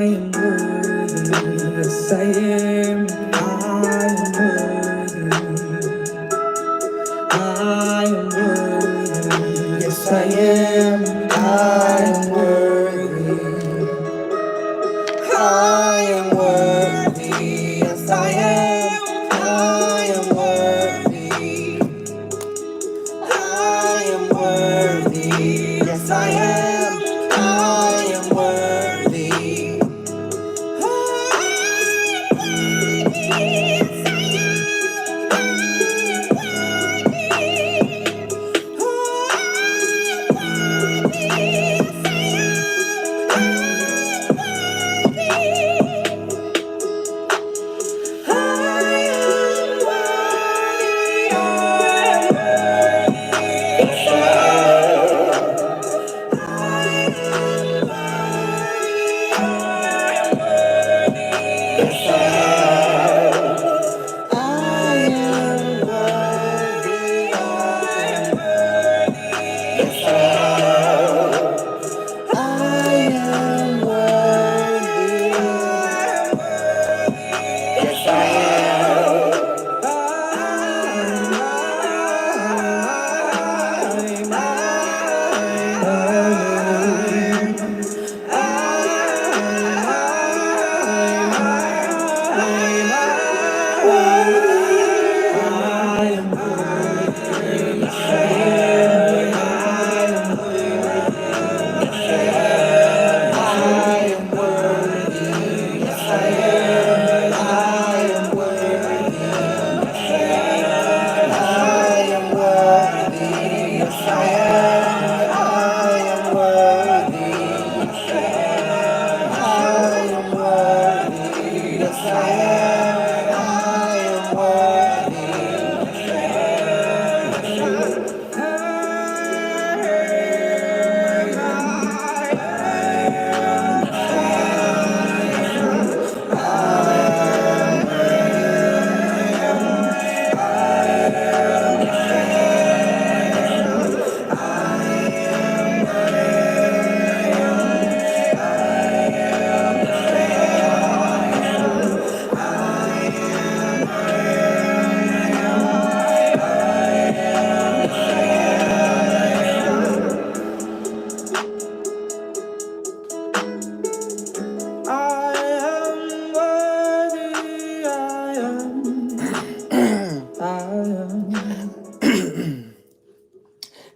am worthy, yes I am. I am worthy. I am worthy, yes I am. I am worthy. I am worthy, yes I am. I am worthy. I am worthy, yes I am. I am worthy.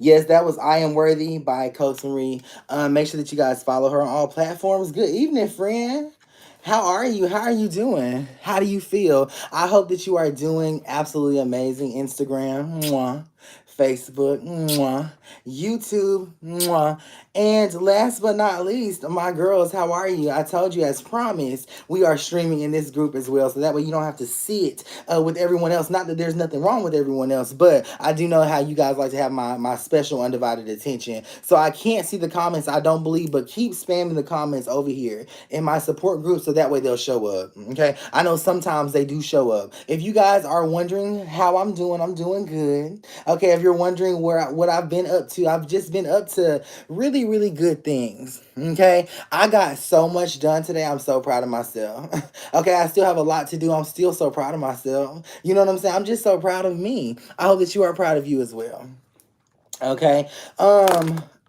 Yes, that was I Am Worthy by Coach Marie. Make sure that you guys follow her on all platforms. Good evening, friend. How are you? How are you doing? How do you feel? I hope that you are doing absolutely amazing. Instagram, mwah. Facebook, mwah. YouTube, mwah. And last but not least, my girls, how are you? I told you as promised, we are streaming in this group as well. So that way you don't have to sit with everyone else. Not that there's nothing wrong with everyone else, but I do know how you guys like to have my special undivided attention. So I can't see the comments, I don't believe, but keep spamming the comments over here in my support group so that way they'll show up. Okay. I know sometimes they do show up. If you guys are wondering how I'm doing good. Okay. If you're wondering what I've been up to, I've just been up to really, really good things. Okay. I got so much done today. I'm so proud of myself. Okay. I still have a lot to do. I'm still so proud of myself. You know what I'm saying? I'm just so proud of me. I hope that you are proud of you as well. Okay.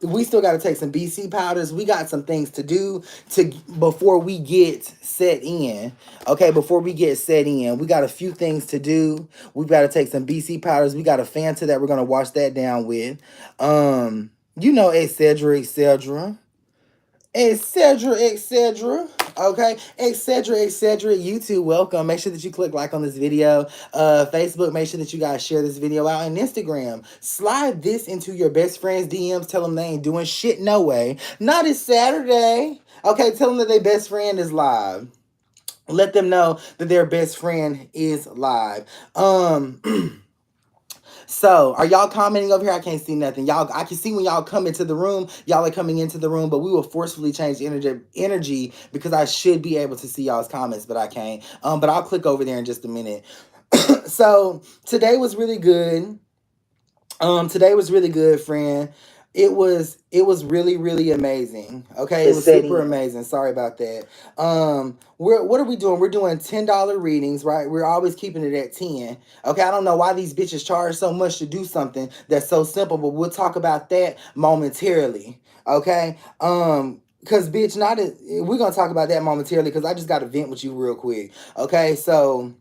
We still got to take some BC powders. We got some things to do to before we get set in. Okay, before we get set in, we got a few things to do. We've got to take some BC powders. We got a Fanta that we're gonna wash that down with. Etc. Etc. Etc. Etc. Okay, etc. Etc. YouTube, welcome. Make sure that you click like on this video. Facebook, make sure that you guys share this video out. And Instagram, slide this into your best friend's DMs. Tell them they ain't doing shit no way. Not it's Saturday. Okay, tell them that their best friend is live. Let them know that their best friend is live. So, are y'all commenting over here? I can't see nothing. Y'all, I can see when y'all come into the room. Y'all are coming into the room, but we will forcefully change the energy because I should be able to see y'all's comments, but I can't. But I'll click over there in just a minute. So, today was really good. Today was really good, friend. it was really really amazing. Okay, it The was super setting. amazing. Sorry about that. What are we doing? We're doing $10 readings, right? We're always keeping it at 10. Okay, I don't know why these bitches charge so much to do something that's so simple, but we'll talk about that momentarily. Okay, because bitch, we're gonna talk about that momentarily because I just got to vent with you real quick. Okay, so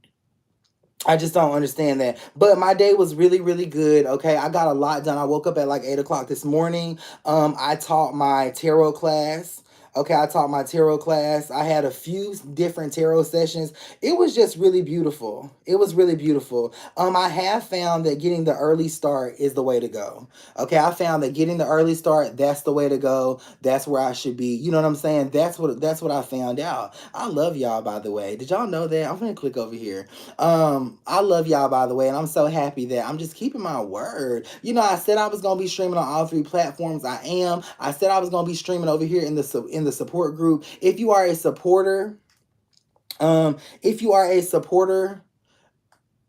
I just don't understand that. But my day was really, really good. Okay. I got a lot done. I woke up at like 8 o'clock this morning. I taught my tarot class. Okay, I taught my tarot class. I had a few different tarot sessions. It was just really beautiful. It was really beautiful. I have found that getting the early start is the way to go. Okay, I found that getting the early start, that's the way to go. That's where I should be. You know what I'm saying? That's what I found out. I love y'all, by the way. Did y'all know that? I'm gonna click over here. I love y'all, by the way, and I'm so happy that I'm just keeping my word. I said I was gonna be streaming on all three platforms. I am. I said I was gonna be streaming over here in the support group. If you are a supporter,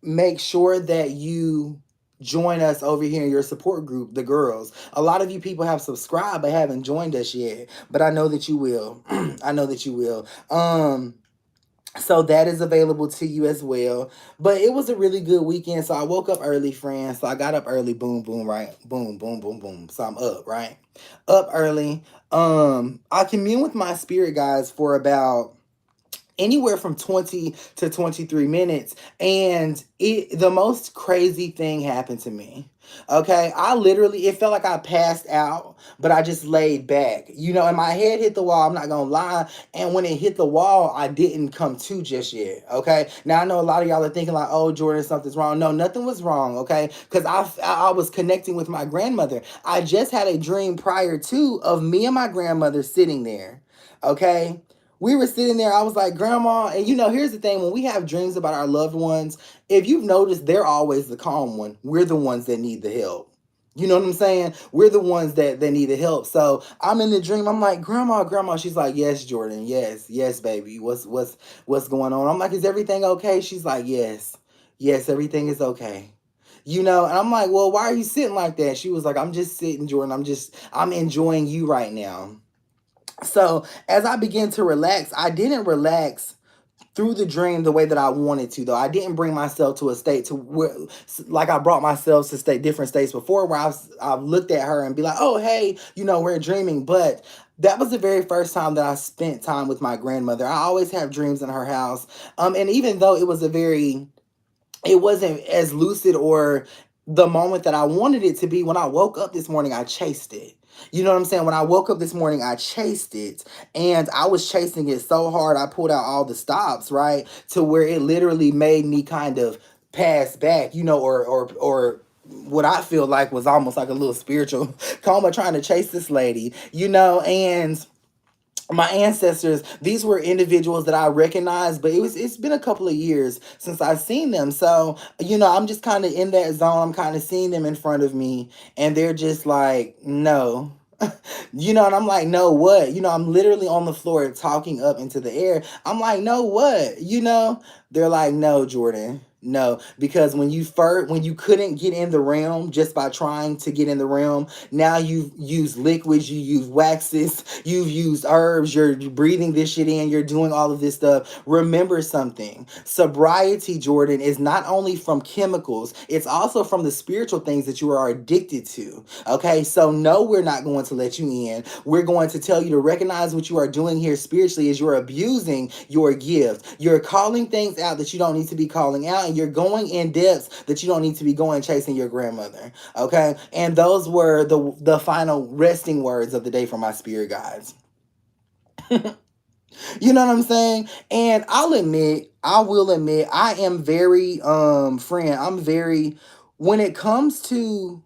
make sure that you join us over here in your support group, the girls. A lot of you people have subscribed but haven't joined us yet, but I know that you will. I know that you will. So that is available to you as well. But it was a really good weekend. So I woke up early, friends. So I got up early. Boom, boom, right? Boom, boom, boom, boom. So I'm up, right? Up early. I commune with my spirit guides for about anywhere from 20 to 23 minutes, and the most crazy thing happened to me. Okay, I literally, it felt like I passed out, but I just laid back, and my head hit the wall. I'm not gonna lie. And when it hit the wall, I didn't come to just yet. Okay, now I know a lot of y'all are thinking like, oh, Jordan, something's wrong. No, nothing was wrong. Okay, because I was connecting with my grandmother. I just had a dream prior to of me and my grandmother sitting there. Okay, we were sitting there. I was like, Grandma, and here's the thing: when we have dreams about our loved ones, if you've noticed, they're always the calm one. We're the ones that need the help. You know what I'm saying? We're the ones that need the help. So I'm in the dream. I'm like, Grandma, Grandma. She's like, Yes, Jordan. Yes, yes, baby. What's going on? I'm like, Is everything okay? She's like, Yes, yes, everything is okay. And I'm like, Well, why are you sitting like that? She was like, I'm just sitting, Jordan. I'm enjoying you right now. So as I began to relax, I didn't relax through the dream the way that I wanted to, though. I didn't bring myself to a state to where, like I brought myself to different states before, where I've looked at her and be like, oh, hey, we're dreaming. But that was the very first time that I spent time with my grandmother. I always have dreams in her house. And even though it wasn't as lucid or the moment that I wanted it to be, when I woke up this morning, I chased it. You know what I'm saying? When I woke up this morning, I chased it, and I was chasing it so hard, I pulled out all the stops, right? To where it literally made me kind of pass back, or what I feel like was almost like a little spiritual coma trying to chase this lady, and my ancestors, these were individuals that I recognized, but it's been a couple of years since I've seen them. So I'm just kind of in that zone. I'm kind of seeing them in front of me, and they're just like, no. And I'm like, no, what? I'm literally on the floor talking up into the air. I'm like, no, what? They're like, no, Jordan. No, because when you couldn't get in the realm just by trying to get in the realm, now you've used liquids, you use waxes, you've used herbs, you're breathing this shit in, you're doing all of this stuff. Remember something. Sobriety, Jordan, is not only from chemicals, it's also from the spiritual things that you are addicted to. Okay, so no, we're not going to let you in. We're going to tell you to recognize what you are doing here spiritually is you're abusing your gift. You're calling things out that you don't need to be calling out, and you're going in depths that you don't need to be going chasing your grandmother. Okay, and those were the final resting words of the day from my spirit guides. You know what I'm saying? And I will admit, I am very friend. I'm very when it comes to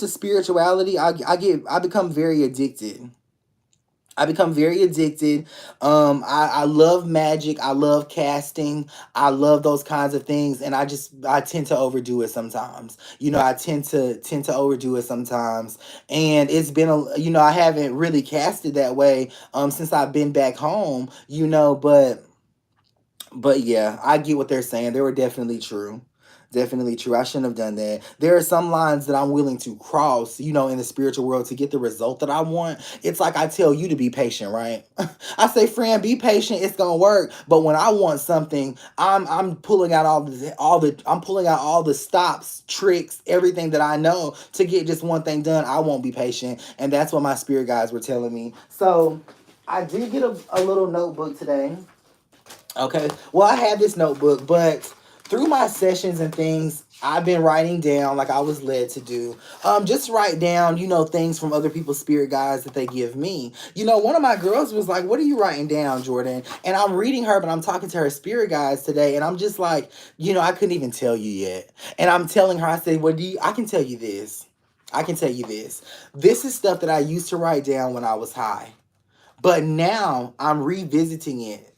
spirituality, I become very addicted. I become very addicted. I love magic. I love casting. I love those kinds of things, and I tend to overdo it sometimes. I tend to overdo it sometimes, and it's been I haven't really casted that way since I've been back home. But yeah, I get what they're saying. They were definitely true. Definitely true. I shouldn't have done that. There are some lines that I'm willing to cross, in the spiritual world to get the result that I want. It's like I tell you to be patient, right? I say, friend, be patient. It's gonna work. But when I want something, I'm pulling out I'm pulling out all the stops, tricks, everything that I know to get just one thing done. I won't be patient, and that's what my spirit guides were telling me. So I did get a little notebook today. Okay. Well, I had this notebook, but through my sessions and things, I've been writing down like I was led to do. Just write down, things from other people's spirit guides that they give me. One of my girls was like, "What are you writing down, Jordan?" And I'm reading her, but I'm talking to her spirit guides today, and I'm just like, I couldn't even tell you yet. And I'm telling her, I said, "Well, I can tell you this. I can tell you this. This is stuff that I used to write down when I was high. But now I'm revisiting it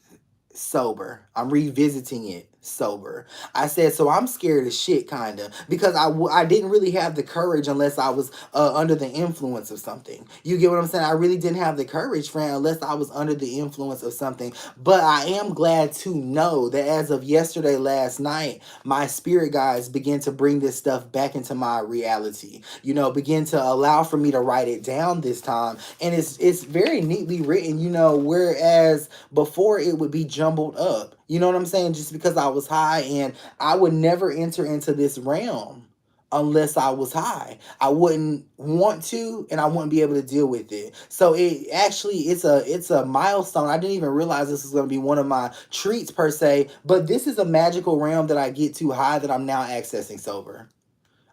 sober. I'm revisiting it sober. I said, so I'm scared as shit, kind of, because I didn't really have the courage unless I was under the influence of something. You get what I'm saying? I really didn't have the courage, friend, unless I was under the influence of something. But I am glad to know that as of yesterday, last night, my spirit guides begin to bring this stuff back into my reality. Begin to allow for me to write it down this time. And it's very neatly written, whereas before it would be jumbled up. You know what I'm saying? Just because I was high, and I would never enter into this realm unless I was high. I wouldn't want to, and I wouldn't be able to deal with it. So it's a milestone. I didn't even realize this was going to be one of my treats per se, but this is a magical realm that I get too high that I'm now accessing sober.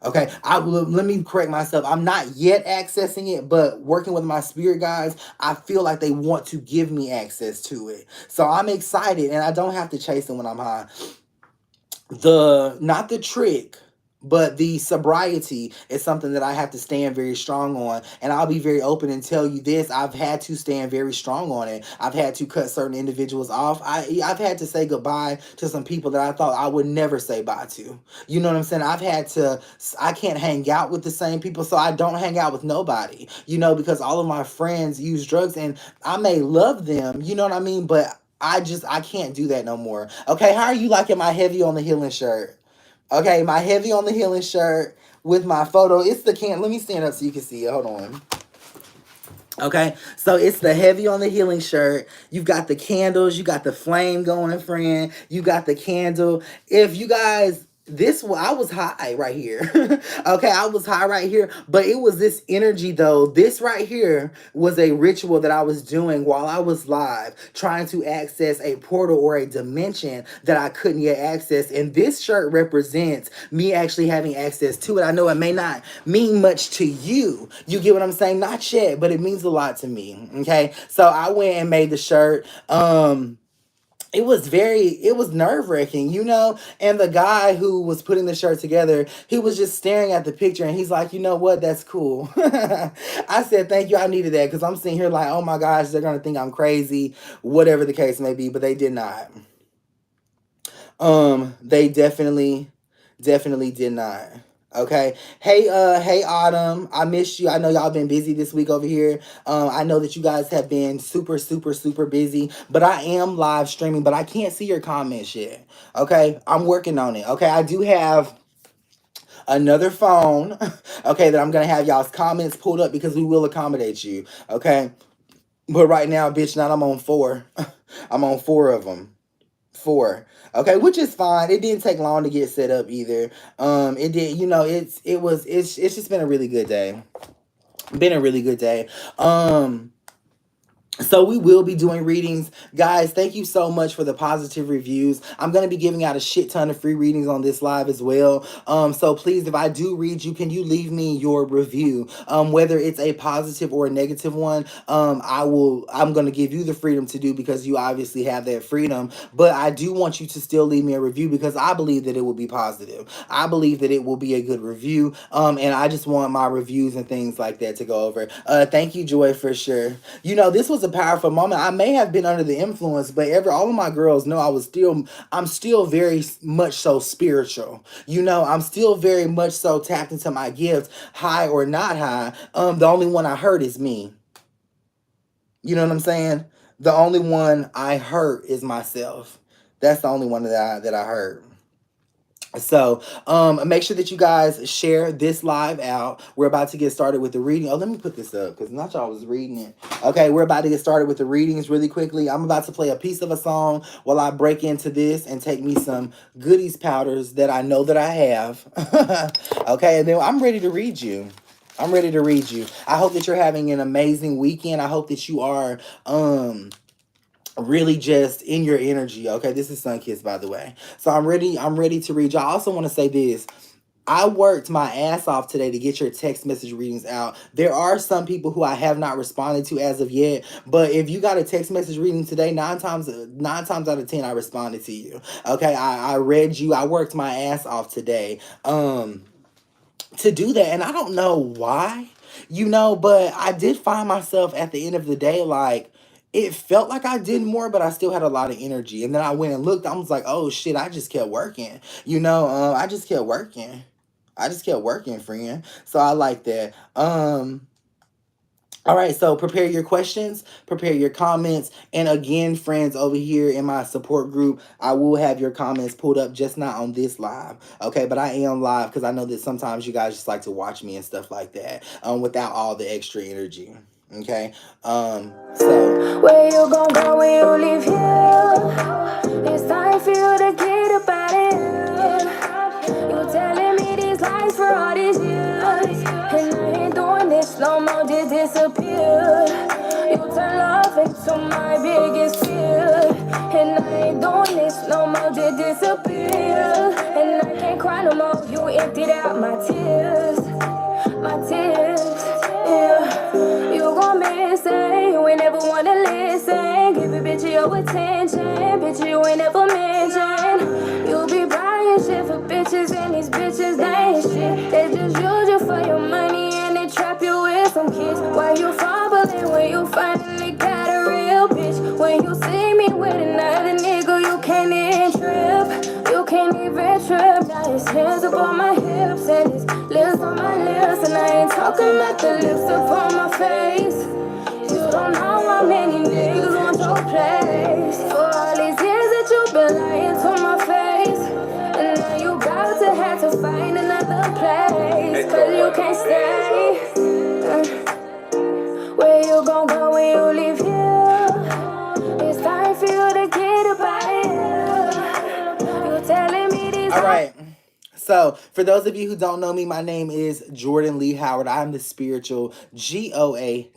Okay, let me correct myself. I'm not yet accessing it, but working with my spirit guides, I feel like they want to give me access to it. So I'm excited, and I don't have to chase them when I'm high. Not the trick, but the sobriety is something that I have to stand very strong on. And I'll be very open and tell you this: I've had to stand very strong on it. I've had to cut certain individuals off. I've had to say goodbye to some people that I thought I would never say bye to. You know what I'm saying? I can't hang out with the same people, so I don't hang out with nobody, because all of my friends use drugs, and I may love them, you know what I mean? But I can't do that no more. Okay, how are you liking my heavy on the healing shirt? Okay, my heavy on the healing shirt with my photo. It's the can. Let me stand up so you can see it. Hold on. Okay, so it's the heavy on the healing shirt. You've got the candles, you got the flame going, friend. You got the candle. If you guys, I was high right here. Okay, I was high right here, but it was this energy though. This right here was a ritual that I was doing while I was live, trying to access a portal or a dimension that I couldn't yet access. And this shirt represents me actually having access to it. I know it may not mean much to you. You get what I'm saying? Not yet, but it means a lot to me. Okay. So I went and made the shirt. It was nerve-wracking, and the guy who was putting the shirt together, he was just staring at the picture, and he's like, "You know what, that's cool." I said, "Thank you, I needed that," because I'm sitting here like, "Oh my gosh, they're gonna think I'm crazy," whatever the case may be, but they did not. They definitely did not. Okay. Hey Autumn, I missed you. I know y'all been busy this week over here. I know that you guys have been super, super, super busy, but I am live streaming, but I can't see your comments yet. Okay. I'm working on it. Okay. I do have another phone, okay, that I'm gonna have y'all's comments pulled up because we will accommodate you. Okay. But right now, bitch, not I'm on four. I'm on four of them. Four. Okay, which is fine. It didn't take long to get set up either. It did, it's just been a really good day. Been a really good day. So we will be doing readings. Guys, thank you so much for the positive reviews. I'm going to be giving out a shit ton of free readings on this live as well. So please, if I do read you, can you leave me your review? Whether it's a positive or a negative one, I'm going to give you the freedom to do because you obviously have that freedom. But I do want you to still leave me a review because I believe that it will be positive. I believe that it will be a good review. And I just want my reviews and things like that to go over. Thank you, Joy, for sure. This was a powerful moment. I may have been under the influence, but all of my girls know I'm still very much so spiritual. I'm still very much so tapped into my gifts, high or not high. The only one I hurt is me. You know what I'm saying? The only one I hurt is myself. That's the only one that I hurt. So, make sure that you guys share this live out. We're about to get started with the reading. Oh, let me put this up because not y'all was reading it. Okay, we're about to get started with the readings really quickly. I'm about to play a piece of a song while I break into this and take me some goodies powders that I know that I have. Okay, and then I'm ready to read you. I'm ready to read you. I hope that you're having an amazing weekend. I hope that you are really just in your energy. Okay, this is Sun Kiss, by the way. So I'm ready to read you. I also want to say this. I worked my ass off today to get your text message readings out. There are some people who I have not responded to as of yet, but if you got a text message reading today, nine times out of 10 I responded to you. Okay, I read you. I worked my ass off today to do that, and I don't know why, but I did find myself at the end of the day like it felt like I did more, but I still had a lot of energy. And then I went and looked. I was like, oh shit, I just kept working. I just kept working. I just kept working, friend. So I like that. All right, so prepare your questions, prepare your comments. And again, friends, over here in my support group, I will have your comments pulled up, just not on this live. Okay, but I am live because I know that sometimes you guys just like to watch me and stuff like that without all the extra energy. Okay, so. Where you gonna go when you leave here? It's time for you to get up out of here. You telling me these lies for all these years, and I ain't doing this no more, just disappear. You turn love into my biggest fear, and I ain't doing this no more, just disappear. And I can't cry no more, you emptied out my tears, yeah. You gon' miss it, you ain't never wanna listen. Give a bitch your attention, bitch you ain't never mentioned. You be buying shit for bitches, and these bitches they ain't shit. They just use you for your money, and they trap you with some kids. Why you fumbling when you finally got a real bitch? When you see me with another nigga, you can't even trip. You can't even trip. Now his hands up on my hips and his lips on my lips, and I ain't talking about the lips up on my face. You don't know how many niggas want your place. For all these years that you've been lying to my face, and now you about to have to find another place, cause you can't stay. Where you gon' go when you leave here? It's time for you to get up out of here. You telling me these. All right. So, for those of you who don't know me, my name is Jordan Lee Howard. I'm the spiritual GOAT.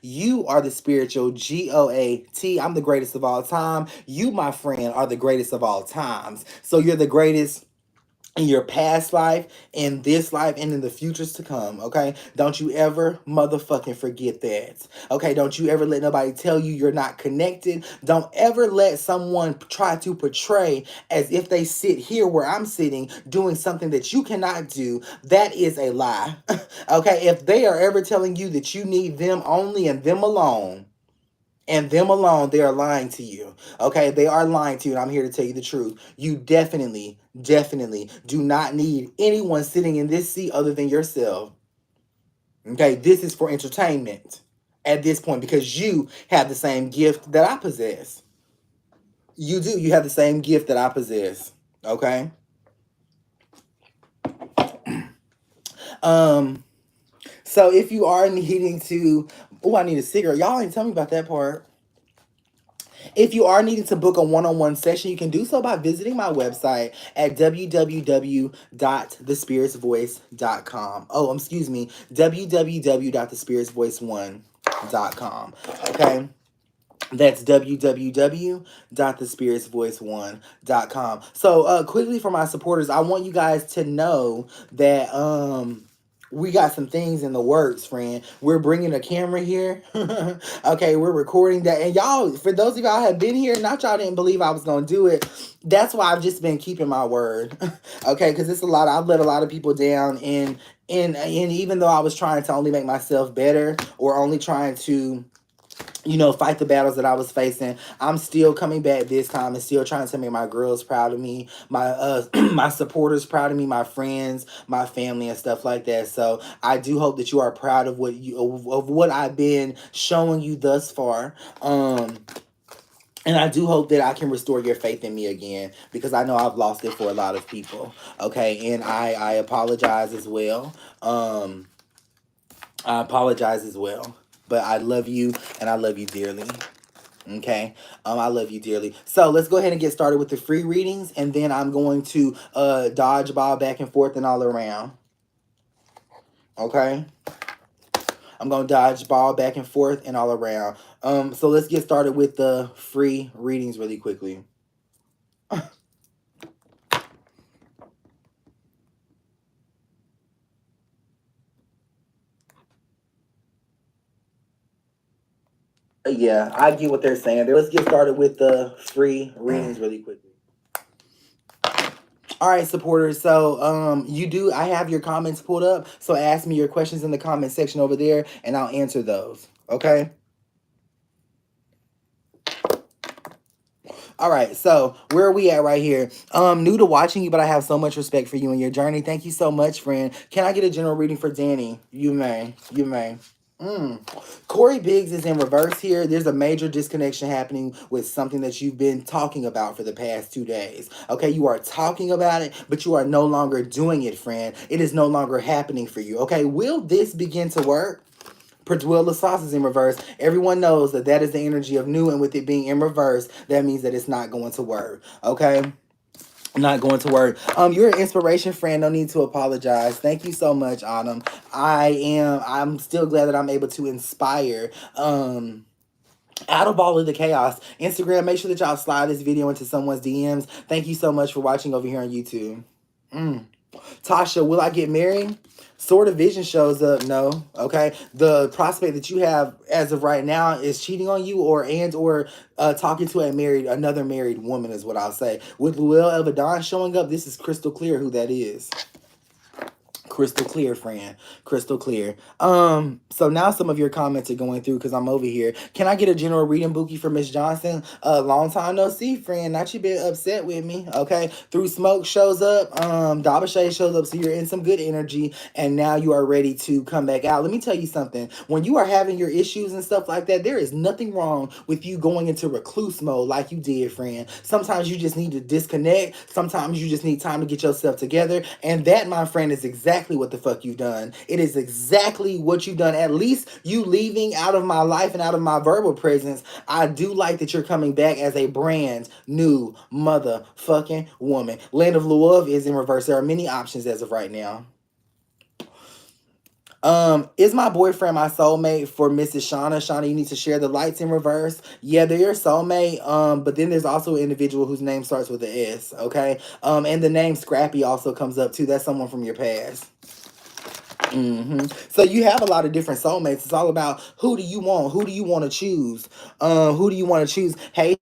You are the spiritual GOAT. I'm the greatest of all time. You, my friend, are the greatest of all times. So, you're the greatest in your past life, in this life, and in the futures to come. Okay, don't you ever motherfucking forget that. Okay, don't you ever let nobody tell you you're not connected. Don't ever let someone try to portray as if they sit here where I'm sitting doing something that you cannot do. That is a lie. Okay, if they are ever telling you that you need them only and them alone, they are lying to you. Okay, they are lying to you, and I'm here to tell you the truth. You definitely do not need anyone sitting in this seat other than yourself. Okay, this is for entertainment at this point, because you have the same gift that I possess. You do. You have the same gift that I possess. Okay. So if you are needing to, oh, I need a cigarette. Y'all ain't tell me about that part. If you are needing to book a one-on-one session, you can do so by visiting my website at www.thespiritsvoice.com. Oh, excuse me, www.thespiritsvoice1.com. Okay? That's www.thespiritsvoice1.com. So, quickly for my supporters, I want you guys to know that we got some things in the works, friend. We're bringing a camera here. Okay, we're recording that. And y'all, for those of y'all who have been here, not y'all didn't believe I was going to do it. That's why I've just been keeping my word. Okay, because it's a lot. I've let a lot of people down. And even though I was trying to only make myself better, or only trying to fight the battles that I was facing, I'm still coming back this time and still trying to make my girls proud of me, my my supporters proud of me, my friends, my family, and stuff like that. So I do hope that you are proud of what I've been showing you thus far. And I do hope that I can restore your faith in me again, because I know I've lost it for a lot of people. Okay, and I apologize as well. I apologize as well. But I love you, and I love you dearly. Okay. I love you dearly. So let's go ahead and get started with the free readings, and then I'm going to dodgeball back and forth and all around. Okay. I'm gonna dodge ball back and forth and all around. So let's get started with the free readings really quickly. Yeah, I get what they're saying. Let's get started with the free readings really quickly. All right, supporters. So, I have your comments pulled up. So ask me your questions in the comment section over there, and I'll answer those. Okay. All right, so where are we at right here? New to watching you, but I have so much respect for you and your journey. Thank you so much, friend. Can I get a general reading for Danny? You may. You may. Corey Biggs is in reverse here. There's a major disconnection happening with something that you've been talking about for the past 2 days. Okay, you are talking about it, but you are no longer doing it, friend. It is no longer happening for you. Okay, will this begin to work? Well, the sauce is in reverse. Everyone knows that that is the energy of new, and with it being in reverse, that means that it's not going to work. Okay, not going to work. You're an inspiration, friend. No need to apologize. Thank you so much, Autumn. I'm still glad that I'm able to inspire. Out of all of the chaos, Instagram, make sure that y'all slide this video into someone's DMs. Thank you so much for watching over here on YouTube. Tasha, will I get married? Sort of vision shows up. No. Okay. The prospect that you have as of right now is cheating on you, or talking to another married woman is what I'll say. With Luel Evadon showing up, this is crystal clear who that is. Crystal clear, friend. Crystal clear. So now some of your comments are going through because I'm over here. Can I get a general reading, Bookie, for Miss Johnson? Long time no see, friend. Not you been upset with me. Okay. Through Smoke shows up. Dabashay shows up. So you're in some good energy, and now you are ready to come back out. Let me tell you something. When you are having your issues and stuff like that, there is nothing wrong with you going into recluse mode like you did, friend. Sometimes you just need to disconnect. Sometimes you just need time to get yourself together. And that, my friend, is exactly what the fuck you've done. It is exactly what you've done. At least you leaving out of my life and out of my verbal presence. I do like that you're coming back as a brand new motherfucking woman. Land of Love is in reverse. There are many options as of right now. Is my boyfriend my soulmate for Mrs. Shauna? Shauna, you need to share the lights in reverse. Yeah, they're your soulmate. But then there's also an individual whose name starts with an S. Okay. And the name Scrappy also comes up too. That's someone from your past. So you have a lot of different soulmates. It's all about who do you want? Who do you want to choose? Who do you want to choose? Hey,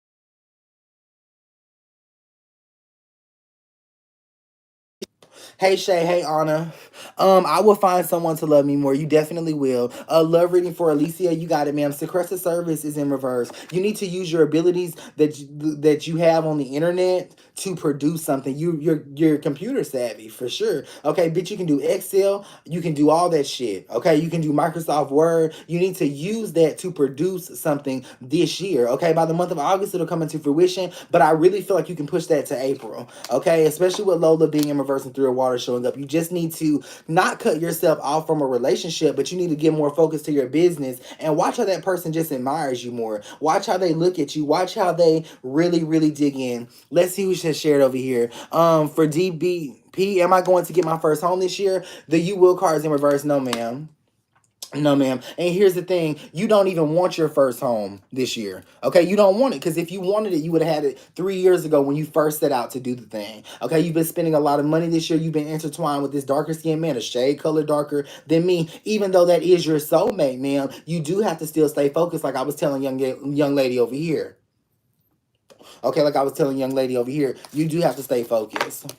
hey Shay, hey Anna. I will find someone to love me more. You definitely will. Love reading for Alicia. You got it, ma'am. Secreta service is in reverse. You need to use your abilities that you have on the internet to produce something. You're computer savvy for sure. Okay, bitch, you can do Excel. You can do all that shit. Okay, you can do Microsoft Word. You need to use that to produce something this year. Okay, by the month of August, it'll come into fruition. But I really feel like you can push that to April. Okay, especially with Lola being in reverse and through a water showing up. You just need to not cut yourself off from a relationship, but you need to get more focused to your business and watch how that person just admires you more. Watch how they look at you. Watch how they really, really dig in. Let's see who's just shared over here. For DBP, am I going to get my first home this year? The You Will card is in reverse. No, ma'am. No, ma'am. And here's the thing. You don't even want your first home this year. Okay? You don't want it, because if you wanted it, you would have had it 3 years ago when you first set out to do the thing. Okay? You've been spending a lot of money this year. You've been intertwined with this darker skinned man, a shade color darker than me. Even though that is your soulmate, ma'am, you do have to still stay focused, like I was telling young lady over here. Okay? Like I was telling young lady over here. You do have to stay focused.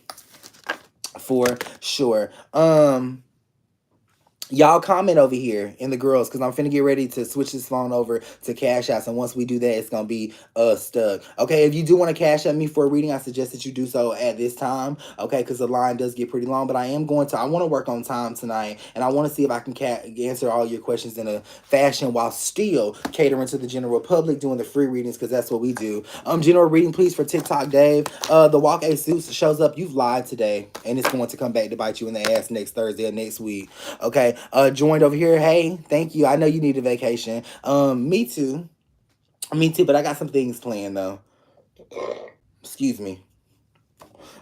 For sure. Y'all comment over here in the girls, because I'm finna get ready to switch this phone over to Cash Apps. And once we do that, it's gonna be stuck. Okay, if you do want to cash at me for a reading, I suggest that you do so at this time. Okay, because the line does get pretty long. But I want to work on time tonight, and I want to see if I can answer all your questions in a fashion while still catering to the general public, doing the free readings, because that's what we do. General reading, please, for TikTok Dave. The Walk A Suits shows up. You've lied today, and it's going to come back to bite you in the ass next Thursday or next week. Okay, joined over here. Hey, thank you. I know you need a vacation. Me too. Me too, but I got some things planned though. Excuse me.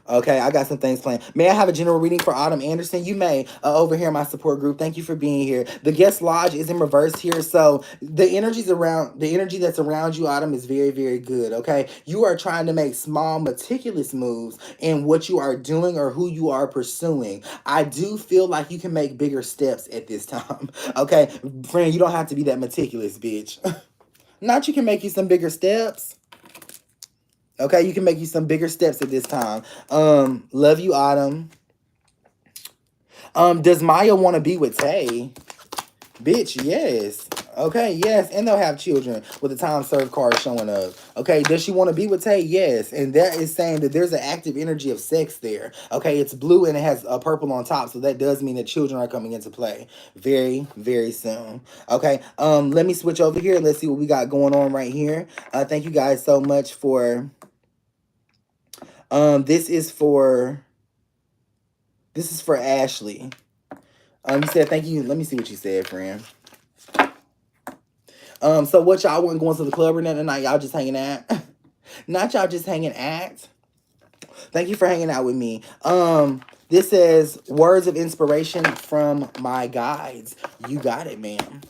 Okay, I got some things planned. May I have a general reading for Autumn Anderson? You may. Over here in my support group. Thank you for being here. The guest lodge is in reverse here, so the energy that's around you, Autumn, is very, very good. Okay, you are trying to make small, meticulous moves in what you are doing or who you are pursuing. I do feel like you can make bigger steps at this time. Okay, friend, you don't have to be that meticulous, bitch. Not you can make you some bigger steps. Okay, you can make you some bigger steps at this time. Love you, Autumn. Does Maya want to be with Tay? Bitch, yes. Okay, yes, and they'll have children with the time served card showing up. Okay, does she want to be with Tay? Yes, and that is saying that there's an active energy of sex there. Okay, it's blue and it has a purple on top, so that does mean that children are coming into play very, very soon. Okay, let me switch over here. Let's see what we got going on right here. Thank you guys so much for. This is for Ashley. You said thank you. Let me see what you said, friend. So what y'all weren't going to the club or nothing tonight? Y'all just hanging out? Not y'all just hanging out. Thank you for hanging out with me. This says words of inspiration from my guides. You got it, ma'am.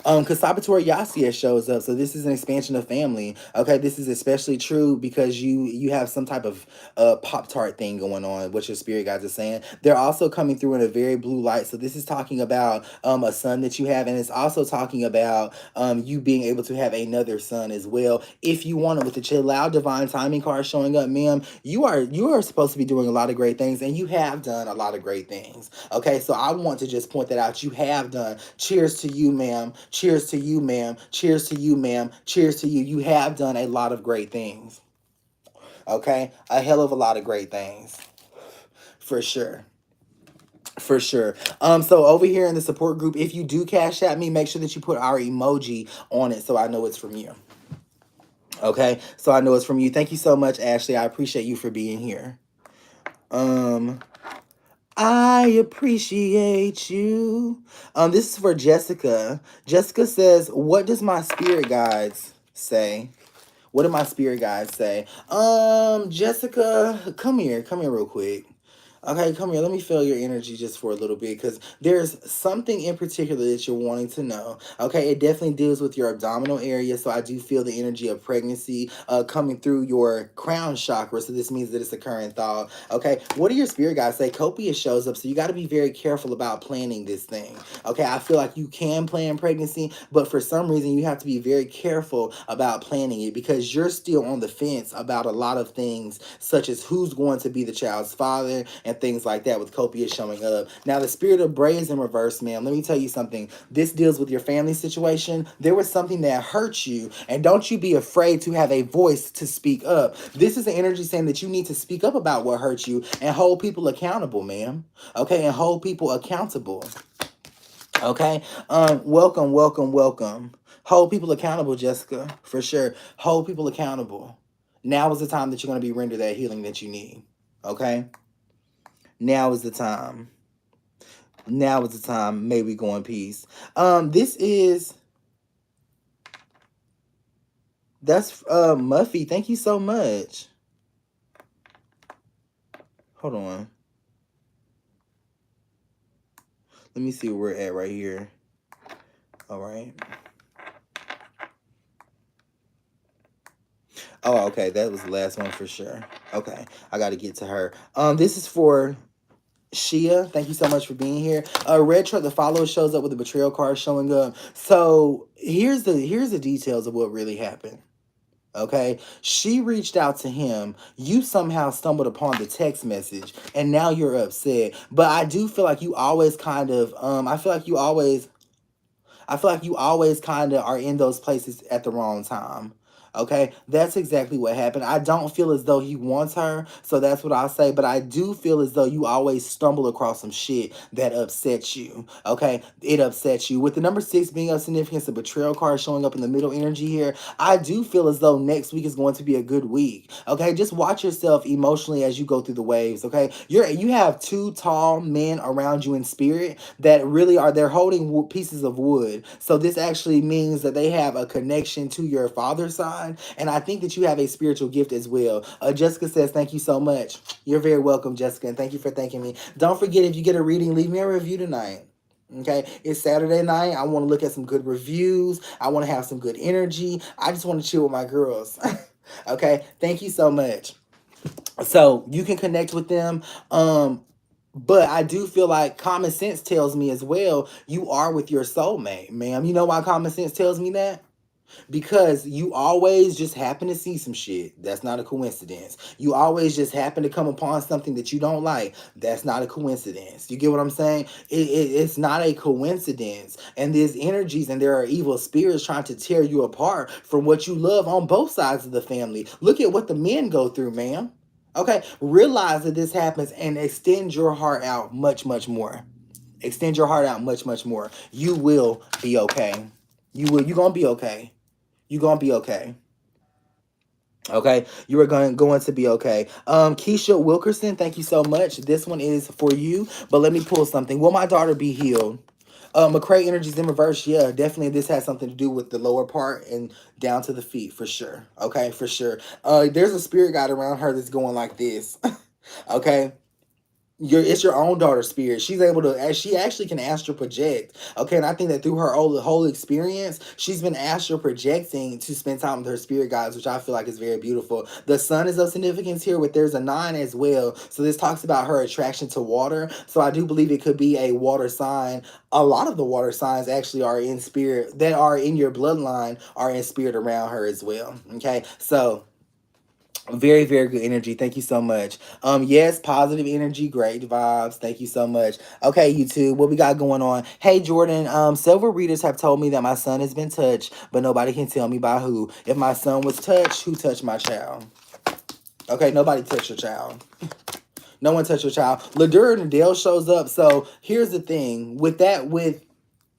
Because Saboteur Yasia shows up, so this is an expansion of family. Okay, this is especially true because you have some type of Pop-Tart thing going on, what your spirit guides are saying. They're also coming through in a very blue light, so this is talking about a son that you have, and it's also talking about you being able to have another son as well, if you want it. With the Chill Out Divine Timing card showing up, ma'am, you are supposed to be doing a lot of great things, and you have done a lot of great things. Okay, so I want to just point that out. You have done. Cheers to you, ma'am. Cheers to you, ma'am. Cheers to you, ma'am. Cheers to you. You have done a lot of great things. Okay? A hell of a lot of great things. For sure. For sure. So over here in the support group, if you do cash at me, make sure that you put our emoji on it so I know it's from you. Okay? So I know it's from you. Thank you so much, Ashley. I appreciate you for being here. I appreciate you. This is for Jessica. Jessica says, what does my spirit guides say? What do my spirit guides say? Jessica, come here. Come here real quick. Okay, come here. Let me feel your energy just for a little bit, because there's something in particular that you're wanting to know. Okay, it definitely deals with your abdominal area, so I do feel the energy of pregnancy coming through your crown chakra, so this means that it's a current thought. Okay, what do your spirit guides say? Copious shows up, so you got to be very careful about planning this thing. Okay, I feel like you can plan pregnancy, but for some reason you have to be very careful about planning it, because you're still on the fence about a lot of things, such as who's going to be the child's father and things like that, with Copious showing up. Now, the Spirit of Bray is in reverse, ma'am. Let me tell you something. This deals with your family situation. There was something that hurt you, and don't you be afraid to have a voice to speak up. This is an energy saying that you need to speak up about what hurt you and hold people accountable, ma'am. Okay, and hold people accountable. Okay, welcome, welcome, welcome. Hold people accountable, Jessica, for sure. Hold people accountable. Now is the time that you're going to be rendered that healing that you need. Okay? Now is the time. Now is the time. May we go in peace. That's Muffy. Thank you so much. Hold on. Let me see where we're at right here. All right. Oh, okay. That was the last one for sure. Okay. I got to get to her. This is for Shia. Thank you so much for being here. Red Truck, the follower, shows up with the betrayal card showing up. So here's the details of what really happened. Okay, she reached out to him. You somehow stumbled upon the text message, and now you're upset. But I do feel like you always kind of, I feel like you always kind of are in those places at the wrong time. Okay, that's exactly what happened. I don't feel as though he wants her, so that's what I'll say. But I do feel as though you always stumble across some shit that upsets you. Okay, it upsets you. With the number 6 being of significance, the betrayal card showing up in the middle energy here, I do feel as though next week is going to be a good week. Okay, just watch yourself emotionally as you go through the waves. Okay, you have two tall men around you in spirit that really are, they're holding pieces of wood. So this actually means that they have a connection to your father's side, and I think that you have a spiritual gift as well. Jessica says thank you so much. You're very welcome, Jessica, and thank you for thanking me. Don't forget, if you get a reading, leave me a review tonight. Okay, it's Saturday night. I want to look at some good reviews. I want to have some good energy. I just want to chill with my girls. Okay, thank you so much. So you can connect with them. But I do feel like common sense tells me as well, you are with your soulmate, ma'am. You know why common sense tells me that? Because you always just happen to see some shit. That's not a coincidence. You always just happen to come upon something that you don't like. That's not a coincidence. You get what I'm saying? It's not a coincidence. And there's energies and there are evil spirits trying to tear you apart from what you love on both sides of the family. Look at what the men go through, ma'am. Okay, realize that this happens and extend your heart out much, much more. Extend your heart out much, much more. You will be okay. You will. You're gonna be okay. You're gonna be okay. Okay, you are going to be okay. Keisha Wilkerson, thank you so much. This one is for you, but let me pull something. Will my daughter be healed? McCray energies in reverse. Yeah, definitely. This has something to do with the lower part and down to the feet for sure. Okay, for sure. There's a spirit guide around her that's going like this. Okay, it's your own daughter's spirit. She's able to, she actually can astral project. Okay, and I think that through her whole experience, she's been astral projecting to spend time with her spirit guides, which I feel like is very beautiful. The sun is of significance here, but there's a 9 as well. So this talks about her attraction to water. So I do believe it could be a water sign. A lot of the water signs actually are in spirit, that are in your bloodline, are in spirit around her as well. Okay, so very, very good energy. Thank you so much. Yes, positive energy, great vibes. Thank you so much. Okay, YouTube, what we got going on? Hey, Jordan. Several readers have told me that my son has been touched, but nobody can tell me by who. If my son was touched, who touched my child? Okay, nobody touched your child. No one touched your child. Ladura Nadell shows up. So here's the thing.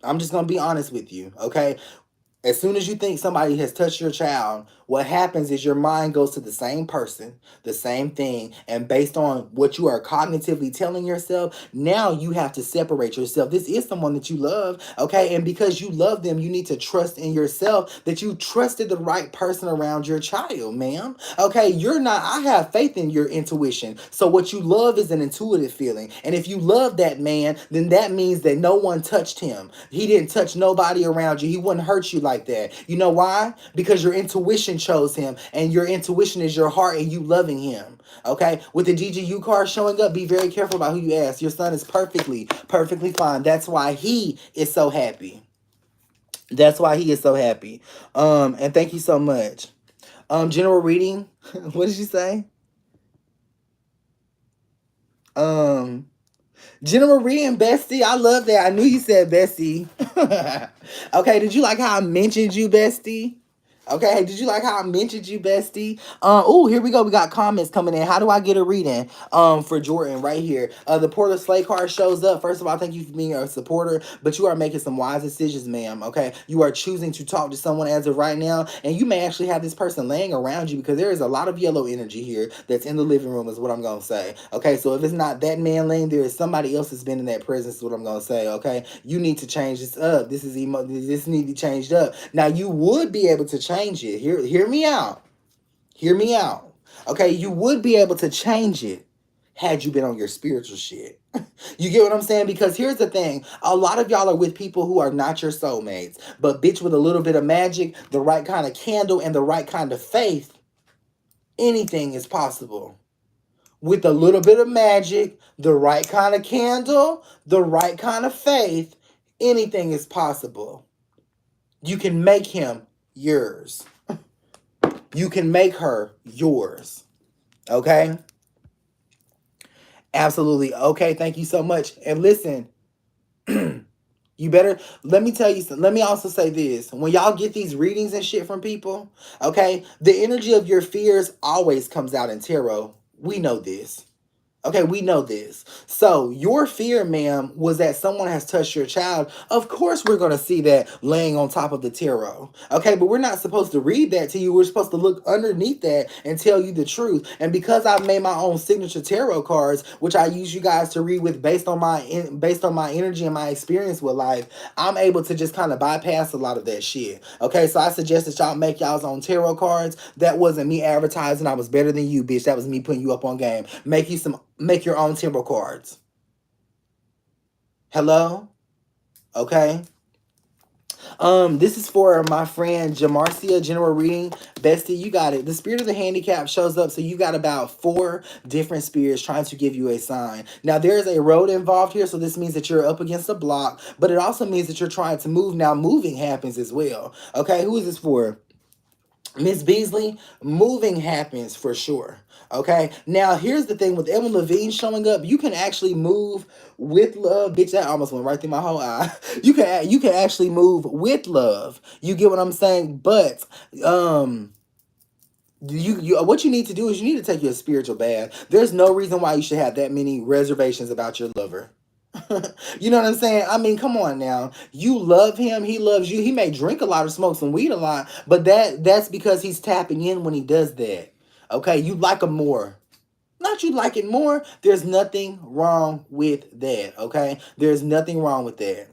I'm just gonna be honest with you, okay? As soon as you think somebody has touched your child, what happens is your mind goes to the same person, the same thing, and based on what you are cognitively telling yourself, now you have to separate yourself. This is someone that you love, okay? And because you love them, you need to trust in yourself that you trusted the right person around your child, ma'am. Okay, I have faith in your intuition. So what you love is an intuitive feeling. And if you love that man, then that means that no one touched him. He didn't touch nobody around you. He wouldn't hurt you like that. You know why? Because your intuition chose him, and your intuition is your heart and you loving him. Okay? With the GGU card showing up, be very careful about who you ask. Your son is perfectly fine. That's why he is so happy. That's why he is so happy. And thank you so much. General reading. What did you say? Um, General reading, bestie. I love that. I knew you said bestie. Okay, did you like how I mentioned you, bestie? Okay, did you like how I mentioned you, bestie? Oh, here we go. We got comments coming in. How do I get a reading? For Jordan right here. The Porter Slay card shows up. First of all, thank you for being a supporter, but you are making some wise decisions, ma'am. Okay, you are choosing to talk to someone as of right now, and you may actually have this person laying around you because there is a lot of yellow energy here that's in the living room, is what I'm gonna say. Okay, so if it's not that man laying there, is somebody else that's been in that presence, is what I'm gonna say. Okay, you need to change this up. This need to be changed up. Now you would be able to change it. Hear me out. Hear me out. Okay, you would be able to change it had you been on your spiritual shit. You get what I'm saying? Because here's the thing. A lot of y'all are with people who are not your soulmates. But bitch, with a little bit of magic, the right kind of candle, and the right kind of faith, anything is possible. With a little bit of magic, the right kind of candle, the right kind of faith, anything is possible. You can make him yours. You can make her yours. Okay? Absolutely. Okay, thank you so much. And listen, you better, let me tell you something. Let me also say this. When y'all get these readings and shit from people, okay, the energy of your fears always comes out in tarot. We know this. Okay, we know this. So your fear, ma'am, was that someone has touched your child. Of course, we're going to see that laying on top of the tarot. Okay, but we're not supposed to read that to you. We're supposed to look underneath that and tell you the truth. And because I've made my own signature tarot cards, which I use you guys to read with based on my energy and my experience with life, I'm able to just kind of bypass a lot of that shit. Okay, so I suggest that y'all make y'all's own tarot cards. That wasn't me advertising I was better than you, bitch. That was me putting you up on game. Make your own tarot cards. Hello? Okay. This is for my friend Jamarcia, general reading. Bestie, you got it. The spirit of the handicap shows up, so you got about 4 different spirits trying to give you a sign. Now, there's a road involved here, so this means that you're up against a block, but it also means that you're trying to move. Now, moving happens as well. Okay, who is this for? Miss Beasley, moving happens for sure. Okay. Now here's the thing with Evan Levine showing up, you can actually move with love. Bitch, that almost went right through my whole eye. You can actually move with love. You get what I'm saying? But you what you need to do is you need to take your spiritual bath. There's no reason why you should have that many reservations about your lover. You know what I'm saying? I mean, come on now. You love him, he loves you. He may drink a lot or smoke some weed a lot, but that's because he's tapping in when he does that. Okay, you like him more. Not you like it more. There's nothing wrong with that. Okay, there's nothing wrong with that.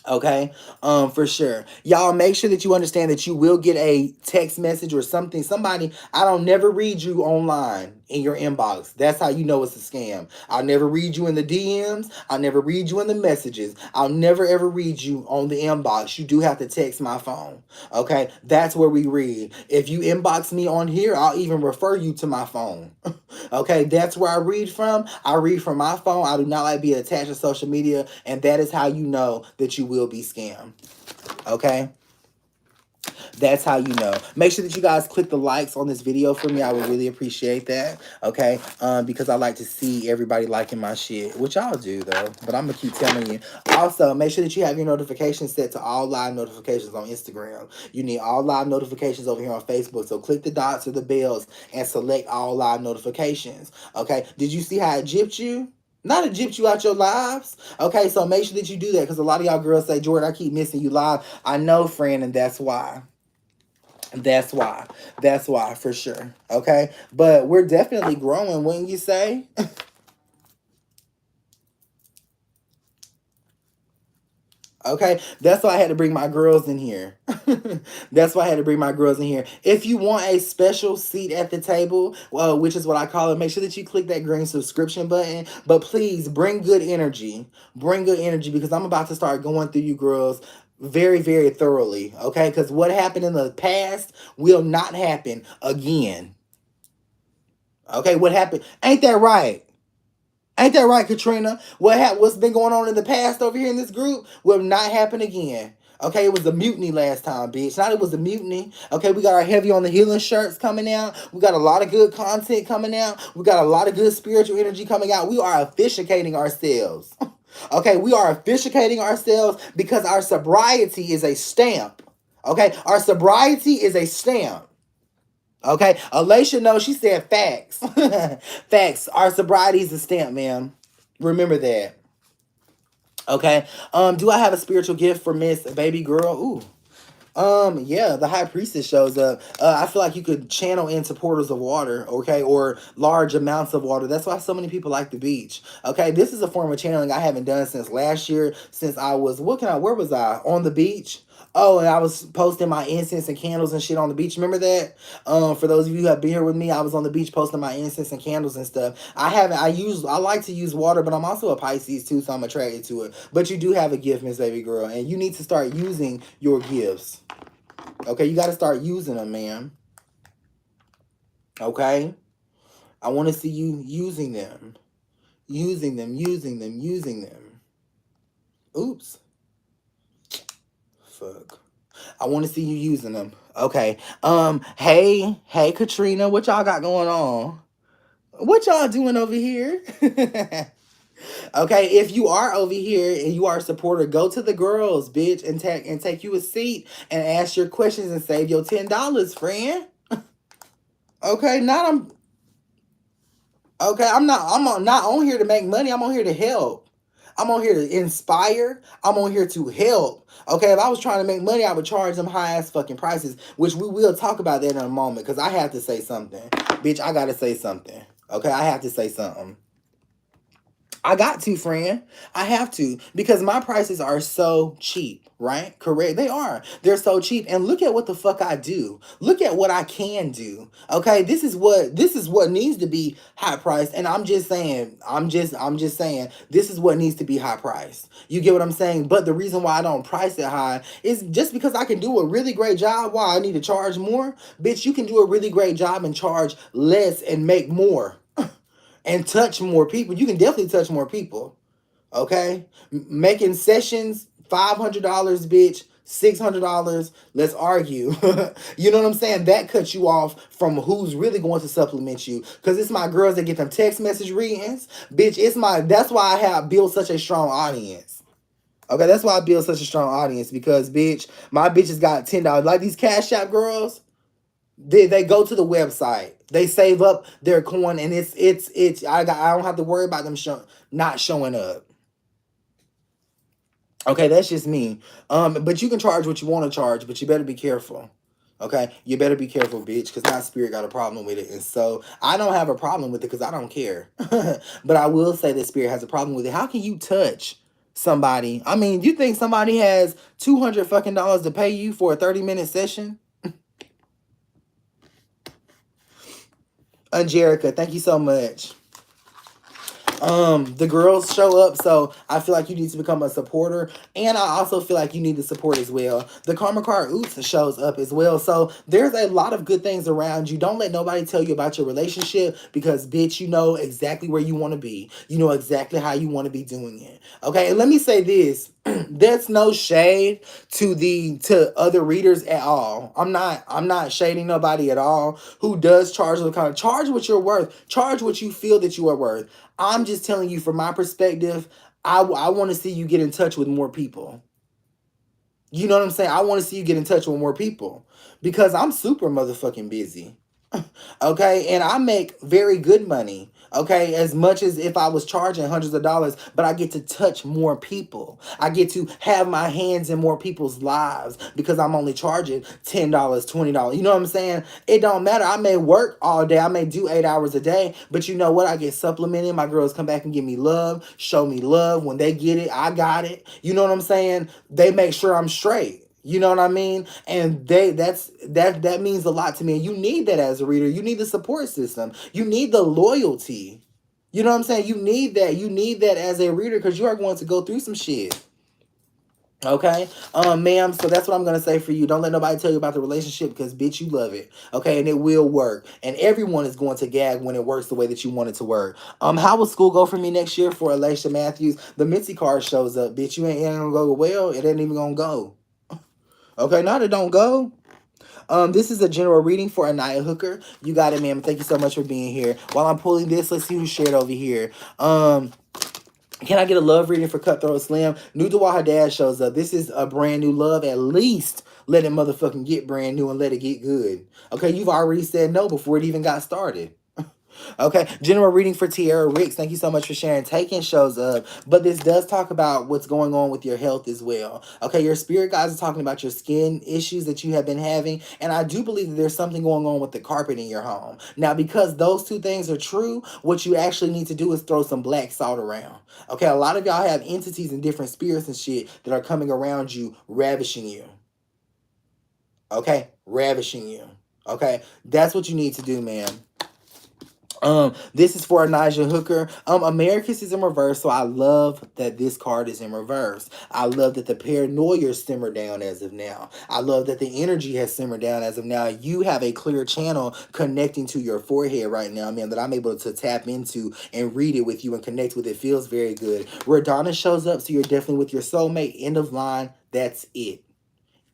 Okay, for sure. Y'all make sure that you understand that you will get a text message or something. Somebody, I don't never read you online in your inbox. That's how you know it's a scam. I'll never read you in the DMs. I'll never read you in the messages. I'll never ever read you on the inbox. You do have to text my phone. Okay, that's where we read. If you inbox me on here, I'll even refer you to my phone. Okay, that's where I read from. I read from my phone. I do not like being attached to social media, and that is how you know that you will be scammed. Okay? That's how you know. Make sure that you guys click the likes on this video for me. I would really appreciate that. Okay? Because I like to see everybody liking my shit, which y'all do though. But I'm gonna keep telling you. Also, make sure that you have your notifications set to all live notifications on Instagram. You need all live notifications over here on Facebook. So click the dots or the bells and select all live notifications. Okay? Did you see how it gypped you? Not it gypped you out your lives. Okay, so make sure that you do that because a lot of y'all girls say, Jordan, I keep missing you live. I know, friend, and that's why. That's why. That's why, for sure. Okay? But we're definitely growing, wouldn't you say? Okay, that's why I had to bring my girls in here. That's why I had to bring my girls in here. If you want a special seat at the table, well, which is what I call it, make sure that you click that green subscription button. But please bring good energy. Bring good energy because I'm about to start going through you girls very, very thoroughly. Okay, because what happened in the past will not happen again. Okay, what happened? Ain't that right? Ain't that right, Katrina? What's been going on in the past over here in this group will not happen again. Okay, it was a mutiny last time, bitch. Not it was a mutiny. Okay, we got our heavy on the healing shirts coming out. We got a lot of good content coming out. We got a lot of good spiritual energy coming out. We are officiating ourselves. Okay, we are officiating ourselves because our sobriety is a stamp. Okay, our sobriety is a stamp. Okay, Alicia knows she said facts. Facts. Our sobriety is a stamp, ma'am. Remember that. Okay. Do I have a spiritual gift for Miss Baby Girl? Ooh. Yeah, the high priestess shows up. I feel like you could channel into portals of water, okay, or large amounts of water. That's why so many people like the beach. Okay, this is a form of channeling I haven't done since last year, since I was, where was I? On the beach. Oh, and I was posting my incense and candles and shit on the beach. Remember that? For those of you who have been here with me, I was on the beach posting my incense and candles and stuff. I like to use water, but I'm also a Pisces too, so I'm attracted to it. But you do have a gift, Miss Baby Girl, and you need to start using your gifts. Okay, you got to start using them, man. Okay? I want to see you using them. Using them, using them, using them. Oops. Fuck. I want to see you using them. Okay. Hey, Katrina, what y'all got going on? What y'all doing over here? Okay, if you are over here and you are a supporter, go to the girls, bitch, and take you a seat and ask your questions and save your $10, friend. Okay, not I'm okay. Not on here to make money. I'm on here to help. I'm on here to inspire. I'm on here to help. Okay, if I was trying to make money, I would charge them high ass fucking prices, which we will talk about that in a moment because I have to say something. Bitch, I gotta say something. Okay, I have to say something. I got to, friend. I have to because my prices are so cheap, right? Correct. They are. They're so cheap. And look at what the fuck I do. Look at what I can do. Okay? This is what needs to be high priced. And I'm just saying this is what needs to be high priced. You get what I'm saying? But the reason why I don't price it high is just because I can do a really great job. Why I need to charge more? Bitch, you can do a really great job and charge less and make more and touch more people. You can definitely touch more people. Okay, making sessions $500, bitch. $600. Let's argue. You know what I'm saying? That cuts you off from who's really going to supplement you. Cause it's my girls that get them text message readings, bitch. It's my. That's why I have built such a strong audience. Okay, that's why I build such a strong audience because bitch, my bitches got $10. Like these Cash App girls, they go to the website. They save up their coin, and it's. I don't have to worry about them not showing up. Okay, that's just me. But you can charge what you want to charge, but you better be careful. Okay, you better be careful, bitch, because my spirit got a problem with it, and so I don't have a problem with it because I don't care. But I will say that spirit has a problem with it. How can you touch somebody? I mean, you think somebody has $200 to pay you for a 30-minute session? Angelica, thank you so much. The girls show up, so I feel like you need to become a supporter, and I also feel like you need to support as well. The karma card oops shows up as well, so there's a lot of good things around you. Don't let nobody tell you about your relationship because bitch, you know exactly where you want to be. You know exactly how you want to be doing it. Okay, and let me say this. There's no shade to other readers at all. I'm not shading nobody at all who does charge the kind of charge what you're worth. Charge what you feel that you are worth. I'm just telling you from my perspective, I want to see you get in touch with more people. You know what I'm saying? I want to see you get in touch with more people because I'm super motherfucking busy. Okay, and I make very good money. Okay, as much as if I was charging hundreds of dollars, but I get to touch more people. I get to have my hands in more people's lives because I'm only charging $10, $20. You know what I'm saying? It don't matter. I may work all day. I may do 8 hours a day, but you know what? I get supplemented. My girls come back and give me love, show me love. When they get it, I got it. You know what I'm saying? They make sure I'm straight. You know what I mean? And that means a lot to me. And you need that as a reader. You need the support system. You need the loyalty. You know what I'm saying? You need that. You need that as a reader because you are going to go through some shit. Okay, ma'am. So that's what I'm gonna say for you. Don't let nobody tell you about the relationship because bitch, you love it. Okay, and it will work. And everyone is going to gag when it works the way that you want it to work. How will school go for me next year for Alicia Matthews? The Mitzi card shows up, bitch. You ain't gonna go well. It ain't even gonna go. Okay, now it don't go. This is a general reading for Anaya Hooker. You got it, ma'am. Thank you so much for being here. While I'm pulling this, let's see who shared over here. Can I get a love reading for Cutthroat Slim? New to while her dad shows up. This is a brand new love. At least let it motherfucking get brand new and let it get good. Okay, you've already said no before it even got started. Okay, general reading for Tierra Ricks. Thank you so much for sharing. Taking shows up, but this does talk about what's going on with your health as well. Okay, your spirit guides are talking about your skin issues that you have been having, and I do believe that there's something going on with the carpet in your home. Now, because those two things are true, what you actually need to do is throw some black salt around. Okay, a lot of y'all have entities and different spirits and shit that are coming around you, ravishing you. Okay, ravishing you. Okay, that's what you need to do, man. This is for Elijah Hooker. Americus is in reverse, so I love that this card is in reverse. I love that the paranoia simmered down as of now. I love that the energy has simmered down as of now. You have a clear channel connecting to your forehead right now, man, that I'm able to tap into and read it with you and connect with. It feels very good. Radonna shows up, so you're definitely with your soulmate. End of line. That's it.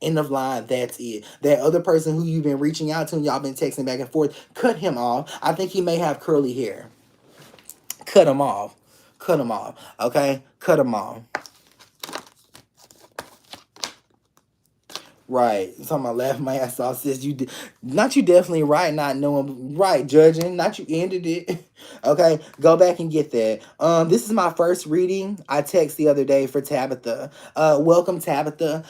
End of line, that's it. That other person who you've been reaching out to and y'all been texting back and forth, cut him off. I think he may have curly hair. Cut him off. Cut him off. Okay? Cut him off. Right. I'm talking about laughing my ass off, sis. Not you definitely right, not knowing right, judging. Not you ended it. Okay. Go back and get that. This is my first reading. I text the other day for Tabitha. Welcome Tabitha.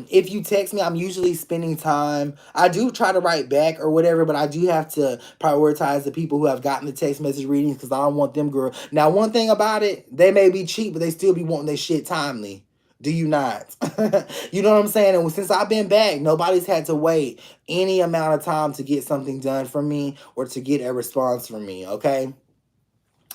If you text me, I'm usually spending time. I do try to write back or whatever, but I do have to prioritize the people who have gotten the text message readings because I don't want them girl. Now, one thing about it, they may be cheap, but they still be wanting their shit timely. Do you not? You know what I'm saying? And since I've been back, nobody's had to wait any amount of time to get something done for me or to get a response from me, okay?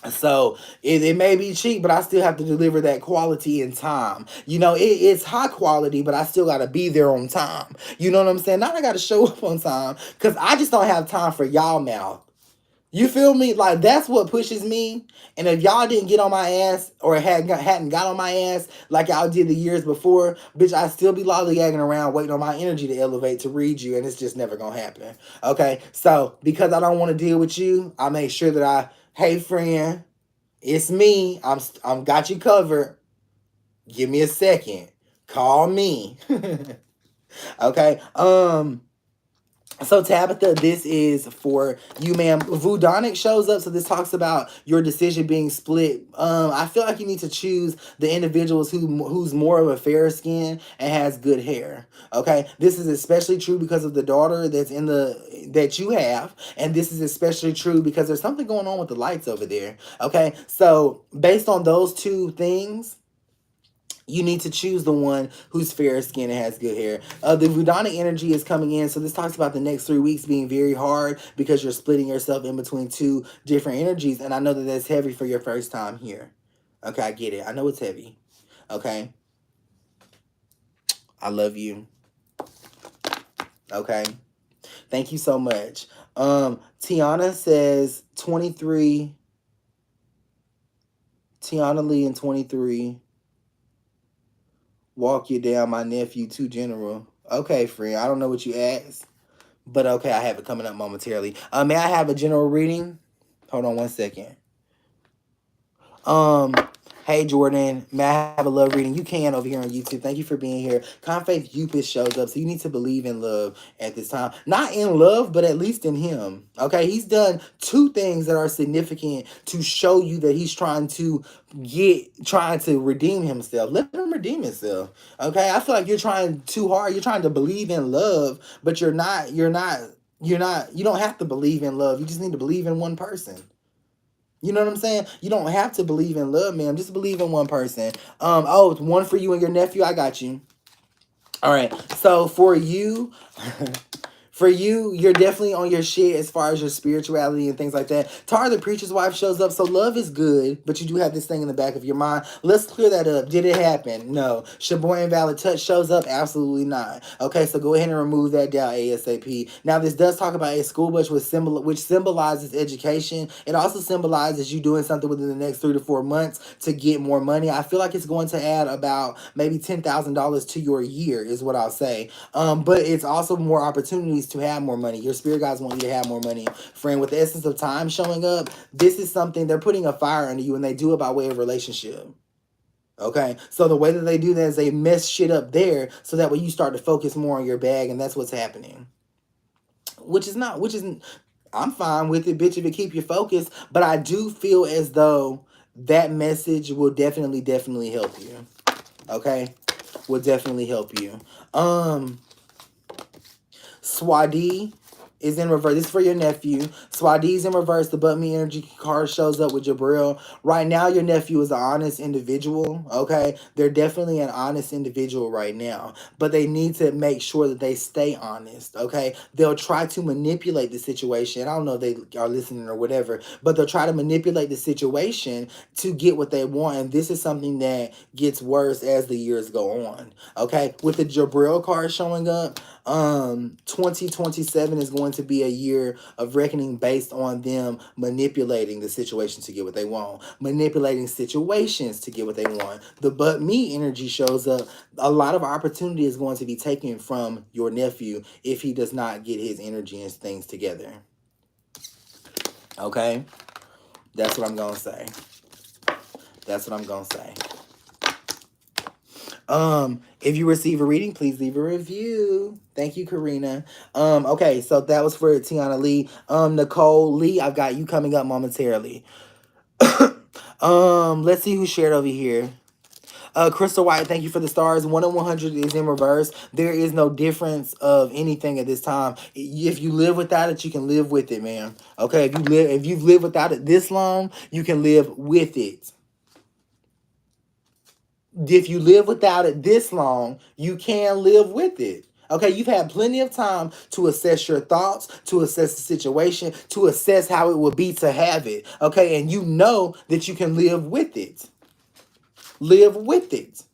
So it may be cheap, but I still have to deliver that quality in time. It's high quality, but I still got to be there on time. You know what I'm saying? Now I got to show up on time because I just don't have time for y'all mouth. You feel me? Like, that's what pushes me. And if y'all didn't get on my ass or hadn't got on my ass like y'all did the years before, bitch, I still be lollygagging around waiting on my energy to elevate to read you, and it's just never gonna happen. Okay? So, because I don't want to deal with you, I make sure that hey friend, it's me. I'm got you covered. Give me a second. Call me. Okay? So Tabitha, this is for you, ma'am. Voodonic shows up, so this talks about your decision being split. I feel like you need to choose the individuals who's more of a fair skin and has good hair. Okay, this is especially true because of the daughter that you have, and this is especially true because there's something going on with the lights over there. Okay, so based on those two things, you need to choose the one who's fair skin and has good hair. The Voodonic energy is coming in. So this talks about the next 3 weeks being very hard because you're splitting yourself in between two different energies. And I know that that's heavy for your first time here. Okay, I get it. I know it's heavy. Okay. I love you. Okay. Thank you so much. Tiana says 23. Tiana Lee in 23. Walk you down, my nephew, too general. Okay, friend. I don't know what you asked, but okay, I have it coming up momentarily. May I have a general reading? Hold on one second. Hey Jordan, may I have a love reading? You can over here on YouTube. Thank you for being here. Confaith Cupid shows up, so you need to believe in love at this time. Not in love, but at least in him. Okay, he's done two things that are significant to show you that he's trying to redeem himself. Let him redeem himself. Okay, I feel like you're trying too hard. You're trying to believe in love, but you're not. You don't have to believe in love. You just need to believe in one person. You know what I'm saying? You don't have to believe in love, man. Just believe in one person. It's one for you and your nephew. I got you. All right. So for you, you're definitely on your shit as far as your spirituality and things like that. Tara, the preacher's wife, shows up. So love is good, but you do have this thing in the back of your mind. Let's clear that up. Did it happen? No. Shaboy Invalid Touch shows up? Absolutely not. Okay, so go ahead and remove that down ASAP. Now, this does talk about a school bus which symbolizes education. It also symbolizes you doing something within the next 3 to 4 months to get more money. I feel like it's going to add about maybe $10,000 to your year is what I'll say. But it's also more opportunities to have more money. Your spirit guides want you to have more money. Friend, with the essence of time showing up, this is something they're putting a fire under you, and they do it by way of relationship. Okay, so the way that they do that is they mess shit up there so that way you start to focus more on your bag, and that's what's happening. I'm fine with it, bitch, if it keep you focused, but I do feel as though that message will definitely help you. Okay, will definitely help you. Swadi is in reverse. This is for your nephew. Swadi's in reverse. The But Me Energy card shows up with Jabril. Right now, your nephew is an honest individual, okay? They're definitely an honest individual right now, but they need to make sure that they stay honest, okay? They'll try to manipulate the situation. I don't know if they are listening or whatever, but they'll try to manipulate the situation to get what they want, and this is something that gets worse as the years go on, okay? With the Jabril card showing up, 2027 is going to be a year of reckoning based on them manipulating the situation to get what they want, manipulating situations to get what they want. The but me energy shows up. A lot of opportunity is going to be taken from your nephew if he does not get his energy and things together. Okay? That's what I'm going to say. That's what I'm going to say. If you receive a reading, please leave a review. Thank you, Karina. Okay, so that was for Tiana Lee. Nicole Lee, I've got you coming up momentarily. Let's see who shared over here. Crystal White, thank you for the stars. 1 in 100 is in reverse. There is no difference of anything at this time. If you live without it, you can live with it, man. Okay, if you've lived without it this long, you can live with it. If you live without it this long, you can live with it. Okay, you've had plenty of time to assess your thoughts, to assess the situation, to assess how it would be to have it. Okay, and you know that you can live with it. Live with it.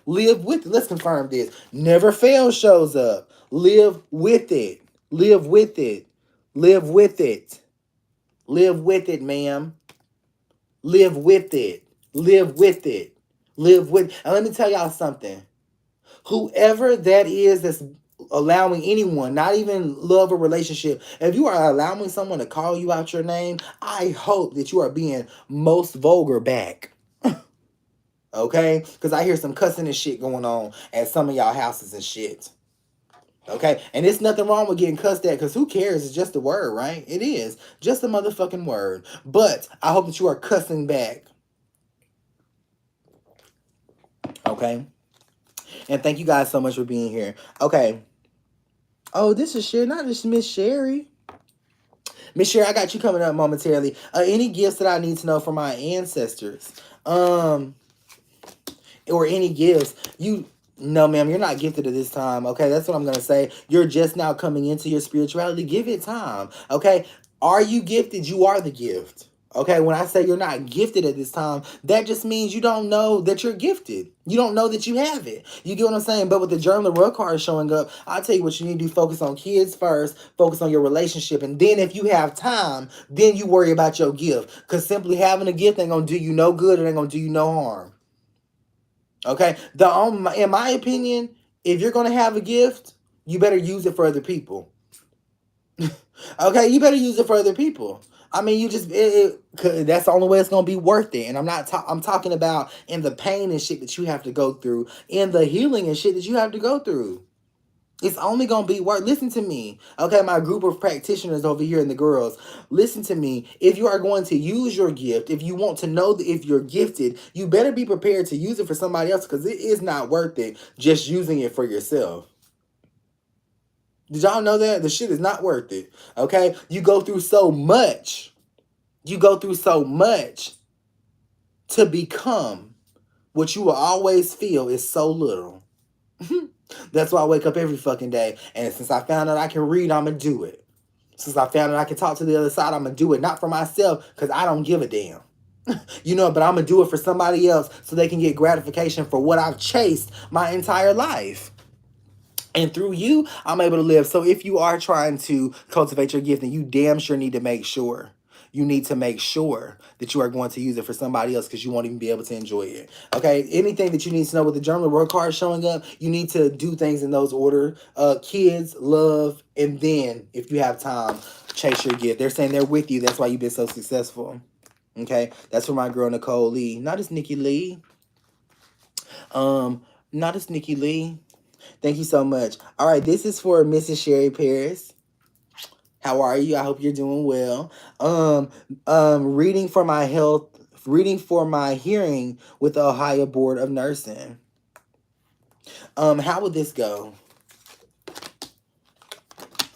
Live with it. Let's confirm this. Never fail shows up. Live with it. Live with it. Live with it. Live with it, ma'am. Live with it. Live with it. Live with. And let me tell y'all something. Whoever that is that's allowing anyone, not even love or relationship, if you are allowing someone to call you out your name, I hope that you are being most vulgar back. Okay? Because I hear some cussing and shit going on at some of y'all houses and shit. Okay? And it's nothing wrong with getting cussed at, because who cares? It's just a word, right? It is. Just a motherfucking word. But I hope that you are cussing back. Okay? And thank you guys so much for being here. Okay. Oh, this is Sherry, not just Miss Sherry. Miss Sherry, I got you coming up momentarily. Any gifts that I need to know from my ancestors? Or any gifts? No, ma'am, you're not gifted at this time. Okay, that's what I'm going to say. You're just now coming into your spirituality. Give it time. Okay, are you gifted? You are the gift. Okay, when I say you're not gifted at this time, that just means you don't know that you're gifted. You don't know that you have it. You get what I'm saying? But with the Journal of Rook card showing up, I'll tell you what you need to do. Focus on kids first. Focus on your relationship. And then if you have time, then you worry about your gift. Because simply having a gift ain't going to do you no good. It ain't going to do you no harm. Okay? In my opinion, if you're going to have a gift, you better use it for other people. Okay? You better use it for other people. I mean, you just, that's the only way it's going to be worth it. And I'm talking about in the pain and shit that you have to go through, in the healing and shit that you have to go through. It's only going to be worth, listen to me. Okay, my group of practitioners over here and the girls, listen to me. If you are going to use your gift, if you want to know that if you're gifted, you better be prepared to use it for somebody else, because it is not worth it just using it for yourself. Did y'all know that? The shit is not worth it. Okay? You go through so much. You go through so much to become what you will always feel is so little. That's why I wake up every fucking day. And since I found out I can read, I'm going to do it. Since I found out I can talk to the other side, I'm going to do it. Not for myself, because I don't give a damn. You know, but I'm going to do it for somebody else so they can get gratification for what I've chased my entire life. And through you, I'm able to live. So if you are trying to cultivate your gift, then you damn sure need to make sure. You need to make sure that you are going to use it for somebody else, because you won't even be able to enjoy it. Okay? Anything that you need to know with the Journal of Rook card showing up, you need to do things in those order. Kids, love, and then, if you have time, chase your gift. They're saying they're with you. That's why you've been so successful. Okay? That's for my girl, Nicole Lee. Not as Nikki Lee. Not as Nikki Lee. Thank you so much. All right, this is for Mrs. Sherry Paris. How are you? I hope you're doing well. Reading for my health, reading for my hearing with the Ohio Board of Nursing. How would this go?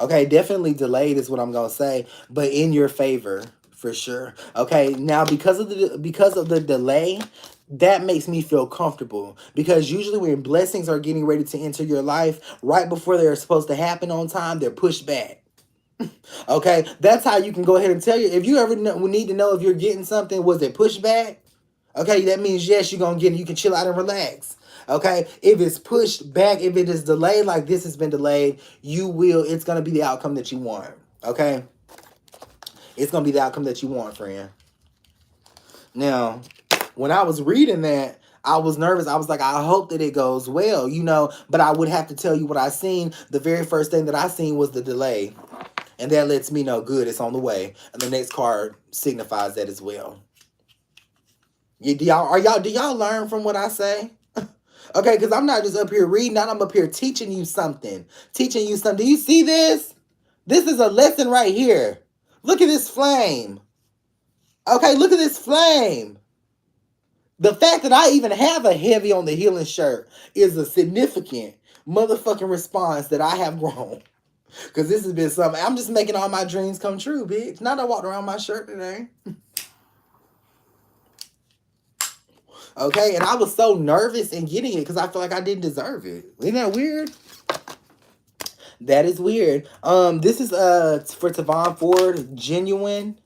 Okay, definitely delayed is what I'm gonna say, but in your favor for sure. Okay, now because of the delay, that makes me feel comfortable, because usually when blessings are getting ready to enter your life, right before they're supposed to happen on time, they're pushed back. Okay, that's how you can go ahead and tell you. If you ever need to know if you're getting something, was it pushed back? Okay, that means yes, you're gonna get it. You can chill out and relax. Okay, if it's pushed back, if it is delayed, like this has been delayed, it's gonna be the outcome that you want. Okay, it's gonna be the outcome that you want, friend. Now, when I was reading that, I was nervous. I was like, I hope that it goes well, but I would have to tell you what I seen. The very first thing that I seen was the delay. And that lets me know, good, it's on the way. And the next card signifies that as well. Do y'all learn from what I say? Okay, because I'm not just up here reading, I'm up here teaching you something. Teaching you something. Do you see this? This is a lesson right here. Look at this flame. Okay, look at this flame. The fact that I even have a heavy on the healing shirt is a significant motherfucking response that I have grown. Because this has been something. I'm just making all my dreams come true, bitch. Not I walked around my shirt today. Okay, and I was so nervous in getting it because I feel like I didn't deserve it. Isn't that weird? That is weird. This is for Tavon Ford, genuine.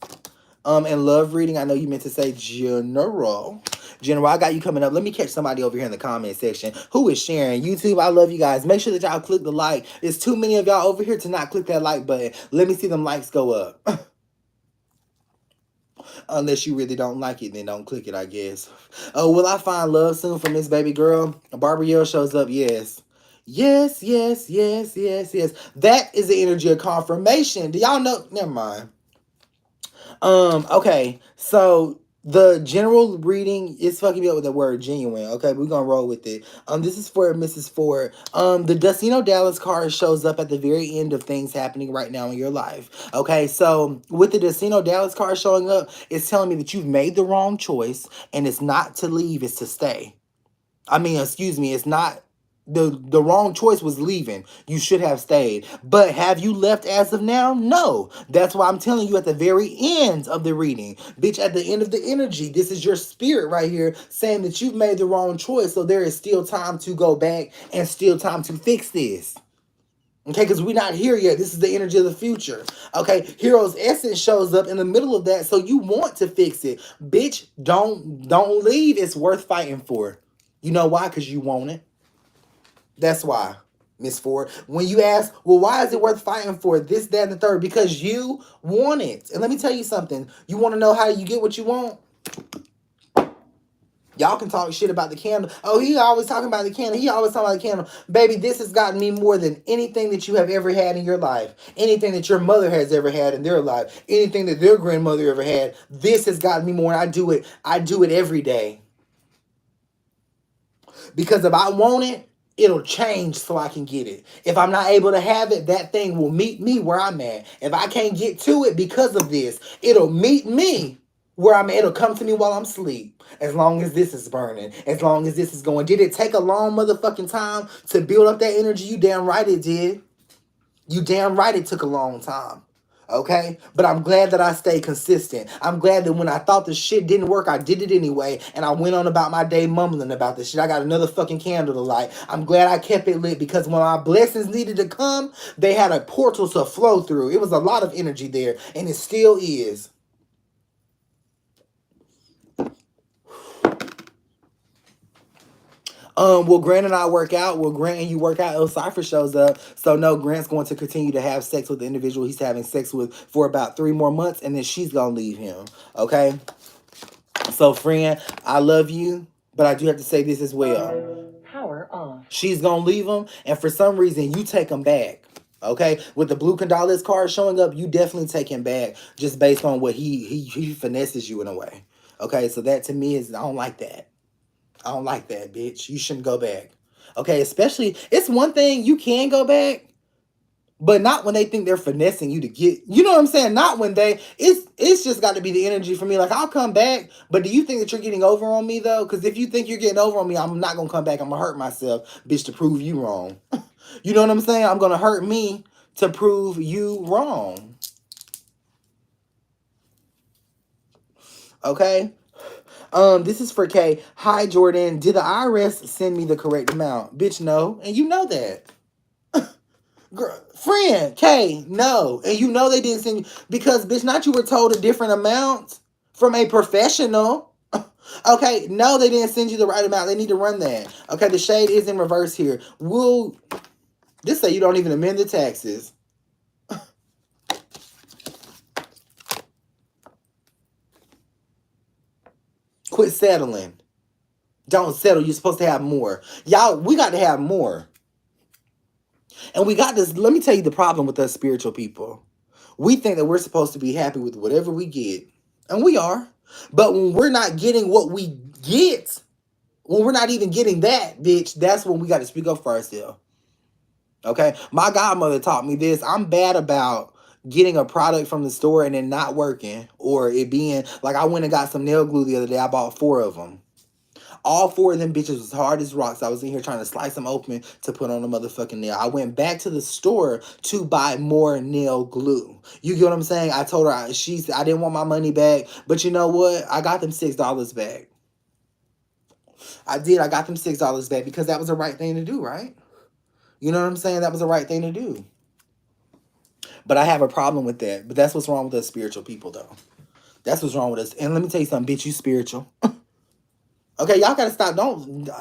And love reading. I know you meant to say general. General, I got you coming up. Let me catch somebody over here in the comment section who is sharing. YouTube, I love you guys. Make sure that y'all click the like. There's too many of y'all over here to not click that like button. Let me see them likes go up. Unless you really don't like it, then don't click it, I guess. Oh, will I find love soon from this baby girl? Barbara Yale shows up, yes. Yes, yes, yes, yes, yes. That is the energy of confirmation. Do y'all know? Never mind. Okay, so the general reading is fucking me up with the word genuine. Okay, we're gonna roll with it. This is for Mrs. Ford. The Destino Dallas card shows up at the very end of things happening right now in your life. Okay, so with the Destino Dallas card showing up, it's telling me that you've made the wrong choice, and it's not to leave, it's to stay. It's not the wrong choice was leaving. You should have stayed. But have you left as of now? No. That's why I'm telling you at the very end of the reading. Bitch, at the end of the energy, this is your spirit right here saying that you've made the wrong choice. So there is still time to go back and still time to fix this. Okay, because we're not here yet. This is the energy of the future. Okay, Hero's Essence shows up in the middle of that, so you want to fix it. Bitch, don't leave. It's worth fighting for. You know why? Because you want it. That's why, Miss Ford. When you ask, well, why is it worth fighting for this, that, and the third? Because you want it. And let me tell you something. You want to know how you get what you want? Y'all can talk shit about the candle. Oh, he always talking about the candle. He always talking about the candle. Baby, this has gotten me more than anything that you have ever had in your life. Anything that your mother has ever had in their life. Anything that their grandmother ever had. This has gotten me more. And I do it every day. Because if I want it, it'll change so I can get it. If I'm not able to have it, that thing will meet me where I'm at. If I can't get to it because of this, it'll meet me where I'm at. It'll come to me while I'm asleep. As long as this is burning. As long as this is going. Did it take a long motherfucking time to build up that energy? You damn right it did. You damn right it took a long time. Okay? But I'm glad that I stayed consistent. I'm glad that when I thought the shit didn't work, I did it anyway. And I went on about my day mumbling about this shit. I got another fucking candle to light. I'm glad I kept it lit because when my blessings needed to come, they had a portal to flow through. It was a lot of energy there. And it still is. Will Grant and I work out? Will Grant and you work out? El Cypher shows up. So no, Grant's going to continue to have sex with the individual he's having sex with for about 3 more months, and then she's gonna leave him. Okay? So friend, I love you, but I do have to say this as well. Power off. She's gonna leave him, and for some reason you take him back. Okay? With the blue Condolis card showing up, you definitely take him back just based on what he finesses you in a way. Okay, so that to me is I don't like that. I don't like that, bitch. You shouldn't go back. Okay, especially, it's one thing you can go back, but not when they think they're finessing you to get, you know what I'm saying? Not when it's just got to be the energy for me. Like, I'll come back, but do you think that you're getting over on me, though? Because if you think you're getting over on me, I'm not going to come back. I'm going to hurt myself, bitch, to prove you wrong. You know what I'm saying? I'm going to hurt me to prove you wrong. Okay? This is for Kay. Hi, Jordan. Did the IRS send me the correct amount? Bitch, no. And you know that. Girl, friend, Kay, no. And you know they didn't send you. Because, bitch, not you were told a different amount from a professional. Okay, no, they didn't send you the right amount. They need to run that. Okay, the shade is in reverse here. Will this say you don't even amend the taxes? Quit settling. Don't settle. You're supposed to have more. Y'all, we got to have more. And we got this. Let me tell you the problem with us spiritual people. We think that we're supposed to be happy with whatever we get. And we are. But when we're not getting what we get, when we're not even getting that, bitch, that's when we got to speak up for ourselves. Okay? My godmother taught me this. I'm bad about getting a product from the store and then not working. Or it being, like I went and got some nail glue the other day. I bought 4 of them. All 4 of them bitches was hard as rocks. I was in here trying to slice them open to put on a motherfucking nail. I went back to the store to buy more nail glue. You get what I'm saying? I told her I didn't want my money back, but you know what? I got them $6 back. I did. I got them $6 back because that was the right thing to do, right? You know what I'm saying? That was the right thing to do. But I have a problem with that. But that's what's wrong with us spiritual people, though. That's what's wrong with us. And let me tell you something, bitch, you spiritual. Okay, y'all gotta stop.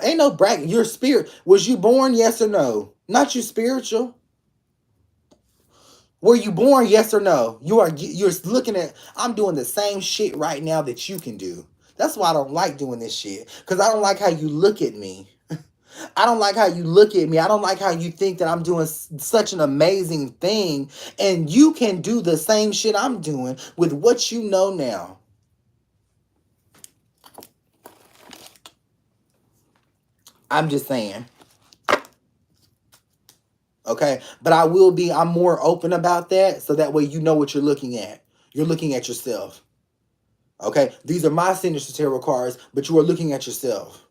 Ain't no bragging. You're spirit. Was you born? Yes or no? Not you spiritual. Were you born? Yes or no? You're looking at. I'm doing the same shit right now that you can do. That's why I don't like doing this shit. Cause I don't like how you look at me. I don't like how you look at me. I don't like how you think that I'm doing such an amazing thing, and you can do the same shit I'm doing with what you know now. I'm just saying. Okay, but I'm more open about that, so that way you know what you're looking at. You're looking at yourself. Okay, these are my signature tarot cards, but you are looking at yourself.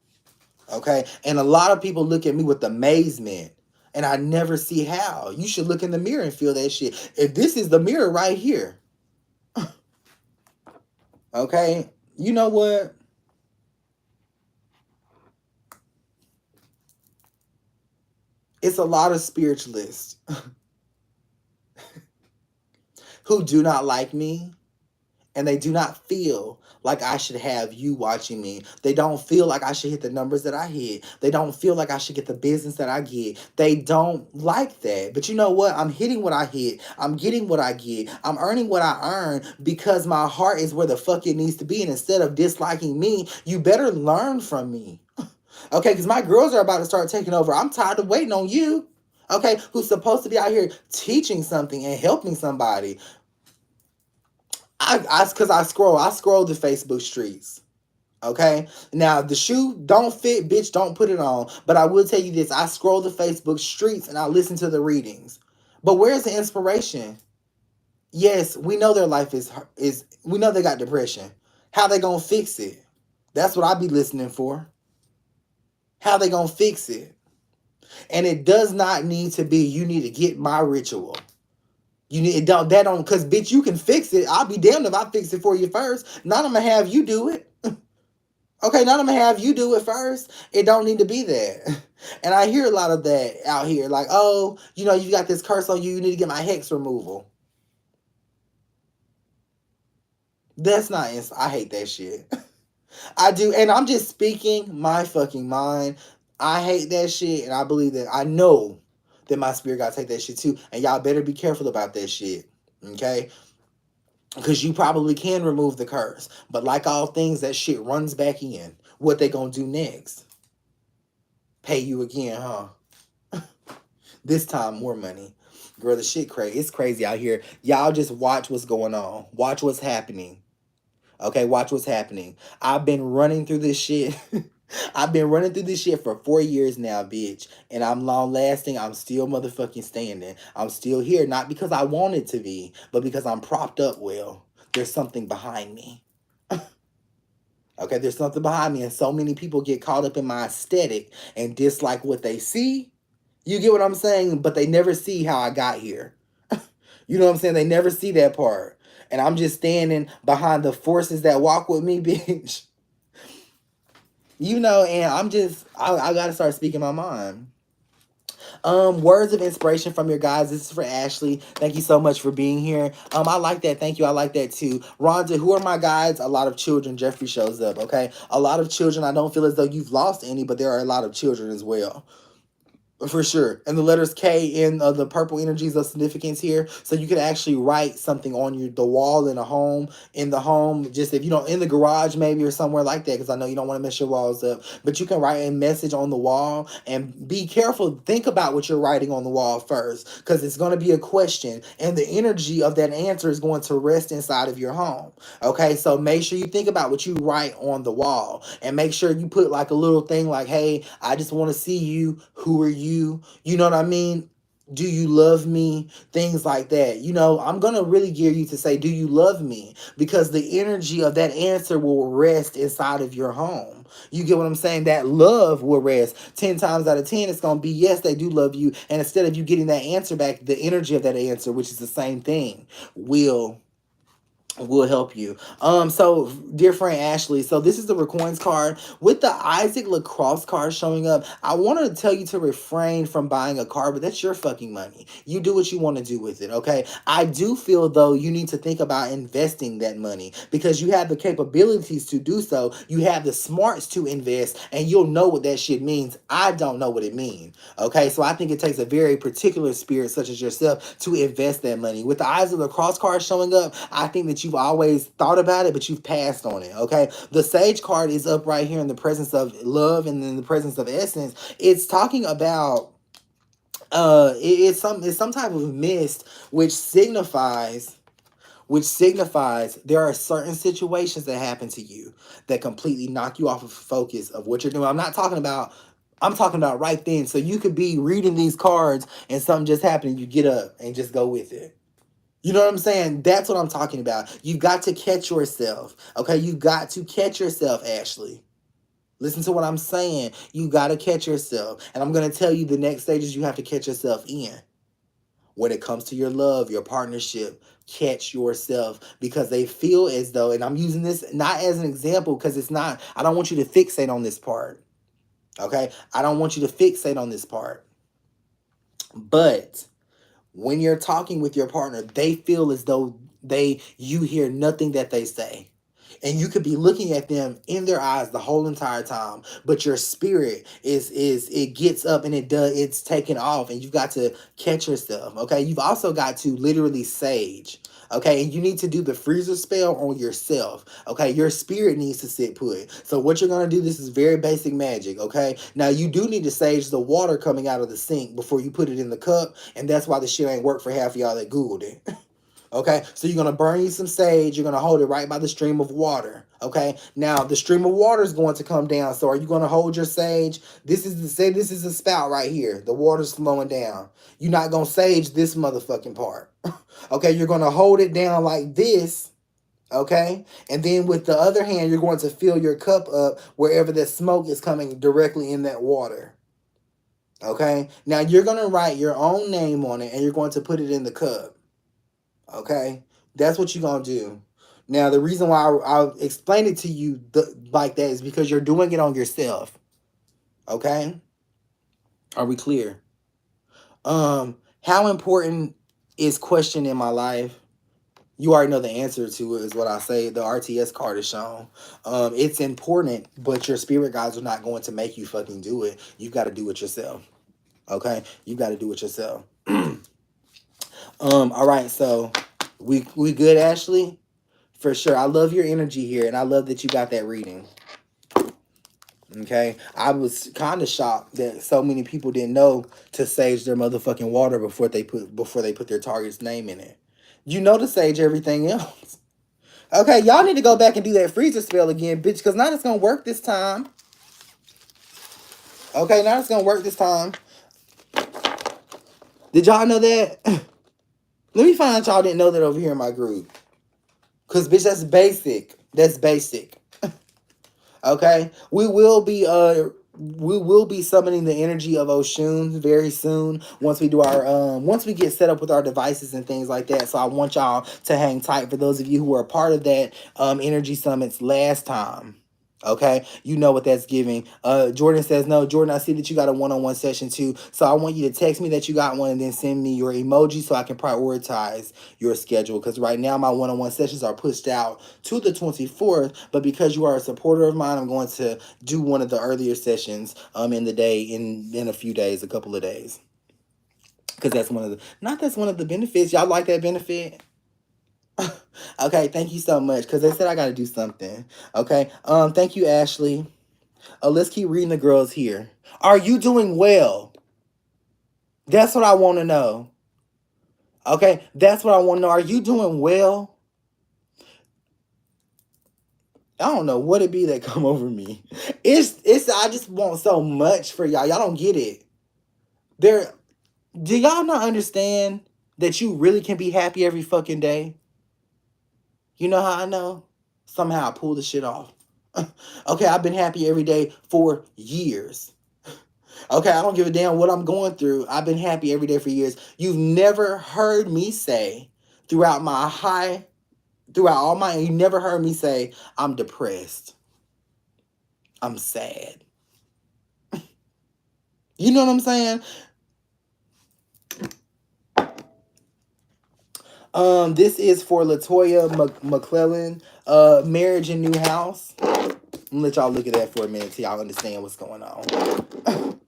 Okay, and a lot of people look at me with amazement, and I never see how. You should look in the mirror and feel that shit. If this is the mirror right here, okay, you know what? It's a lot of spiritualists who do not like me, and they do not feel like I should have you watching me. They don't feel like I should hit the numbers that I hit. They don't feel like I should get the business that I get. They don't like that. But you know what? I'm hitting what I hit. I'm getting what I get. I'm earning what I earn because my heart is where the fuck it needs to be. And instead of disliking me, you better learn from me. Okay, because my girls are about to start taking over. I'm tired of waiting on you. Okay, who's supposed to be out here teaching something and helping somebody. Cause I scroll the Facebook streets. Okay. Now the shoe don't fit, bitch. Don't put it on. But I will tell you this: I scroll the Facebook streets and I listen to the readings. But where's the inspiration? Yes, we know their life is. We know they got depression. How they gonna fix it? That's what I be listening for. How they gonna fix it? And it does not need to be. You need to get my ritual. You need it don't that don't because bitch you can fix it. I'll be damned if I fix it for you first. Not I'm gonna have you do it. Okay, not I'm gonna have you do it first. It don't need to be that. And I hear a lot of that out here. Like, oh, you got this curse on you, you need to get my hex removal. That's not I hate that shit. I do, and I'm just speaking my fucking mind. I hate that shit, and I believe that I know that my spirit gotta take that shit too. And y'all better be careful about that shit. Okay? Because you probably can remove the curse. But like all things, that shit runs back in. What they gonna do next? Pay you again, huh? This time more money. Girl, the shit crazy. It's crazy out here. Y'all just watch what's going on. Watch what's happening. Okay, watch what's happening. I've been running through this shit. I've been running through this shit for 4 years now, bitch. And I'm long lasting. I'm still motherfucking standing. I'm still here. Not because I wanted to be, but because I'm propped up well. There's something behind me. Okay, there's something behind me. And so many people get caught up in my aesthetic and dislike what they see. You get what I'm saying? But they never see how I got here. You know what I'm saying? They never see that part. And I'm just standing behind the forces that walk with me, bitch. And I got to start speaking my mind. Words of inspiration from your guys. This is for Ashley. Thank you so much for being here. I like that. Thank you. I like that too. Rhonda, who are my guides? A lot of children. Jeffrey shows up. Okay. A lot of children. I don't feel as though you've lost any, but there are a lot of children as well. For sure. And the letters K in the purple energies of significance here. So you can actually write something on the wall in the home, just if you don't, in the garage maybe or somewhere like that, because I know you don't want to mess your walls up. But you can write a message on the wall, and be careful. Think about what you're writing on the wall first, because it's going to be a question, and the energy of that answer is going to rest inside of your home. Okay, so make sure you think about what you write on the wall, and make sure you put like a little thing like, hey, I just want to see you. Who are you? You know what I mean? Do you love me? Things like that. You know, I'm going to really gear you to say, do you love me? Because the energy of that answer will rest inside of your home. You get what I'm saying? That love will rest. 10 times out of 10, it's going to be, yes, they do love you. And instead of you getting that answer back, the energy of that answer, which is the same thing, will help you. So dear friend Ashley, so this is the Recoins card with the Isaac Lacrosse card showing up. I want to tell you to refrain from buying a card, but that's your fucking money. You do what you want to do with it, okay? I do feel though you need to think about investing that money, because you have the capabilities to do so. You have the smarts to invest, and you'll know what that shit means. I don't know what it means, okay? So I think it takes a very particular spirit such as yourself to invest that money. With the Isaac Lacrosse card showing up, I think that you've always thought about it, but you've passed on it, okay? The Sage card is up right here in the presence of love and in the presence of essence. It's talking about it's some type of mist, which signifies there are certain situations that happen to you that completely knock you off of focus of what you're doing. I'm talking about right then. So you could be reading these cards and something just happened and you get up and just go with it. You know what I'm saying? That's what I'm talking about. You got to catch yourself. Okay, you got to catch yourself, Ashley. Listen to what I'm saying. You got to catch yourself. And I'm going to tell you the next stages you have to catch yourself in. When it comes to your love, your partnership, catch yourself, because they feel as though, and I'm using this not as an example because it's not, I don't want you to fixate on this part. Okay? I don't want you to fixate on this part. But when you're talking with your partner, they feel as though you hear nothing that they say. And you could be looking at them in their eyes the whole entire time, but your spirit is it gets up and it's taken off, and you've got to catch yourself. Okay, you've also got to literally sage. Okay, and you need to do the freezer spell on yourself. Okay, your spirit needs to sit put. So what you're gonna do, this is very basic magic. Okay, now you do need to sage the water coming out of the sink before you put it in the cup, and that's why the shit ain't work for half of y'all that googled it. Okay, so you're gonna burn you some sage. You're gonna hold it right by the stream of water. Okay, now the stream of water is going to come down. So are you gonna hold your sage? This is a spout right here. The water's flowing down. You're not gonna sage this motherfucking part. Okay, you're gonna hold it down like this. Okay, and then with the other hand, you're going to fill your cup up wherever the smoke is coming directly in that water. Okay, now you're gonna write your own name on it, and you're going to put it in the cup. Okay, that's what you're gonna do. Now, the reason why I'll explain it to you like that is because you're doing it on yourself. Okay, are we clear? How important is question in my life? You already know the answer to it, is what I say. The RTS card is shown. It's important, but your spirit guides are not going to make you fucking do it. You got to do it yourself. Okay, you got to do it yourself. All right, so we good, Ashley? For sure. I love your energy here, and I love that you got that reading. Okay, I was kind of shocked that so many people didn't know to sage their motherfucking water before they put their target's name in it. You know to sage everything else. Okay, y'all need to go back and do that freezer spell again, bitch, because now it's gonna work this time. Okay, now it's gonna work this time. Did y'all know that? Let me find out y'all didn't know that over here in my group. Cause bitch, that's basic. That's basic. Okay, we will be summoning the energy of Oshun very soon once we do our once we get set up with our devices and things like that. So I want y'all to hang tight for those of you who were a part of that energy summits last time. Okay, you know what that's giving. Jordan says, no, Jordan, I see that you got a one-on-one session too. So I want you to text me that you got one and then send me your emoji so I can prioritize your schedule. Because right now my one-on-one sessions are pushed out to the 24th. But because you are a supporter of mine, I'm going to do one of the earlier sessions in the day in a few days, a couple of days. Because that's one of the benefits. Y'all like that benefit? Okay, thank you so much. Because they said I got to do something. Okay, thank you, Ashley. Let's keep reading the girls here. Are you doing well? That's what I want to know. Okay, that's what I want to know. Are you doing well? I don't know what it be that come over me. It's I just want so much for y'all. Y'all don't get it. There do y'all not understand that you really can be happy every fucking day? You know how I know? Somehow I pull the shit off. Okay, I've been happy every day for years. Okay, I don't give a damn what I'm going through. I've been happy every day for years. You've never heard me say throughout all my, you never heard me say, I'm depressed. I'm sad. You know what I'm saying? This is for Latoya McClellan. Marriage and New House. I'm gonna let y'all look at that for a minute till y'all understand what's going on.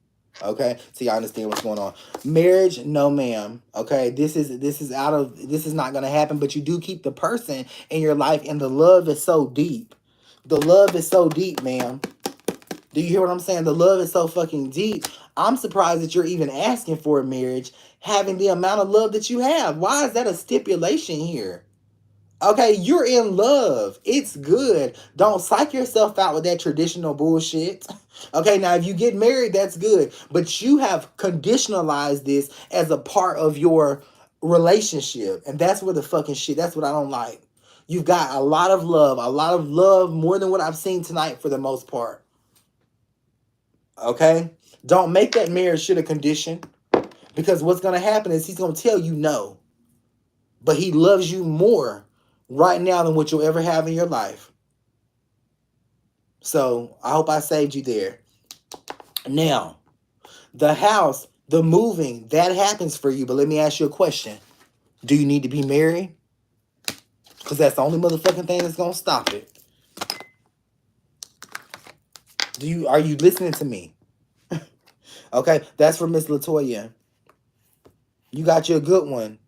Okay, so y'all understand what's going on. Marriage, no ma'am. Okay, this is not gonna happen. But you do keep the person in your life, and the love is so deep. The love is so deep, ma'am. Do you hear what I'm saying? The love is so fucking deep. I'm surprised that you're even asking for a marriage, having the amount of love that you have. Why is that a stipulation here? Okay, you're in love. It's good. Don't psych yourself out with that traditional bullshit. Okay, now if you get married, that's good. But you have conditionalized this as a part of your relationship. And that's where the fucking shit, that's what I don't like. You've got a lot of love, more than what I've seen tonight for the most part. Okay? Don't make that marriage shit a condition. Because what's going to happen is he's going to tell you no. But he loves you more right now than what you'll ever have in your life. So I hope I saved you there. Now, the house, the moving, that happens for you. But let me ask you a question. Do you need to be married? Because that's the only motherfucking thing that's going to stop it. Are you listening to me? Okay, that's for Miss Latoya. You got you a good one.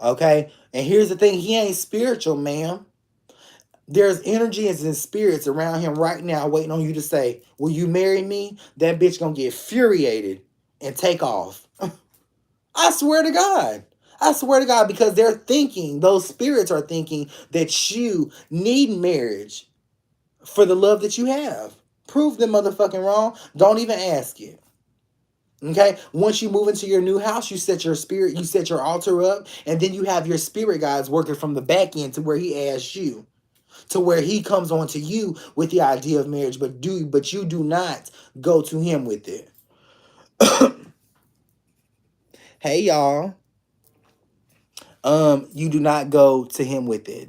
Okay, and here's the thing. He ain't spiritual, ma'am. There's energies and spirits around him right now waiting on you to say, will you marry me? That bitch gonna get infuriated and take off. I swear to God. I swear to God, because they're thinking, those spirits are thinking that you need marriage for the love that you have. Prove them motherfucking wrong. Don't even ask it. Okay? Once you move into your new house, you set your altar up, and then you have your spirit guides working from the back end to where he asks you. To where he comes on to you with the idea of marriage, but you do not go to him with it. Hey y'all. You do not go to him with it.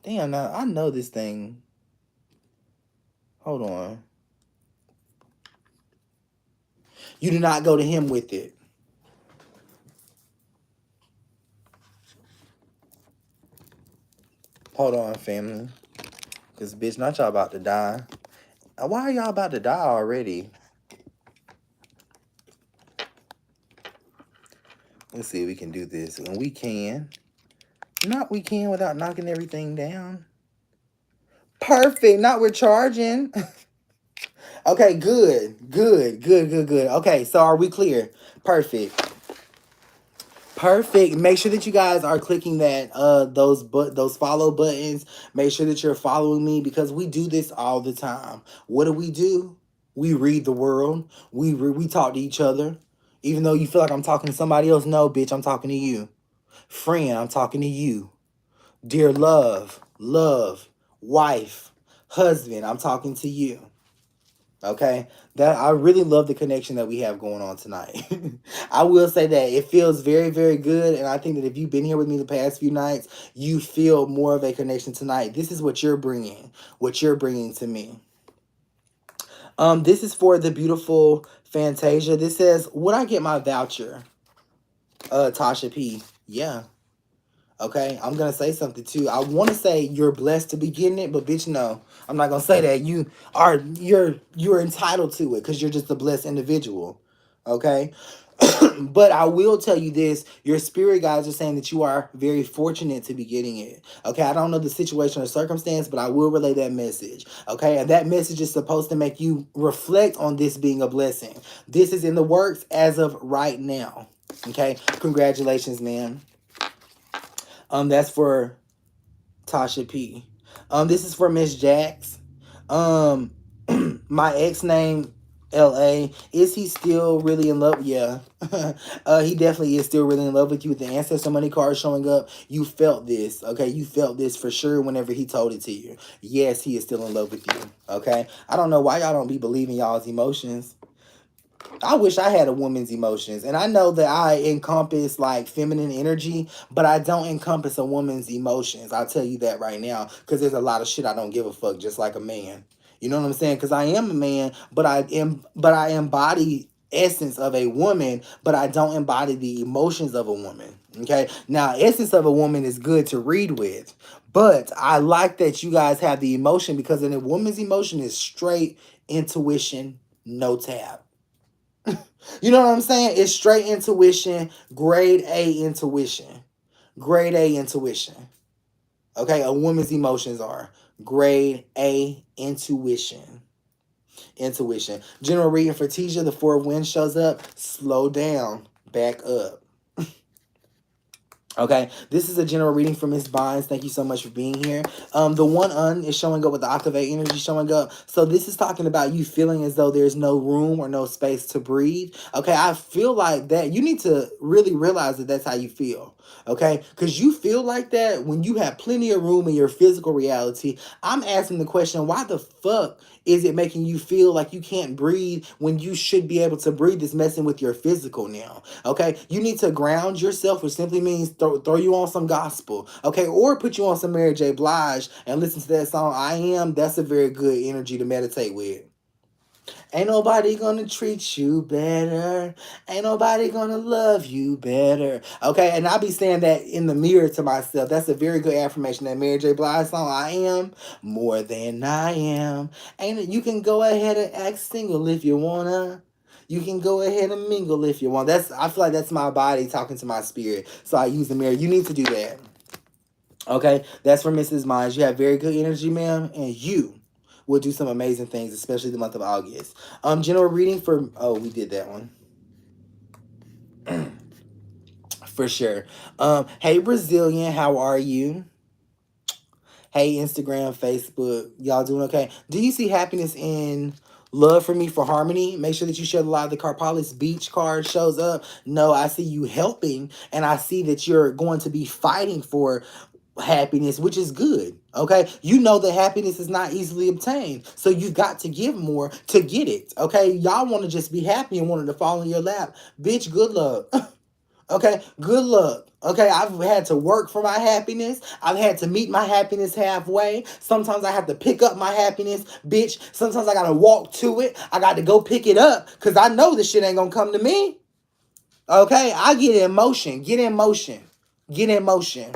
Damn, now I know this thing. Hold on. You do not go to him with it. Hold on, family. Cause bitch, not y'all about to die. Why are y'all about to die already? Let's see if we can do this. And we can. Not we can without knocking everything down. Perfect. Not we're charging. Okay, good. Okay, so are we clear? Perfect. Perfect. Make sure that you guys are clicking that those follow buttons. Make sure that you're following me because we do this all the time. What do? We read the world. We talk to each other. Even though you feel like I'm talking to somebody else, no, bitch, I'm talking to you. Friend, I'm talking to you. Dear love, wife, husband, I'm talking to you. Okay, that I really love the connection that we have going on tonight. I will say that it feels very, very good, and I think that if you've been here with me the past few nights, you feel more of a connection tonight. This is what you're bringing to me. This is for the beautiful Fantasia. This says, "Would I get my voucher?" Tasha P. Yeah. Okay, I'm gonna say something too. I want to say you're blessed to be getting it, but bitch, no, I'm not gonna say that. You're entitled to it because you're just a blessed individual. Okay, but I will tell you this: your spirit guides are saying that you are very fortunate to be getting it. Okay, I don't know the situation or circumstance, but I will relay that message. Okay, and that message is supposed to make you reflect on this being a blessing. This is in the works as of right now. Okay, congratulations, man. That's for Tasha P. This is for Miss Jax. Um, my ex name L.A. Is he still really in love? Yeah. He definitely is still really in love with you. With the ancestor money card showing up, you felt this. Okay, you felt this for sure whenever he told it to you. Yes, he is still in love with you. Okay, I don't know why y'all don't be believing y'all's emotions. I wish I had a woman's emotions. And I know that I encompass like feminine energy, but I don't encompass a woman's emotions. I'll tell you that right now. Because there's a lot of shit I don't give a fuck, just like a man. You know what I'm saying? Because I am a man, but I embody essence of a woman, but I don't embody the emotions of a woman. Okay. Now, essence of a woman is good to read with. But I like that you guys have the emotion because in a woman's emotion is straight intuition, no tab. You know what I'm saying? It's straight intuition, grade A intuition. Grade A intuition. Okay, a woman's emotions are grade A intuition. Intuition. General reading for Tisha, the four of winds shows up. Slow down. Back up. Okay, this is a general reading for Miss Bynes. Thank you so much for being here. The one is showing up with the octave energy showing up. So this is talking about you feeling as though there's no room or no space to breathe. Okay, I feel like that. You need to really realize that that's how you feel. Okay, because you feel like that when you have plenty of room in your physical reality. I'm asking the question, why the fuck is it making you feel like you can't breathe when you should be able to breathe? Is messing with your physical now. Okay, you need to ground yourself, which simply means throw you on some gospel. Okay, or put you on some Mary J. Blige and listen to that song I Am. That's a very good energy to meditate with. Ain't nobody gonna treat you better. Ain't nobody gonna love you better. Okay, and I'll be saying that in the mirror to myself. That's a very good affirmation. That Mary J. Blige song, I am more than I am. Ain't it? You can go ahead and act single if you wanna. You can go ahead and mingle if you want. I feel like that's my body talking to my spirit. So I use the mirror. You need to do that. Okay, that's for Mrs. Minds. You have very good energy, ma'am, and you will do some amazing things, especially the month of August. General reading for we did that one. For sure. Hey Brazilian, how are you? Hey Instagram, Facebook, y'all doing okay? Do you see happiness in love for me for harmony? Make sure that you share the live. The Carpalis Beach card shows up. No, I see you helping, and I see that you're going to be fighting for happiness, which is good. Okay, you know that happiness is not easily obtained, so you've got to give more to get it. Okay, y'all want to just be happy and want it to fall in your lap, bitch. Good luck. Okay, good luck. Okay, I've had to work for my happiness. I've had to meet my happiness halfway. Sometimes I have to pick up my happiness, bitch. Sometimes I gotta walk to it. I got to go pick it up because I know this shit ain't gonna come to me. Okay, I get in motion. Get in motion. Get in motion.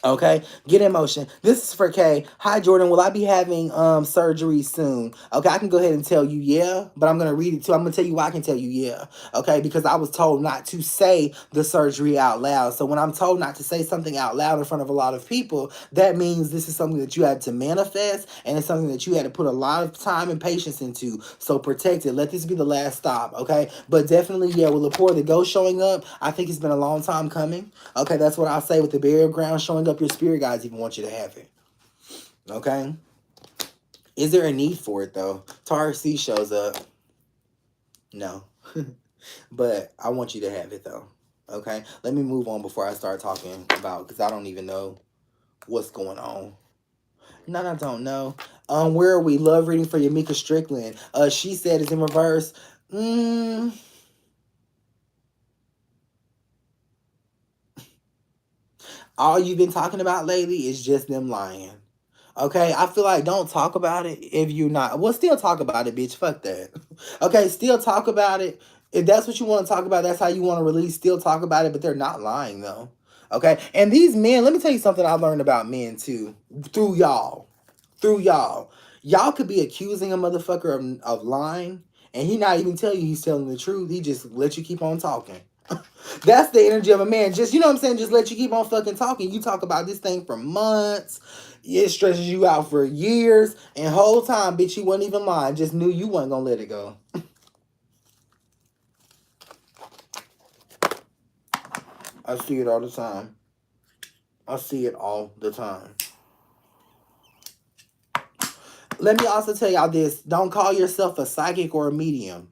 Okay, get in motion. This is for Kay. Hi Jordan, will I be having surgery soon? Okay, I can go ahead and tell you yeah, but I'm gonna read it too. I'm gonna tell you why I can tell you yeah. Okay, because I was told not to say the surgery out loud. So when I'm told not to say something out loud in front of a lot of people, that means this is something that you had to manifest, and it's something that you had to put a lot of time and patience into. So protect it. Let this be the last stop. Okay, but definitely yeah, with Lepore the ghost showing up, I think it's been a long time coming. Okay, that's what I'll say with the burial ground showing up. Your spirit guides even want you to have it. Okay? Is there a need for it, though? Tar C shows up. No. But I want you to have it, though. Okay? Let me move on before I start talking about, because I don't even know what's going on. None, I don't know. Where are we? Love reading for Yamika Strickland. She said it's in reverse. Mm, all you've been talking about lately is just them lying. Okay, I feel like don't talk about it if you're not. Well, still talk about it, bitch. Fuck that. Okay, still talk about it. If that's what you want to talk about, that's how you want to release. Still talk about it, but they're not lying though. Okay, and these men. Let me tell you something I learned about men too through y'all. Through y'all, y'all could be accusing a motherfucker of lying, and he not even tell you he's telling the truth. He just let you keep on talking. That's the energy of a man. Just, you know what I'm saying? Just let you keep on fucking talking. You talk about this thing for months. It stresses you out for years. And whole time, bitch, you wasn't even lying. Just knew you wasn't gonna let it go. I see it all the time. I see it all the time. Let me also tell y'all this. Don't call yourself a psychic or a medium.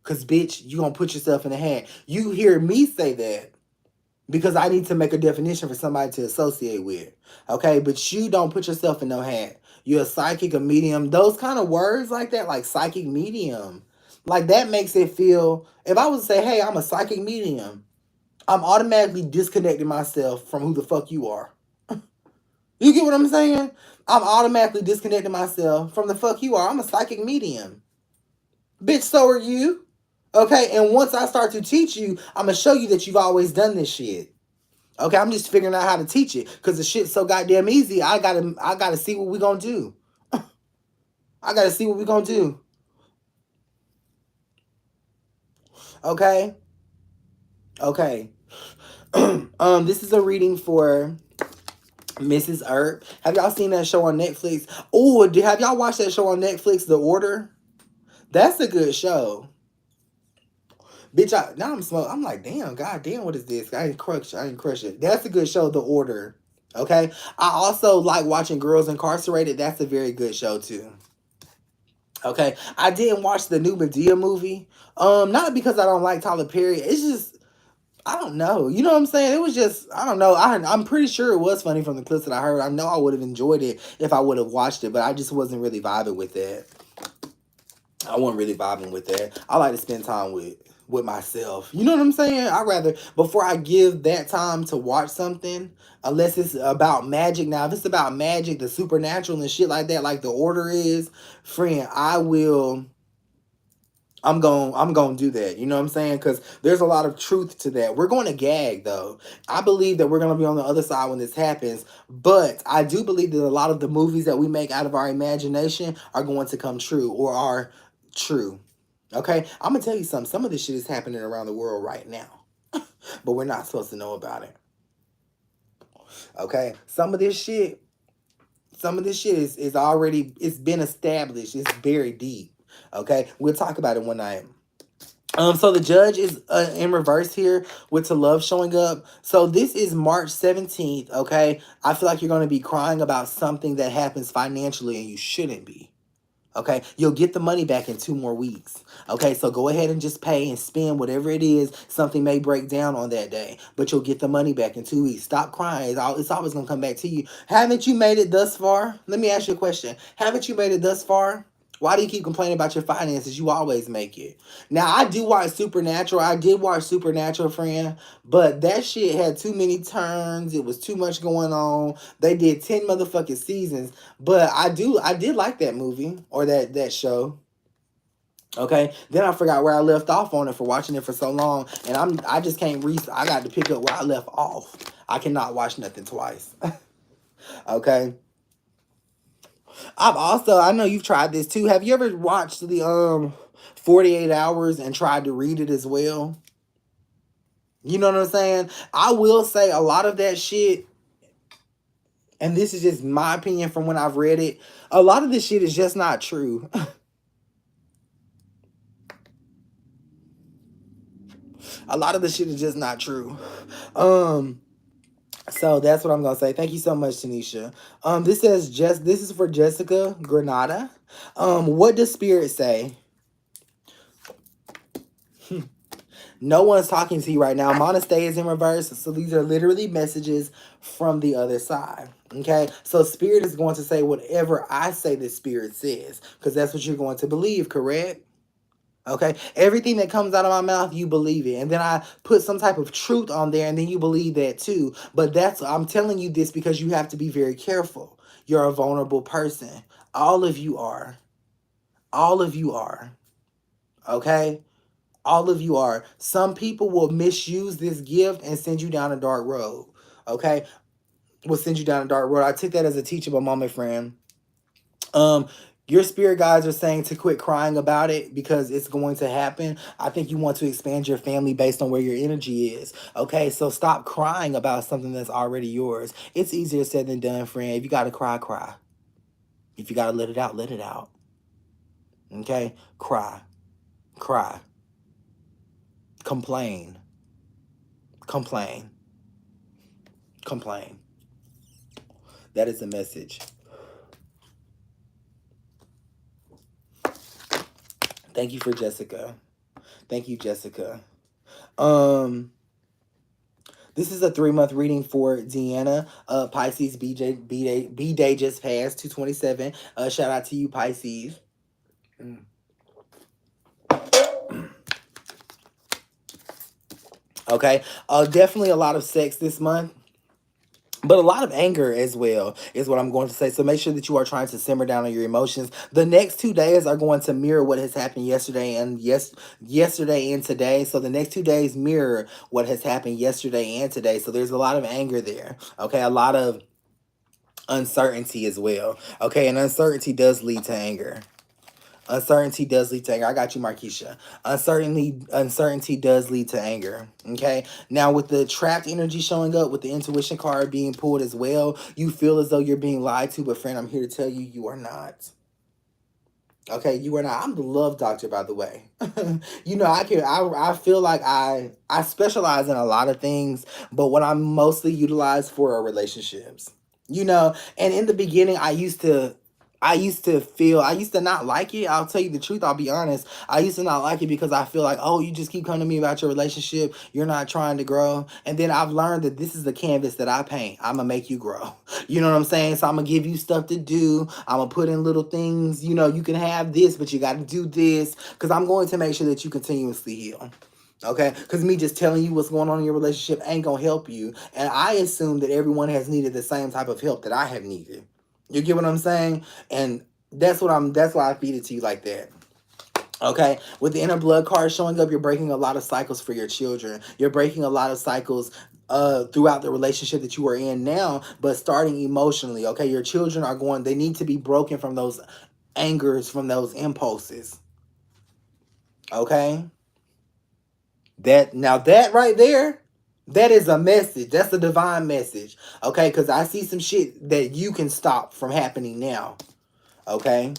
Because, bitch, you gonna put yourself in a hat. You hear me say that because I need to make a definition for somebody to associate with. Okay, but you don't put yourself in no hat. You're a psychic, a medium. Those kind of words like that, like psychic medium, like that makes it feel. If I was to say, "Hey, I'm a psychic medium," I'm automatically disconnecting myself from who the fuck you are. You get what I'm saying? I'm automatically disconnecting myself from the fuck you are. I'm a psychic medium, bitch. So are you. Okay, and once I start to teach you, I'm gonna show you that you've always done this shit. Okay, I'm just figuring out how to teach it because the shit's so goddamn easy. I gotta see what we gonna do. I gotta see what we gonna do. Okay, okay. This is a reading for Mrs. Earp. Have y'all seen that show on Netflix? Oh, have y'all watched that show on Netflix, The Order? That's a good show. Bitch, now I'm smoking. I'm like, damn, goddamn, what is this? I didn't crush it. That's a good show, The Order. Okay. I also like watching Girls Incarcerated. That's a very good show too. Okay, I didn't watch the new Medea movie. Not because I don't like Tyler Perry. It's just I don't know. You know what I'm saying? It was just I don't know. I'm pretty sure it was funny from the clips that I heard. I know I would have enjoyed it if I would have watched it, but I just wasn't really vibing with that. I wasn't really vibing with that. I like to spend time with myself. You know what I'm saying? I rather before I give that time to watch something, unless it's about magic. Now, if it's about magic, the supernatural and shit like that, like The Order is, friend, I'm going to do that. You know what I'm saying? Cuz there's a lot of truth to that. We're going to gag though. I believe that we're going to be on the other side when this happens, but I do believe that a lot of the movies that we make out of our imagination are going to come true or are true. Okay? I'm going to tell you something. Some of this shit is happening around the world right now, but we're not supposed to know about it. Okay? Some of this shit is already it's been established. It's very deep. Okay? We'll talk about it one night. So the judge is in reverse here with To Love showing up. So this is March 17th, okay? I feel like you're going to be crying about something that happens financially and you shouldn't be. Okay, you'll get the money back in 2 more weeks. Okay, so go ahead and just pay and spend whatever it is. Something may break down on that day, but you'll get the money back in 2 weeks. Stop crying. It's always going to come back to you. Haven't you made it thus far? Let me ask you a question. Haven't you made it thus far? Why do you keep complaining about your finances? You always make it. Now, I do watch Supernatural. I did watch Supernatural, friend, but that shit had too many turns. It was too much going on. They did 10 motherfucking seasons. But I did like that movie or that show. Okay, then I forgot where I left off on it for watching it for so long, and I just can't I got to pick up where I left off. I cannot watch nothing twice. Okay. I know you've tried this too. Have you ever watched the 48 hours and tried to read it as well? You know what I'm saying? I will say a lot of that shit, and this is just my opinion from when I've read it, a lot of this shit is just not true. A lot of the shit is just not true. So that's what I'm gonna say. Thank you so much, Tanisha. This is for Jessica Granada. What does spirit say? No one's talking to you right now. Monastery is in reverse. So these are literally messages from the other side. Okay. So spirit is going to say whatever I say the spirit says. Because that's what you're going to believe, correct? Okay. Everything that comes out of my mouth, you believe it. And then I put some type of truth on there and then you believe that too. But I'm telling you this because you have to be very careful. You're a vulnerable person. All of you are. All of you are. Okay. All of you are. Some people will misuse this gift and send you down a dark road. Okay? Will send you down a dark road. I took that as a teachable moment, friend. Um, your spirit guides are saying to quit crying about it because it's going to happen. I think you want to expand your family based on where your energy is. Okay, so stop crying about something that's already yours. It's easier said than done, friend. If you gotta cry, cry. If you gotta let it out, let it out. Okay? Cry. Cry. Complain. Complain. Complain. That is the message. Thank you for Jessica. Thank you, Jessica. This is a 3-month reading for Deanna. Pisces B day just passed 227. Shout out to you, Pisces. Okay. Definitely a lot of sex this month. But a lot of anger as well is what I'm going to say. So make sure that you are trying to simmer down on your emotions. The next 2 days are going to mirror what has happened yesterday and yesterday and today. So the next 2 days mirror what has happened yesterday and today. So there's a lot of anger there. Okay, a lot of uncertainty as well. Okay, and uncertainty does lead to anger. Uncertainty does lead to anger. I got you, Markeisha. Uncertainty does lead to anger. Okay. Now, with the trapped energy showing up, with the intuition card being pulled as well, you feel as though you're being lied to. But friend, I'm here to tell you, you are not. Okay, you are not. I'm the love doctor, by the way. You know, I feel like I specialize in a lot of things, but what I'm mostly utilized for are relationships. You know, and in the beginning I used to not like it. I'll tell you the truth, I'll be honest. I used to not like it because I feel like, oh, you just keep coming to me about your relationship. You're not trying to grow. And then I've learned that this is the canvas that I paint. I'm going to make you grow. You know what I'm saying? So I'm going to give you stuff to do. I'm going to put in little things. You know, you can have this, but you got to do this. Because I'm going to make sure that you continuously heal. Okay, because me just telling you what's going on in your relationship ain't gonna help you. And I assume that everyone has needed the same type of help that I have needed. You get what I'm saying? And that's why I feed it to you like that. Okay, with the inner blood card showing up, you're breaking a lot of cycles for your children. You're breaking a lot of cycles throughout the relationship that you are in now, but starting emotionally. Okay, your children they need to be broken from those angers, from those impulses. Okay, that right there, that is a message. That's a divine message. Okay, because I see some shit that you can stop from happening now. Okay,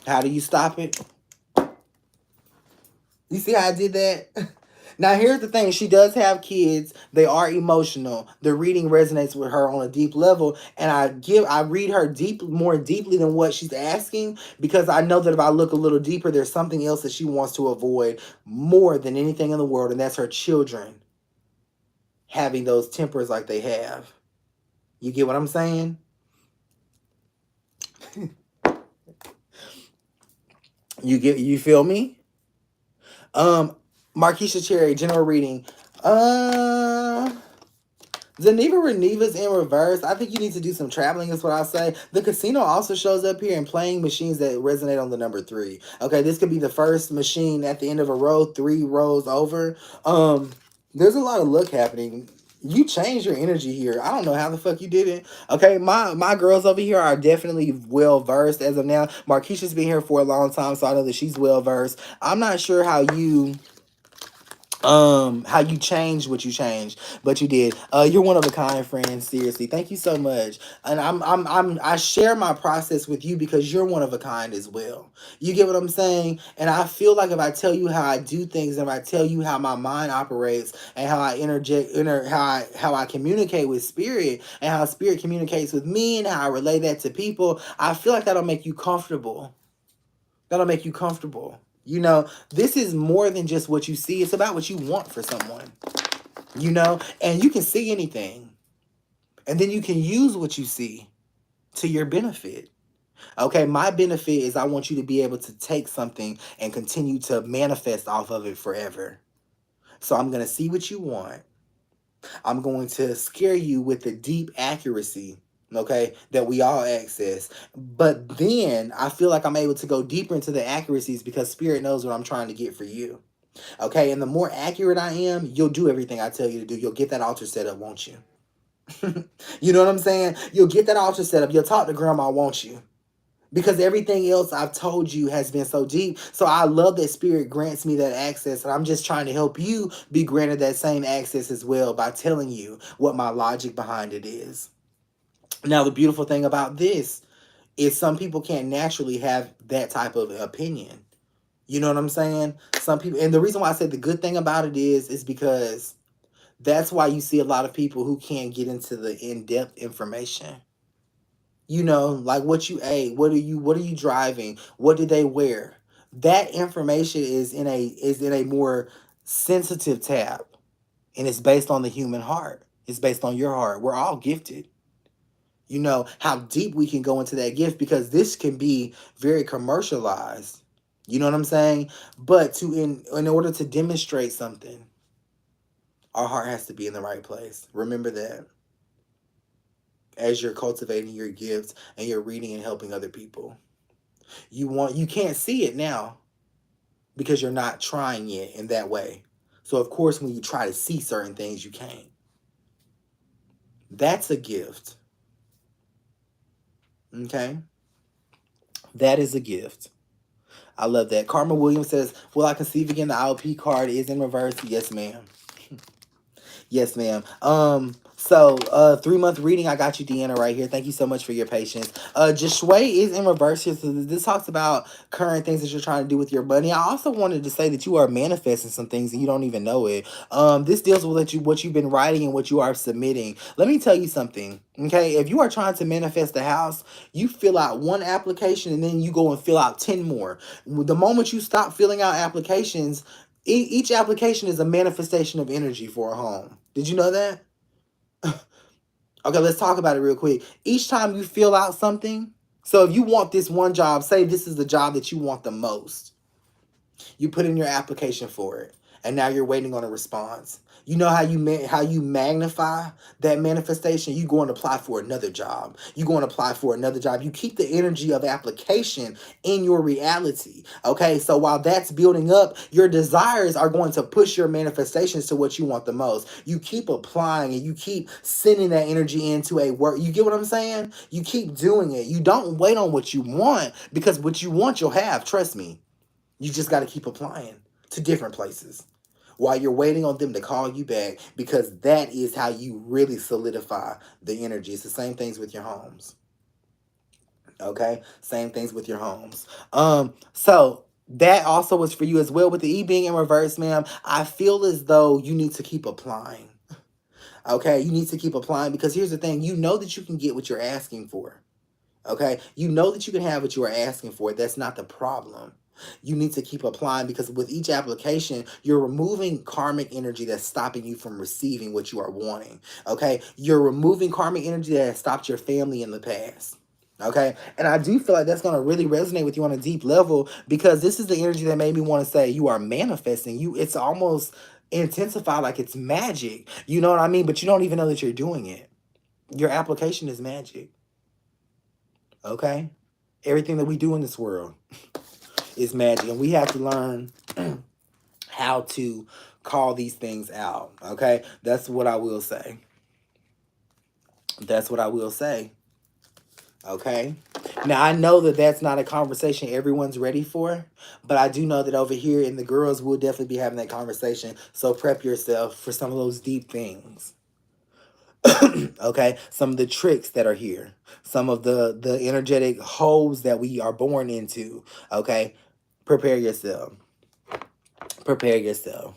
how do you stop it? You see how I did that? Now here's the thing. She does have kids. They are emotional. The reading resonates with her on a deep level. And I read her more deeply than what she's asking, because I know that if I look a little deeper, there's something else that she wants to avoid more than anything in the world, and that's her children having those tempers like they have. You get what I'm saying? You feel me? Markeisha Cherry, general reading. Zeneva Reneva's in reverse. I think you need to do some traveling, is what I say. The casino also shows up here and playing machines that resonate on the number 3. Okay, this could be the first machine at the end of a row, 3 rows over. There's a lot of luck happening. You changed your energy here. I don't know how the fuck you did it. Okay, my girls over here are definitely well versed as of now. Markeisha's been here for a long time, so I know that she's well versed. I'm not sure how you changed what you changed, but you did. You're one of a kind, friend. Seriously, thank you so much. And I share my process with you because you're one of a kind as well. You get what I'm saying? And I feel like if I tell you how I do things, and if I tell you how my mind operates, and how I how I communicate with spirit, and how spirit communicates with me, and how I relay that to people, I feel like that'll make you comfortable. That'll make you comfortable. You know, this is more than just what you see. It's about what you want for someone, you know, and you can see anything. And then you can use what you see to your benefit. Okay, my benefit is I want you to be able to take something and continue to manifest off of it forever. So I'm going to see what you want. I'm going to scare you with the deep accuracy, okay, that we all access. But then I feel like I'm able to go deeper into the accuracies because spirit knows what I'm trying to get for you. Okay, and the more accurate I am, you'll do everything I tell you to do. You'll get that altar set up, won't you? You know what I'm saying? You'll get that altar set up. You'll talk to grandma, won't you? Because everything else I've told you has been so deep. So I love that spirit grants me that access. And I'm just trying to help you be granted that same access as well by telling you what my logic behind it is. Now, the beautiful thing about this is some people can't naturally have that type of opinion. You know what I'm saying? Some people, and the reason why I said the good thing about it is because that's why you see a lot of people who can't get into the in-depth information. You know, like what you ate, what are you driving, what did they wear? That information is in a more sensitive tab, and it's based on the human heart. It's based on your heart. We're all gifted. You know how deep we can go into that gift because this can be very commercialized. You know what I'm saying? But in order to demonstrate something, our heart has to be in the right place. Remember that as you're cultivating your gifts and you're reading and helping other people. You can't see it now because you're not trying it in that way. So of course when you try to see certain things you can't. That's a gift. Okay? That is a gift. I love that. Karma Williams says, "Will I conceive again? The IOP card is in reverse." Yes, ma'am. Yes, ma'am. So 3-month reading, I got you, Deanna, right here. Thank you so much for your patience. Joshua is in reverse here. So this talks about current things that you're trying to do with your money. I also wanted to say that you are manifesting some things and you don't even know it. This deals with what you've been writing and what you are submitting. Let me tell you something. Okay, if you are trying to manifest a house, you fill out one application and then you go and fill out 10 more. The moment you stop filling out applications, each application is a manifestation of energy for a home. Did you know that? Okay, let's talk about it real quick. Each time you fill out something, so if you want this one job, say this is the job that you want the most, you put in your application for it, and now you're waiting on a response. You know how you magnify that manifestation? You go and apply for another job. You go and apply for another job. You keep the energy of application in your reality. Okay, so while that's building up, your desires are going to push your manifestations to what you want the most. You keep applying and you keep sending that energy into a work. You get what I'm saying? You keep doing it. You don't wait on what you want because what you want you'll have. Trust me. You just got to keep applying to different places while you're waiting on them to call you back because that is how you really solidify the energy. It's the same things with your homes. Okay? Same things with your homes. So that also was for you as well with the E being in reverse, ma'am. I feel as though you need to keep applying. Okay? You need to keep applying because here's the thing. You know that you can get what you're asking for. Okay? You know that you can have what you are asking for. That's not the problem. You need to keep applying because with each application, you're removing karmic energy that's stopping you from receiving what you are wanting. Okay? You're removing karmic energy that has stopped your family in the past. Okay? And I do feel like that's going to really resonate with you on a deep level because this is the energy that made me want to say you are manifesting. It's almost intensified like it's magic. You know what I mean? But you don't even know that you're doing it. Your application is magic. Okay? Everything that we do in this world is magic. And we have to learn how to call these things out. Okay? That's what I will say. That's what I will say. Okay? Now, I know that that's not a conversation everyone's ready for, but I do know that over here in the girls, we'll definitely be having that conversation. So prep yourself for some of those deep things. Okay, some of the tricks that are here, some of the energetic holes that we are born into. Okay, prepare yourself. Prepare yourself.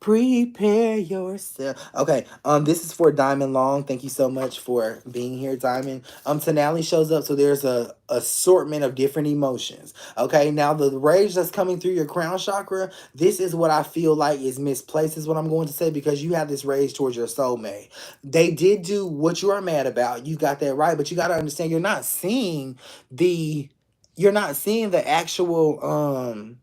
Prepare yourself. Okay, this is for Diamond Long. Thank you so much for being here, Diamond. Tonali shows up, so there's a assortment of different emotions. Okay, now the rage that's coming through your crown chakra, this is what I feel like is misplaced, is what I'm going to say, because you have this rage towards your soulmate. They did do what you are mad about. You got that right, but you got to understand the you're not seeing the actual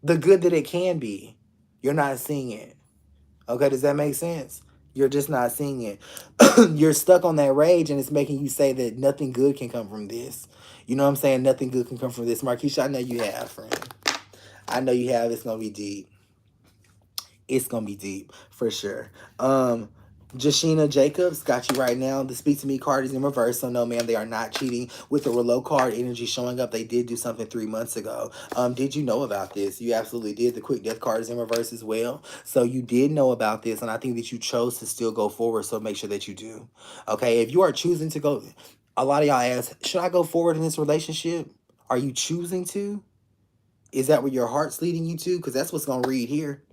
the good that it can be. You're not seeing it. Okay, does that make sense? You're just not seeing it. You're stuck on that rage, and it's making you say that nothing good can come from this. You know what I'm saying? Nothing good can come from this. Marquisha, I know you have, friend. I know you have. It's gonna be deep. It's gonna be deep for sure. Jashina Jacobs got you right now. The Speak to Me card is in reverse, so no, ma'am, they are not cheating. With the Reload card energy showing up, they did do something 3 months ago. Did you know about this? You absolutely did. The Quick Death card is in reverse as well, so you did know about this, and I think that you chose to still go forward. So make sure that you do. Okay, if you are choosing to go, a lot of y'all ask, should I go forward in this relationship? Are you choosing to? Is that where your heart's leading you to? Because that's what's gonna read here.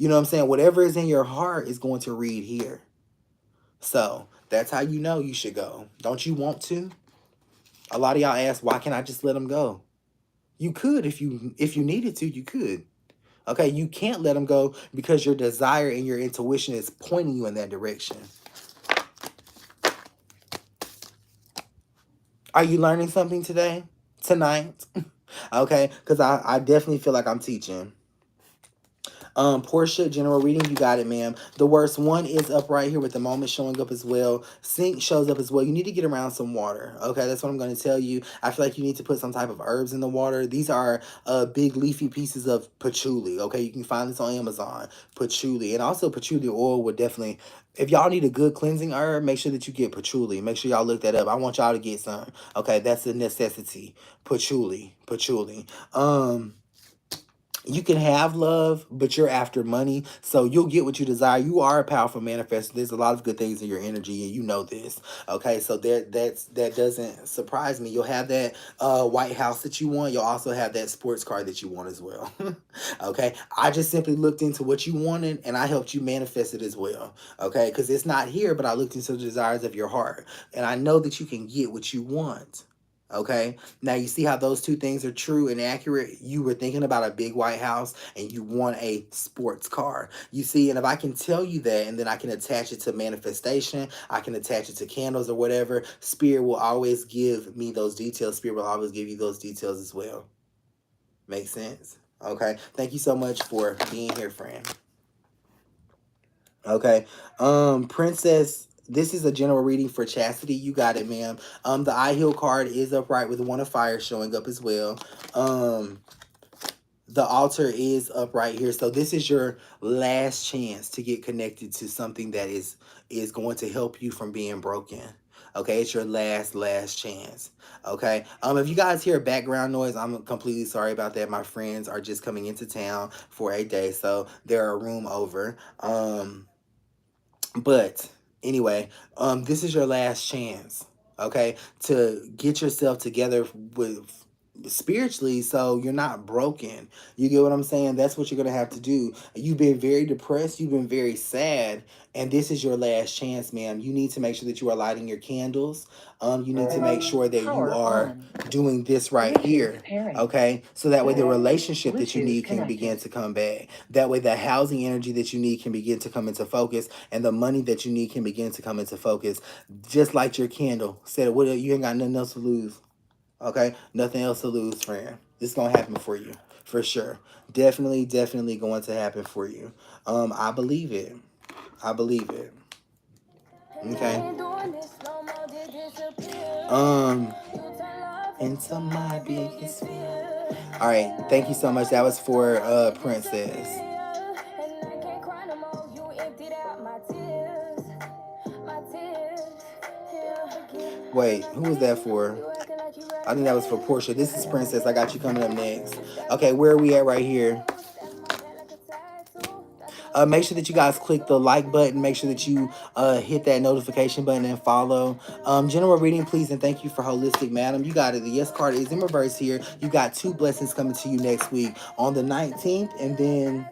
You know what I'm saying? Whatever is in your heart is going to read here. So that's how you know you should go. Don't you want to? A lot of y'all ask, why can't I just let them go? You could if you needed to, you could. Okay, you can't let them go because your desire and your intuition is pointing you in that direction. Are you learning something today? Tonight? Okay, because I definitely feel like I'm teaching. Portia, general reading, you got it, ma'am. The worst one is up right here with the moment showing up as well. Sync shows up as well. You need to get around some water. Okay, that's what I'm going to tell you. I feel like you need to put some type of herbs in the water. These are big leafy pieces of patchouli. Okay, you can find this on Amazon. Patchouli. And also patchouli oil would definitely, if y'all need a good cleansing herb, make sure that you get patchouli. Make sure y'all look that up. I want y'all to get some. Okay, that's a necessity. Patchouli. Patchouli. You can have love, but you're after money, so you'll get what you desire. You are a powerful manifestor. There's a lot of good things in your energy, and you know this. Okay, so that doesn't surprise me. You'll have that White House that you want. You'll also have that sports car that you want as well. Okay, I just simply looked into what you wanted, and I helped you manifest it as well. Okay, because it's not here, but I looked into the desires of your heart, and I know that you can get what you want. Okay, now you see how those two things are true and accurate. You were thinking about a big White House and you want a sports car. You see, and if I can tell you that and then I can attach it to manifestation, I can attach it to candles or whatever, Spirit will always give me those details. Spirit will always give you those details as well. Make sense? Okay. Thank you so much for being here, friend. Okay. Princess, this is a general reading for Chastity. You got it, ma'am. The eye heal card is upright with one of fire showing up as well. The altar is up right here. So this is your last chance to get connected to something that is going to help you from being broken. Okay, it's your last chance. Okay. If you guys hear background noise, I'm completely sorry about that. My friends are just coming into town for a day, so they're a room over. But anyway, this is your last chance, okay, to get yourself together with spiritually, so you're not broken. You get what I'm saying? That's what you're gonna have to do. You've been very depressed, you've been very sad, and this is your last chance, ma'am. You need to make sure that you are lighting your candles. You need to make sure that you are doing this right here, okay, so that way the relationship that you need can begin to come back. That way the housing energy that you need can begin to come into focus, and the money that you need can begin to come into focus. Just like your candle said, what, you ain't got nothing else to lose. Okay, nothing else to lose, friend. This is gonna happen for you, for sure. Definitely going to happen for you. I believe it. I believe it. Okay. Into my biggest fear. All right, thank you so much. That was for Princess. Wait, who was that for? I think that was for Portia. This is Princess. I got you coming up next. Okay, where are we at right here? Make sure that you guys click the like button. Make sure that you hit that notification button and follow. General reading, please, and thank you for holistic, madam. You got it. The yes card is in reverse here. You got 2 blessings coming to you next week on the 19th, and then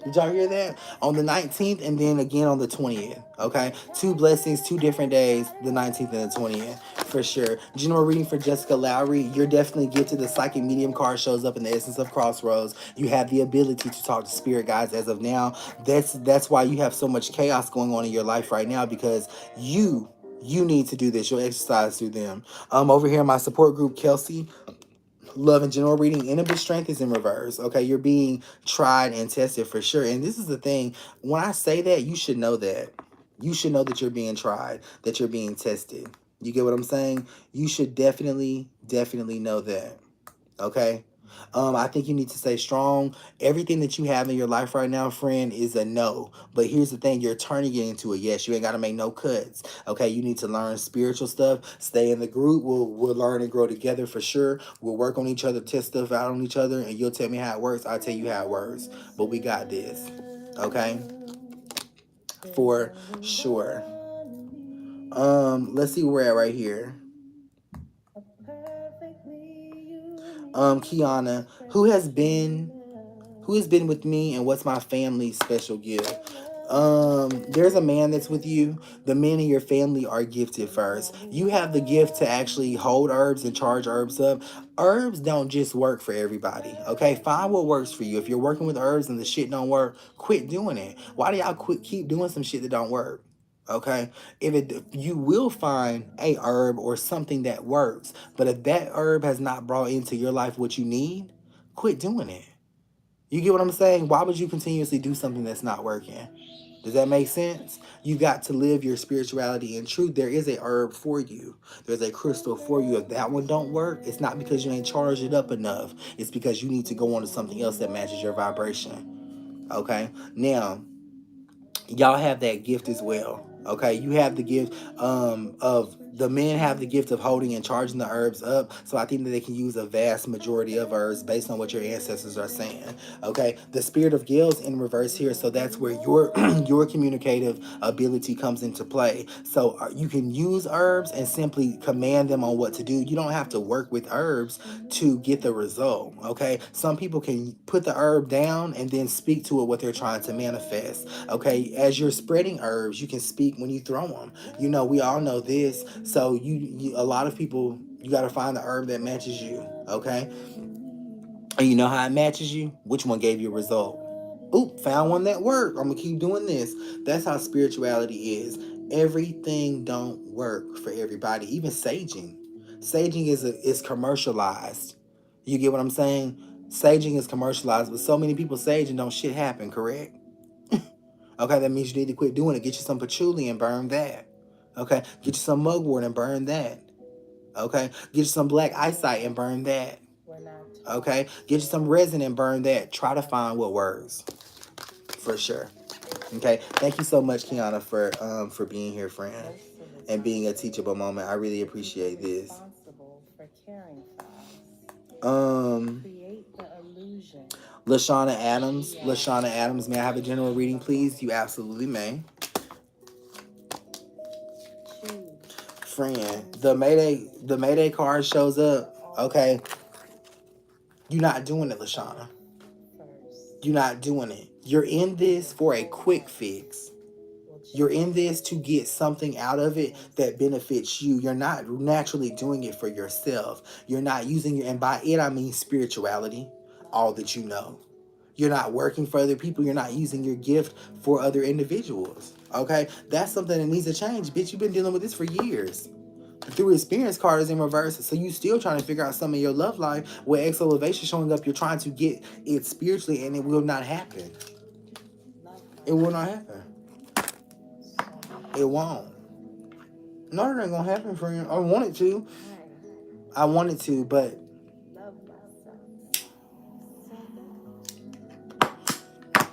did y'all hear that? On the 19th and then again on the 20th. Okay? 2 blessings, 2 different days, the 19th and the 20th. For sure. General reading for Jessica Lowry. You're definitely gifted. The psychic medium card shows up in the essence of crossroads. You have the ability to talk to spirit guides as of now. That's why you have so much chaos going on in your life right now, because you need to do this. You'll exercise through them. Over here in my support group, Kelsey, love and general reading, inner strength is in reverse. Okay, you're being tried and tested for sure. And this is the thing, when I say that, you should know that. You should know that you're being tried, that you're being tested. You get what I'm saying? You should definitely know that. Okay? I think you need to stay strong. Everything that you have in your life right now, friend, is a no. But here's the thing, you're turning it into a yes. You ain't got to make no cuts. Okay, you need to learn spiritual stuff. Stay in the group. We'll learn and grow together for sure. We'll work on each other, test stuff out on each other, and you'll tell me how it works. I'll tell you how it works. But we got this. Okay? For sure. Let's see where we're at right here. Kiana, who has been with me, and what's my family's special gift? There's a man that's with you. The men in your family are gifted first. You have the gift to actually hold herbs and charge herbs up. Herbs don't just work for everybody. Okay, find what works for you. If you're working with herbs and the shit don't work, quit doing it. Why do y'all keep doing some shit that don't work? Okay, if you will find a herb or something that works, but if that herb has not brought into your life what you need, quit doing it. You get what I'm saying? Why would you continuously do something that's not working? Does that make sense? You got to live your spirituality in truth. There is a herb for you. There's a crystal for you. If that one don't work, it's not because you ain't charged it up enough. It's because you need to go on to something else that matches your vibration. Okay? Now, y'all have that gift as well. Okay, you have the gift of the men have the gift of holding and charging the herbs up. So I think that they can use a vast majority of herbs based on what your ancestors are saying. Okay, the spirit of Gil's in reverse here, so that's where your your communicative ability comes into play. So you can use herbs and simply command them on what to do. You don't have to work with herbs to get the result. Okay, some people can put the herb down and then speak to it what they're trying to manifest. Okay, as you're spreading herbs, you can speak when you throw them. You know, we all know this. So you a lot of people, you got to find the herb that matches you. Okay, and you know how it matches you. Which one gave you a result? Oop, found one that worked. I'm gonna keep doing this. That's how spirituality is. Everything don't work for everybody. Even saging. Saging is commercialized. You get what I'm saying? Saging is commercialized, but so many people sage and don't shit happen, correct? Okay, that means you need to quit doing it. Get you some patchouli and burn that. Okay, get you some mugwort and burn that. Okay, get you some black eyesight and burn that. Okay, get you some resin and burn that. Try to find what works for sure. Okay, thank you so much, Kiana, for being here, friend, and being a teachable moment. I really appreciate this. Um, Lashana Adams, may I have a general reading, please? You absolutely may. Friend, the Mayday card shows up. Okay, you're not doing it, Lashana. You're not doing it. You're in this for a quick fix. You're in this to get something out of it that benefits you. You're not naturally doing it for yourself. You're not using your, and by it I mean spirituality, all that you know. You're not working for other people. You're not using your gift for other individuals. Okay? That's something that needs to change. Bitch, you've been dealing with this for years. Through experience card is in reverse. So you still trying to figure out some of your love life where X elevation showing up. You're trying to get it spiritually and it will not happen. It will not happen. It won't. No, it ain't gonna happen, friend. I want it to. I want it to, but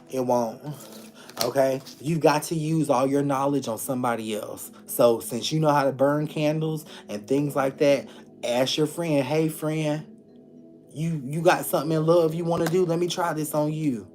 it won't. Okay? You've got to use all your knowledge on somebody else. So since you know how to burn candles and things like that, ask your friend, hey friend, you got something in love you want to do? Let me try this on you.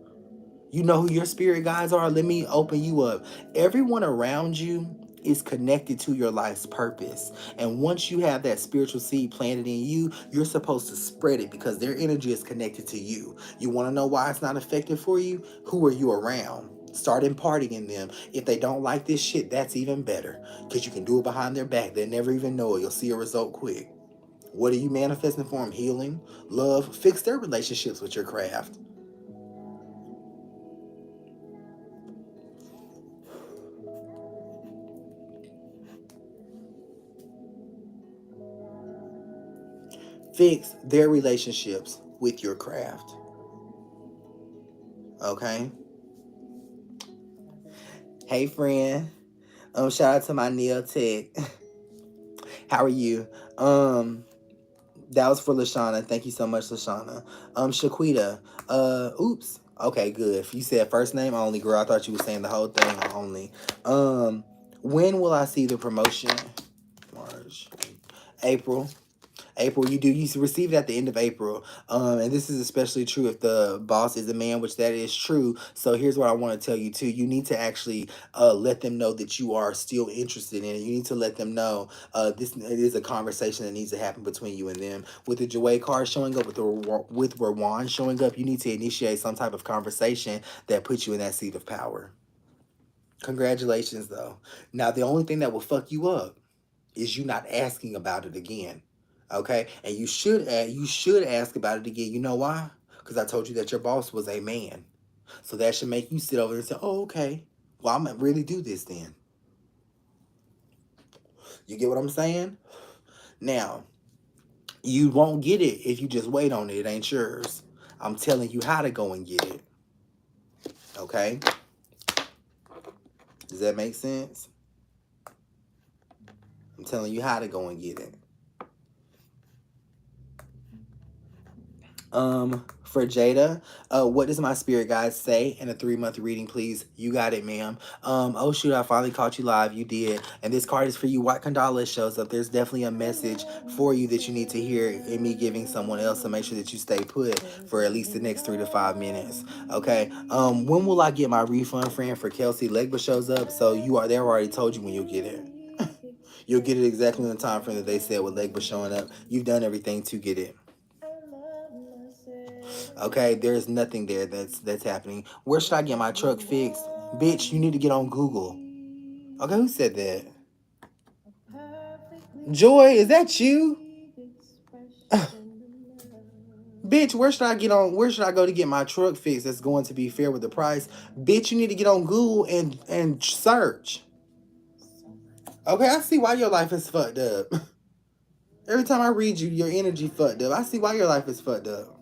You know who your spirit guides are? Let me open you up. Everyone around you is connected to your life's purpose. And once you have that spiritual seed planted in you, you're supposed to spread it because their energy is connected to you. You want to know why it's not effective for you? Who are you around? Start imparting in them. If they don't like this shit, that's even better because you can do it behind their back. They never even know it. You'll see a result quick. What are you manifesting for them? Healing, love, fix their relationships with your craft. Fix their relationships with your craft. Okay? Hey friend. Shout out to my Neil Tech. How are you? That was for Lashana. Thank you so much, Lashana. Shaquita. Oops. Okay, good. If you said first name only, girl, I thought you were saying the whole thing only. When will I see the promotion? March. April. April, you receive it at the end of April. And this is especially true if the boss is a man, which that is true. So here's what I want to tell you too. You need to actually let them know that you are still interested in it. You need to let them know this it is a conversation that needs to happen between you and them. With the Joy card showing up, with Rowan showing up, you need to initiate some type of conversation that puts you in that seat of power. Congratulations though. Now the only thing that will fuck you up is you not asking about it again. Okay? And you should ask about it again. You know why? Because I told you that your boss was a man. So that should make you sit over and say, oh, okay. Well, I'm gonna really do this then. You get what I'm saying? Now, you won't get it if you just wait on it. It ain't yours. I'm telling you how to go and get it. Okay? Does that make sense? I'm telling you how to go and get it. For Jada, what does my spirit guide say in a 3-month reading, please? You got it, ma'am. Oh shoot, I finally caught you live. You did. And this card is for you. White Condola shows up. There's definitely a message for you that you need to hear in me giving someone else, so make sure that you stay put for at least the next 3 to 5 minutes. Okay. When will I get my refund, friend? For Kelsey, Legba shows up. So they already told you when you'll get it. You'll get it exactly in the time frame that they said with Legba showing up. You've done everything to get it. Okay, there's nothing there that's happening. Where should I get my truck fixed? Bitch, you need to get on Google. Okay, who said that? Joy, is that you? Bitch, where should I go to get my truck fixed that's going to be fair with the price? Bitch, you need to get on Google and search. Okay, I see why your life is fucked up. Every time I read you, your energy fucked up. I see why your life is fucked up.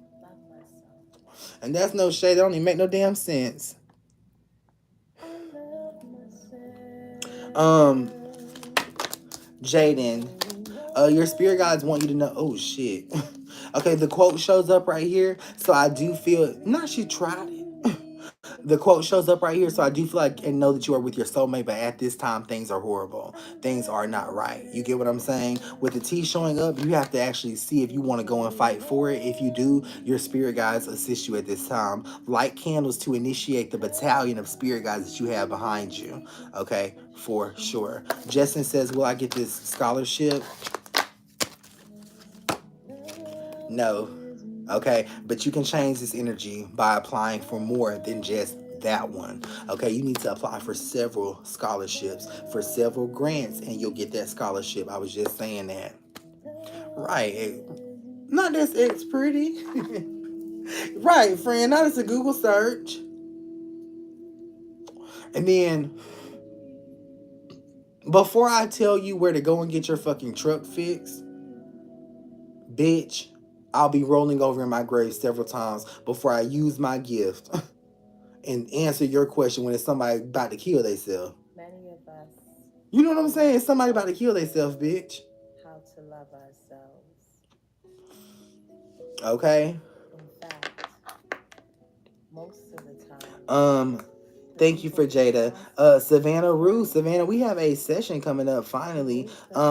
And that's no shade. That don't even make no damn sense. Jaden, your spirit guides want you to know. Oh shit. Okay, the quote shows up right here. So I do feel. Not she tried it. The quote shows up right here, so I do feel like and know that you are with your soulmate, but at this time things are horrible. Things are not right. You get what I'm saying? With the T showing up, you have to actually see if you want to go and fight for it. If you do, your spirit guides assist you at this time. Light candles to initiate the battalion of spirit guides that you have behind you. Okay, for sure. Justin says, will I get this scholarship? No. Okay, but you can change this energy by applying for more than just that one. Okay, you need to apply for several scholarships, for several grants, and you'll get that scholarship. I was just saying that. Right. Not this it's pretty. Right, friend. Not as a Google search. And then, before I tell you where to go and get your fucking truck fixed, bitch, I'll be rolling over in my grave several times before I use my gift and answer your question when it's somebody about to kill themselves. Many of us. You know what I'm saying? It's somebody about to kill themselves, bitch. How to love ourselves. Okay. In fact, most of the time. Thank you for Jada. Savannah Rue. Savannah, we have a session coming up finally.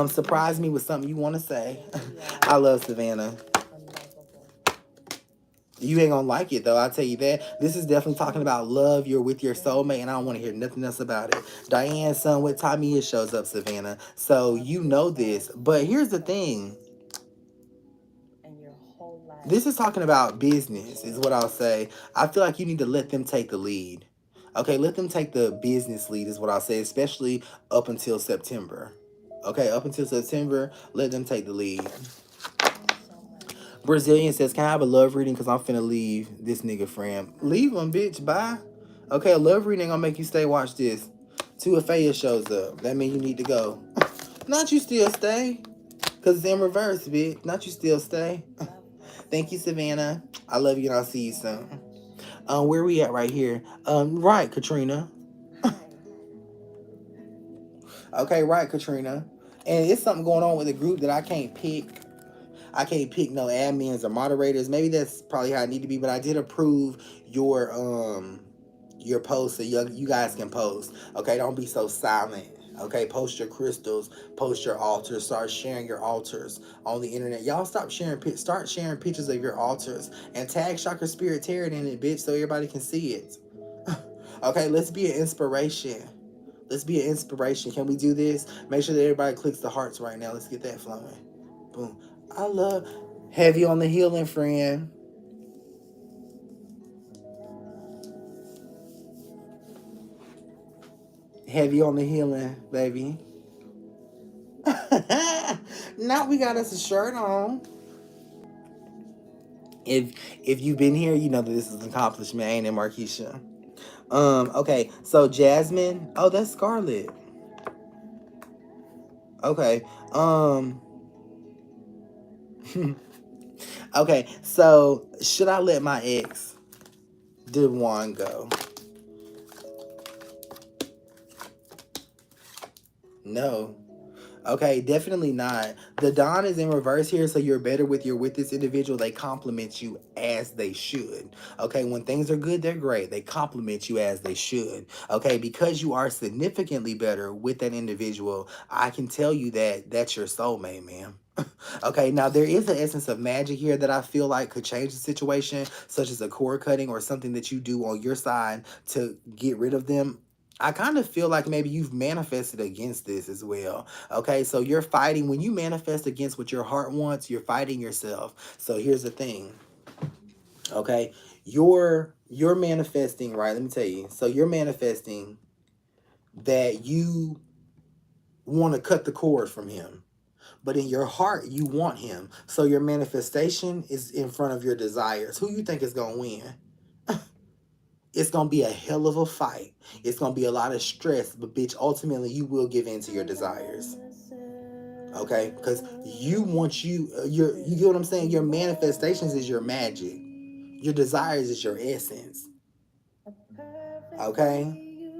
Surprise me with something you want to say. I love Savannah. You ain't gonna like it though, I'll tell you that. This is definitely talking about love. You're with your soulmate, and I don't want to hear nothing else about it. Diane's son with Tamia shows up, Savannah. So you know this. But here's the thing. And your whole life. This is talking about business, is what I'll say. I feel like you need to let them take the lead. Okay, let them take the business lead, is what I'll say, especially up until September. Okay, up until September, let them take the lead. Brazilian says, can I have a love reading? Because I'm finna leave this nigga friend. Leave him, bitch. Bye. Okay, a love reading ain't gonna make you stay. Watch this. Two Afea shows up. That means you need to go. Not you still stay. Because it's in reverse, bitch. Not you still stay. Thank you, Savannah. I love you and I'll see you soon. Where we at right here? Right, Katrina. Okay, right, Katrina. And it's something going on with the group that I can't pick. I can't pick no admins or moderators. Maybe that's probably how I need to be, but I did approve your post so you guys can post. Okay, don't be so silent. Okay, post your crystals, post your altars, start sharing your altars on the internet. Y'all start sharing pictures of your altars and tag Chakra Spirit Tarot in it, bitch, so everybody can see it. Okay, let's be an inspiration. Let's be an inspiration. Can we do this? Make sure that everybody clicks the hearts right now. Let's get that flowing. Boom. I love heavy on the healing, friend. Heavy on the healing, baby. Now we got us a shirt on. If you've been here, you know that this is an accomplishment, ain't it, Markeisha? Okay, so Jasmine. Oh, that's Scarlet. Okay. Okay, so should I let my ex Devon go? No. Okay, definitely not. The Don is in reverse here, so you're better with this individual. They compliment you as they should. Okay, when things are good, they're great. They compliment you as they should. Okay, because you are significantly better with that individual, I can tell you that that's your soulmate, man. Okay, now there is an essence of magic here that I feel like could change the situation, such as a cord cutting or something that you do on your side to get rid of them. I kind of feel like maybe you've manifested against this as well. Okay, so you're fighting. When you manifest against what your heart wants, you're fighting yourself. So here's the thing. Okay, you're manifesting, right? Let me tell you. So you're manifesting that you want to cut the cord from him. But in your heart, you want him. So your manifestation is in front of your desires. Who you think is going to win? It's going to be a hell of a fight. It's going to be a lot of stress. But, bitch, ultimately, you will give in to your desires. Okay? Because you get what I'm saying? Your manifestations is your magic. Your desires is your essence. Okay?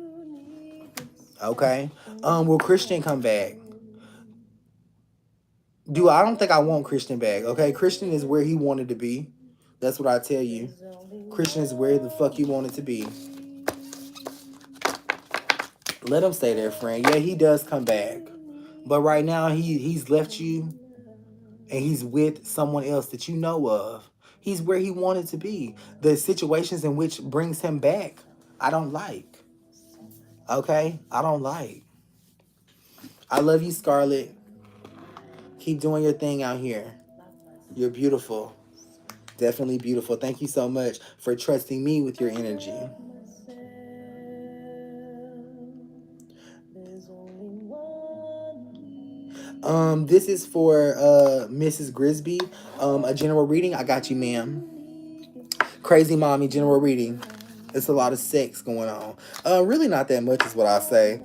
Okay? Will Christian come back? I don't think I want Christian back. Okay? Christian is where he wanted to be. That's what I tell you. Christian is where the fuck you wanted to be. Let him stay there, friend. Yeah, he does come back. But right now, he's left you and he's with someone else that you know of. He's where he wanted to be. The situations in which brings him back, I don't like. Okay? I don't like. I love you, Scarlett. Keep doing your thing out here. You're beautiful. Definitely beautiful. Thank you so much for trusting me with your energy. This is for Mrs. Grisby. A general reading. I got you, ma'am. Crazy mommy general reading. It's a lot of sex going on. Really not that much is what I say.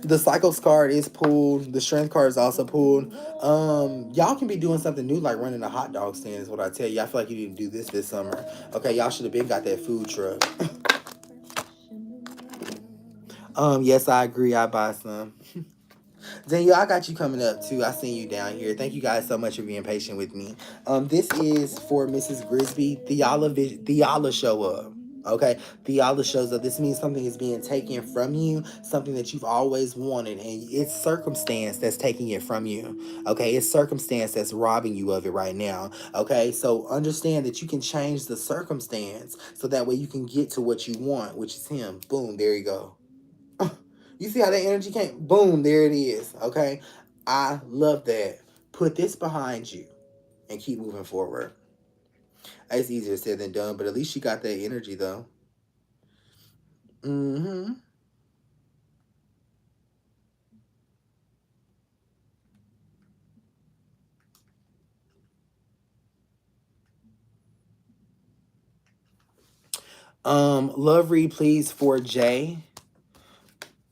The Cycles card is pulled. The Strength card is also pulled. Y'all can be doing something new like running a hot dog stand is what I tell you. I feel like you didn't do this summer. Okay, y'all should have been got that food truck. Yes, I agree. I buy some. Daniel, I got you coming up too. I seen you down here. Thank you guys so much for being patient with me. This is for Mrs. Grisby. Theala show up. Okay, Theala shows up. This means something is being taken from you, something that you've always wanted, and it's circumstance that's taking it from you. Okay, it's circumstance that's robbing you of it right now. Okay, so understand that you can change the circumstance so that way you can get to what you want, which is him. Boom, there you go. You see how that energy came? Boom, there it is. Okay, I love that. Put this behind you and keep moving forward. It's easier said than done, but at least you got that energy though. Mm-hmm. Love read please for Jay.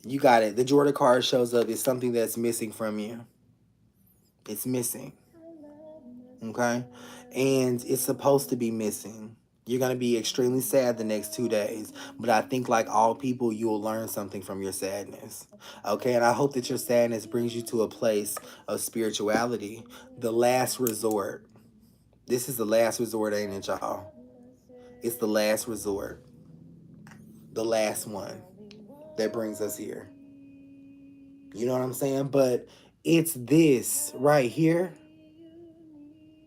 You got it. The Jordan card shows up. It's something that's missing from you. It's missing. Okay? And it's supposed to be missing. You're going to be extremely sad the next 2 days. But I think, like all people, you'll learn something from your sadness. Okay? And I hope that your sadness brings you to a place of spirituality. The last resort. This is the last resort, ain't it, y'all? It's the last resort. The last one that brings us here. You know what I'm saying? But it's this right here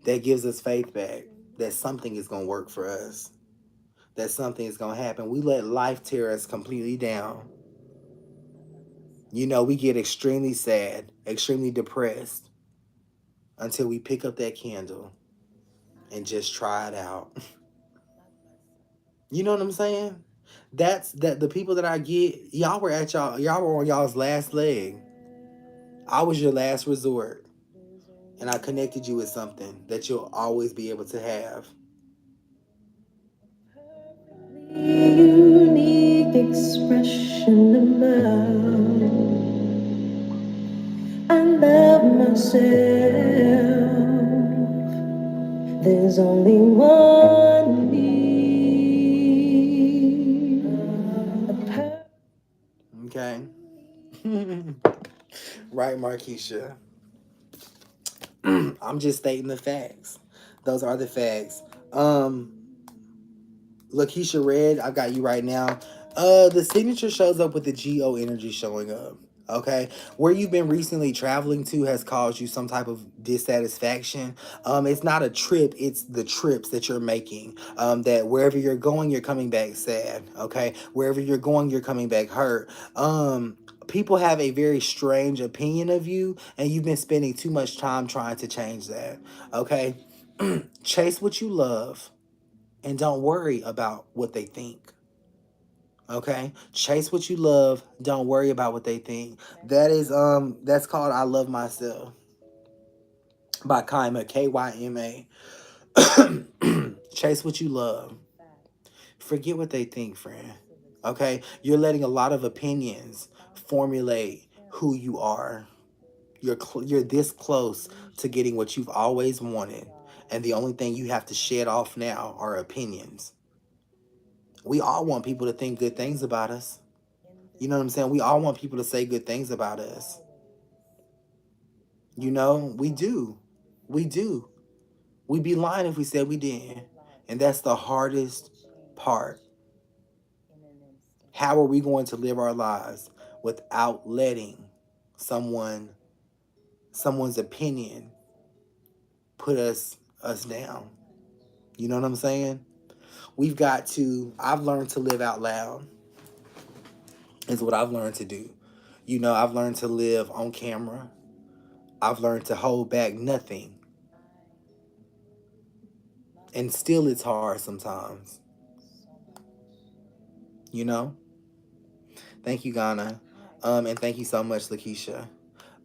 that gives us faith back that something is going to work for us, that something is going to happen. We let life tear us completely down. You know, we get extremely sad, extremely depressed until we pick up that candle and just try it out. You know what I'm saying? That's that the people that I get, y'all were on y'all's last leg. I was your last resort. And I connected you with something that you'll always be able to have. Unique expression of mine. I love myself. There's only one me. Okay. Right, Markeisha. I'm just stating the facts. Those are the facts. Um, Lakeisha Red, I've got you right now. The signature shows up with the GO energy showing up. Okay, where you've been recently traveling to has caused you some type of dissatisfaction. It's not a trip; it's the trips that you're making. That wherever you're going, you're coming back sad. Okay, wherever you're going, you're coming back hurt. People have a very strange opinion of you, and you've been spending too much time trying to change that. Okay, chase what you love and don't worry about what they think. Okay, chase what you love, don't worry about what they think. That's called I Love Myself by Kyma, Kyma. Chase what you love, forget what they think, friend. Okay, you're letting a lot of opinions formulate who you are. You're this close to getting what you've always wanted, and the only thing you have to shed off now are opinions. We all want people to think good things about us. You know what I'm saying? We all want people to say good things about us. You know, we do. We do. We'd be lying if we said we didn't. And that's the hardest part. How are we going to live our lives without letting someone someone's opinion put us down? You know what I'm saying? I've learned to live out loud. Is what I've learned to do. You know, I've learned to live on camera. I've learned to hold back nothing. And still it's hard sometimes. You know? Thank you, Ghana. And thank you so much, Lakeisha.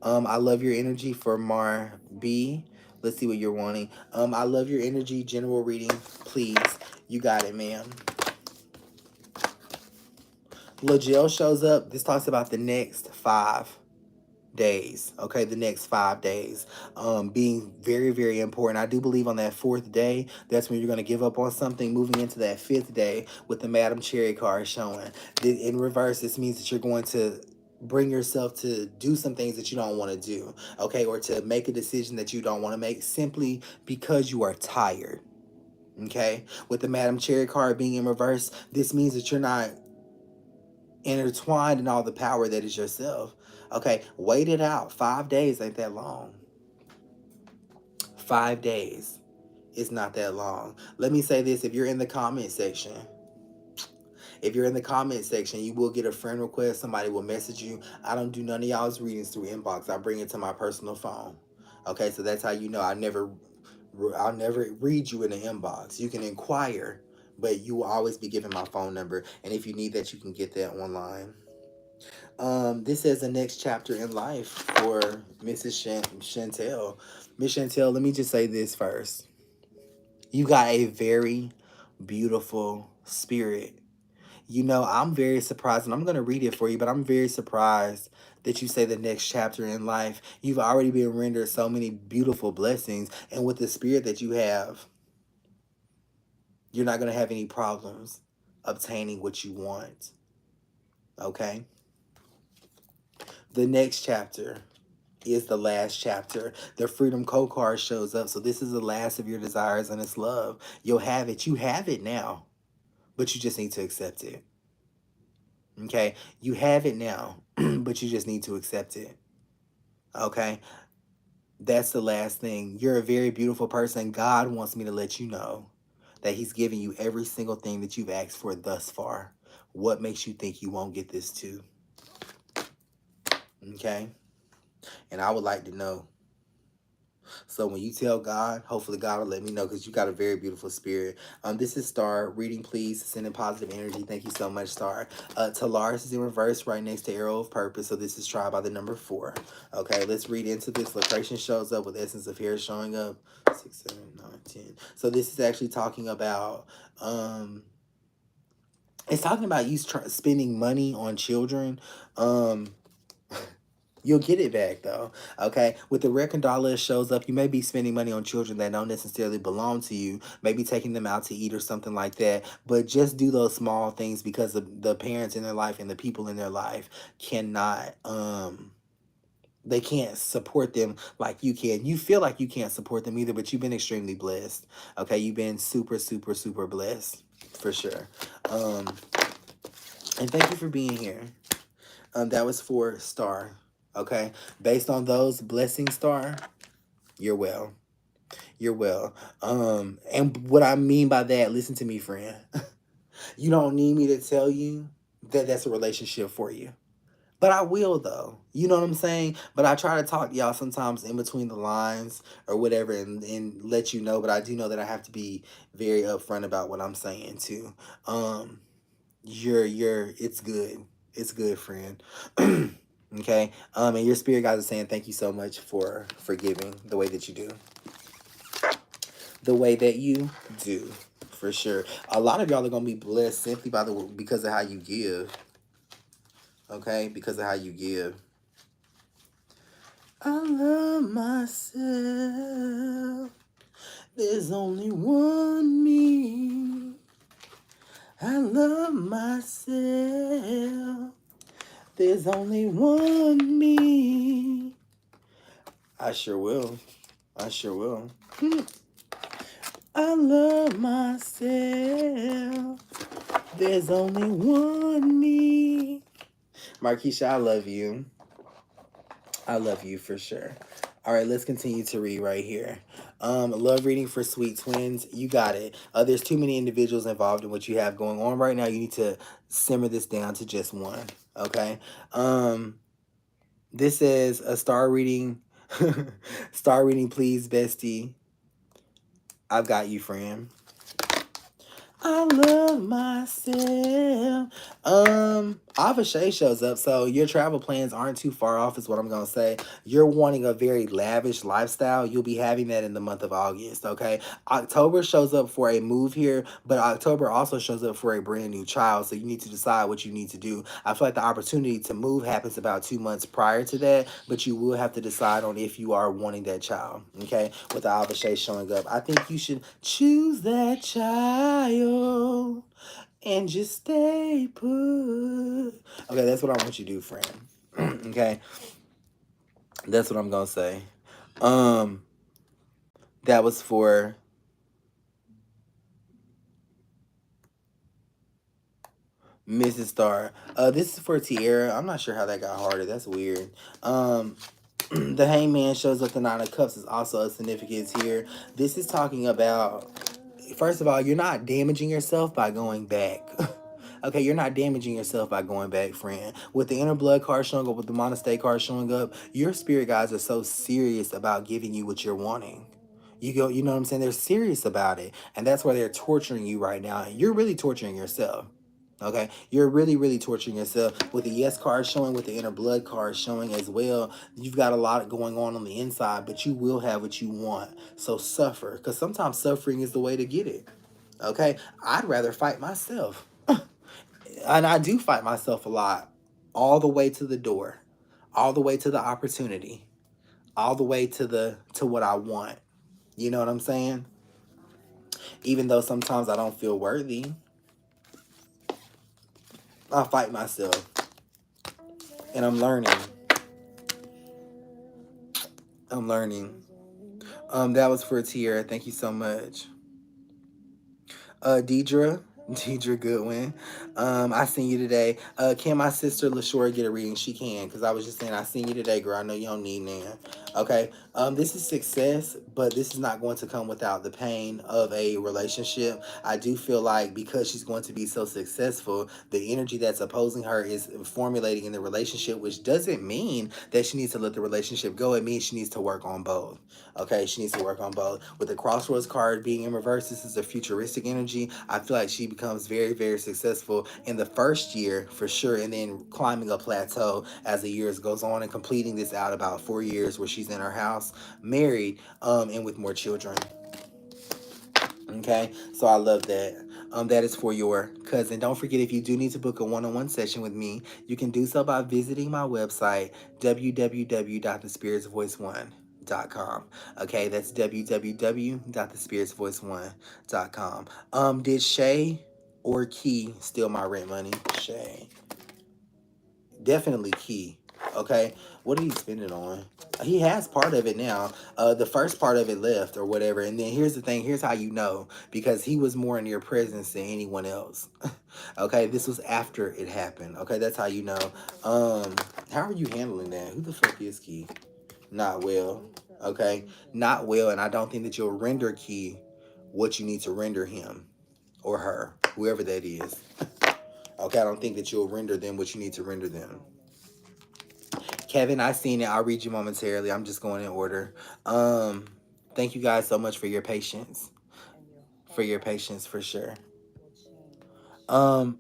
I love your energy for Mar B. Let's see what you're wanting. I love your energy, general reading, please. You got it, ma'am. LaJell shows up. This talks about the next 5 days. Okay, the next 5 days being very, very important. I do believe on that fourth day, that's when you're going to give up on something. Moving into that fifth day with the Madam Cherry card showing. In reverse, this means that you're going to bring yourself to do some things that you don't want to do. Okay, or to make a decision that you don't want to make simply because you are tired. Okay, with the Madam Cherry card being in reverse, this means that you're not intertwined in all the power that is yourself. Okay, wait it out. 5 days ain't that long. 5 days is not that long. Let me say this: if you're in the comment section, you will get a friend request. Somebody will message you. I don't do none of y'all's readings through inbox. I bring it to my personal phone. Okay, so that's how you know I'll never read you in the inbox. You can inquire, but you will always be given my phone number. And if you need that, you can get that online. This says the next chapter in life for Mrs. Chantel. Miss Chantel, let me just say this first. You got a very beautiful spirit. You know, I'm very surprised, and I'm going to read it for you, but I'm very surprised that you say the next chapter in life. You've already been rendered so many beautiful blessings, and with the spirit that you have, you're not going to have any problems obtaining what you want. Okay? The next chapter is the last chapter. The Freedom Code card shows up. So this is the last of your desires, and it's love. You'll have it. You have it now, but you just need to accept it. Okay? You have it now, but you just need to accept it. Okay? That's the last thing. You're a very beautiful person. God wants me to let you know that He's giving you every single thing that you've asked for thus far. What makes you think you won't get this too? Okay? And I would like to know. So when you tell God, hopefully God will let me know, because you got a very beautiful spirit. This is Star. Reading, please. Sending positive energy. Thank you so much, Star. Talaris is in reverse right next to Arrow of Purpose. So this is tried by the number 4. Okay, let's read into this. Location shows up with Essence of Hair showing up. 6, 7, 9, 10. So this is actually talking about... it's talking about you spending money on children. You'll get it back though. Okay. With the Reckoned Dollar shows up, you may be spending money on children that don't necessarily belong to you. Maybe taking them out to eat or something like that. But just do those small things, because the parents in their life and the people in their life cannot they can't support them like you can. You feel like you can't support them either, but you've been extremely blessed. Okay, you've been super, super, super blessed for sure. And thank you for being here. That was for Star. Okay, based on those blessings, Star, you're well. You're well. And what I mean by that, listen to me, friend. You don't need me to tell you that that's a relationship for you. But I will, though. You know what I'm saying? But I try to talk to y'all sometimes in between the lines or whatever, and let you know. But I do know that I have to be very upfront about what I'm saying too. It's good. It's good, friend. Okay. And your spirit guys are saying thank you so much for giving the way that you do. The way that you do, for sure. A lot of y'all are gonna be blessed simply because of how you give. Okay, because of how you give. I love myself. There's only one me. I love myself. There's only one me. I sure will. I sure will. I love myself. There's only one me. Markeisha, I love you. I love you for sure. All right, let's continue to read right here. Love reading for sweet twins. You got it. There's too many individuals involved in what you have going on right now. You need to simmer this down to just one. Okay. This is a star reading. Star reading, please, bestie. I've got you, friend. I love myself. Ava Shay shows up, so your travel plans aren't too far off, is what I'm gonna say. You're wanting a very lavish lifestyle. You'll be having that in the month of August, okay? October shows up for a move here, but October also shows up for a brand new child, so you need to decide what you need to do. I feel like the opportunity to move happens about 2 months prior to that, but you will have to decide on if you are wanting that child, okay? With the Ava Shay showing up, I think you should choose that child and just stay put. Okay, that's what I want you to do, friend. Okay, that's what I'm gonna say. That was for Mrs. Star. This is for Tierra. I'm not sure how that got harder. That's weird. The Hangman shows up. The Nine of Cups is also a significance here. This is talking about, first of all, you're not damaging yourself by going back. Okay, you're not damaging yourself by going back, friend. With the inner blood card showing up, with the Monostate card showing up, your spirit guides are so serious about giving you what you're wanting. You know what I'm saying? They're serious about it. And that's why they're torturing you right now. And you're really torturing yourself. Okay, you're really, really torturing yourself. With the yes card showing, with the inner blood card showing as well, you've got a lot going on the inside, but you will have what you want. So suffer, because sometimes suffering is the way to get it. Okay, I'd rather fight myself, and I do fight myself a lot, all the way to the door, all the way to the opportunity, all the way to what I want. You know what I'm saying? Even though sometimes I don't feel worthy, I fight myself, and I'm learning. I'm learning. That was for Tierra. Thank you so much. Deidre. Deidre Goodwin. I seen you today. Can my sister LaShora get a reading? She can, because I was just saying I seen you today, girl. I know you don't need none. Okay. This is success, but this is not going to come without the pain of a relationship. I do feel like because she's going to be so successful, the energy that's opposing her is formulating in the relationship, which doesn't mean that she needs to let the relationship go. It means she needs to work on both. Okay, she needs to work on both. With the Crossroads card being in reverse, this is a futuristic energy. I feel like she becomes very, very successful in the first year for sure, and then climbing a plateau as the years goes on and completing this out about 4 years where she's in her house, married, and with more children. Okay, so I love that. That is for your cousin. Don't forget, if you do need to book a one-on-one session with me, you can do so by visiting my website, www.thespiritsvoice1.com. Okay, that's www.thespiritsvoice1.com. Did Shay or Key steal my rent money? Shay. Definitely Key. Okay, what did he spend it on? He has part of it now. The first part of it left or whatever. And then here's the thing. Here's how you know, because he was more in your presence than anyone else. Okay, this was after it happened. Okay, that's how you know. How are you handling that? Who the fuck is Key? Not well. Okay, not well. And I don't think that you'll render Key what you need to render him or her, whoever that is. Okay, I don't think that you'll render them what you need to render them. Kevin, I seen it. I'll read you momentarily. I'm just going in order. Thank you guys so much for your patience. For your patience, for sure. Um,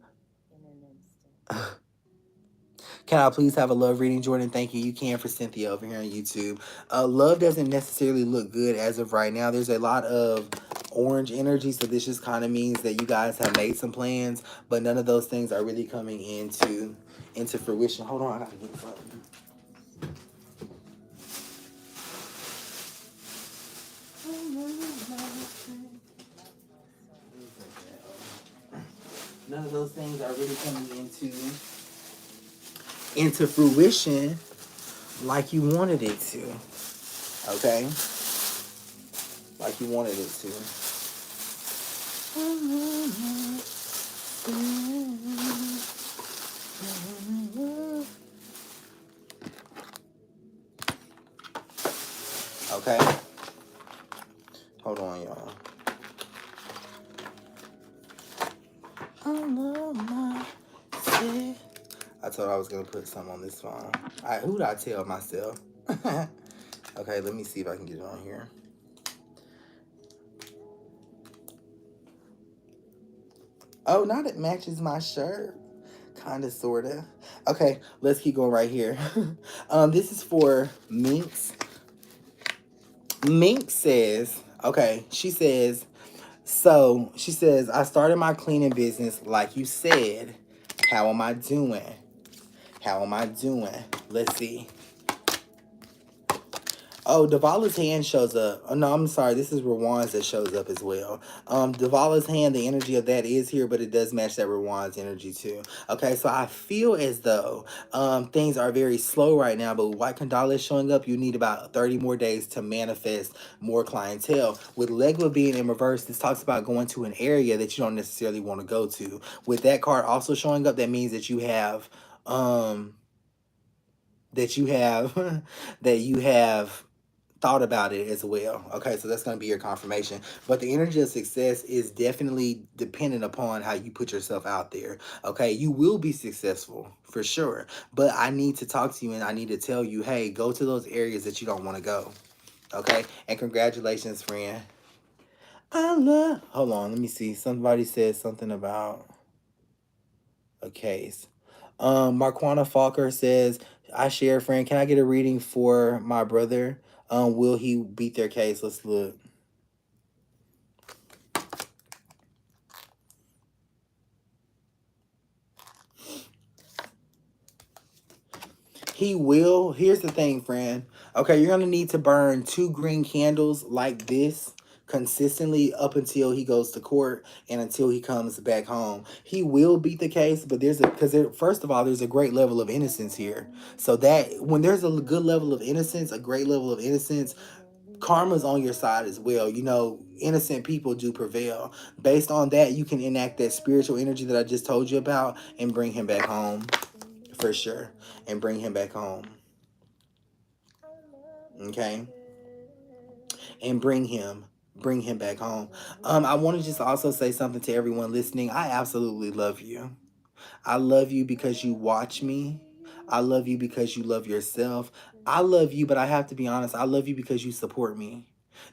can I please have a love reading, Jordan? Thank you. You can for Cynthia over here on YouTube. Love doesn't necessarily look good as of right now. There's a lot of orange energy, so this just kind of means that you guys have made some plans, but none of those things are really coming into fruition. Hold on, I gotta get something. None of those things are really coming into fruition like you wanted it to. Okay? Like you wanted it to. Okay? Hold on, y'all. I told I was gonna put some on this phone. Who did I tell myself? Okay, let me see if I can get it on here. Oh, now it matches my shirt. Kinda, sorta. Okay, let's keep going right here. This is for Minx. Minx says, okay, she says, I started my cleaning business like you said. How am I doing? How am I doing? Let's see. Oh, Davala's hand shows up. Oh, no, I'm sorry. This is Rawan's that shows up as well. Davala's hand, the energy of that is here, but it does match that Rawan's energy too. Okay, so I feel as though things are very slow right now, but with White Kandala is showing up, you need about 30 more days to manifest more clientele. With Legba being in reverse, this talks about going to an area that you don't necessarily want to go to. With that card also showing up, that means that you have that you have that you have thought about it as well. Okay, so that's going to be your confirmation. But the energy of success is definitely dependent upon how you put yourself out there. Okay, you will be successful for sure. But I need to talk to you and I need to tell you, hey, go to those areas that you don't want to go. Okay, and congratulations, friend. I love. Hold on, let me see. Somebody said something about a case. Marquana Falker says, I share a friend. Can I get a reading for my brother? Will he beat their case? Let's look. He will. Here's the thing, friend. Okay, you're gonna need to burn 2 green candles like this consistently up until he goes to court and until he comes back home. He will beat the case, but there's a because there, first of all, there's a great level of innocence here. So that when there's a good level of innocence, a great level of innocence, karma's on your side as well. You know, innocent people do prevail. Based on that, you can enact that spiritual energy that I just told you about and bring him back home for sure. And bring him back home. Okay? And bring him back home. I want to just also say something to everyone listening. I absolutely love you. I love you because you watch me. I love you because you love yourself. I love you, but I have to be honest, I love you because you support me.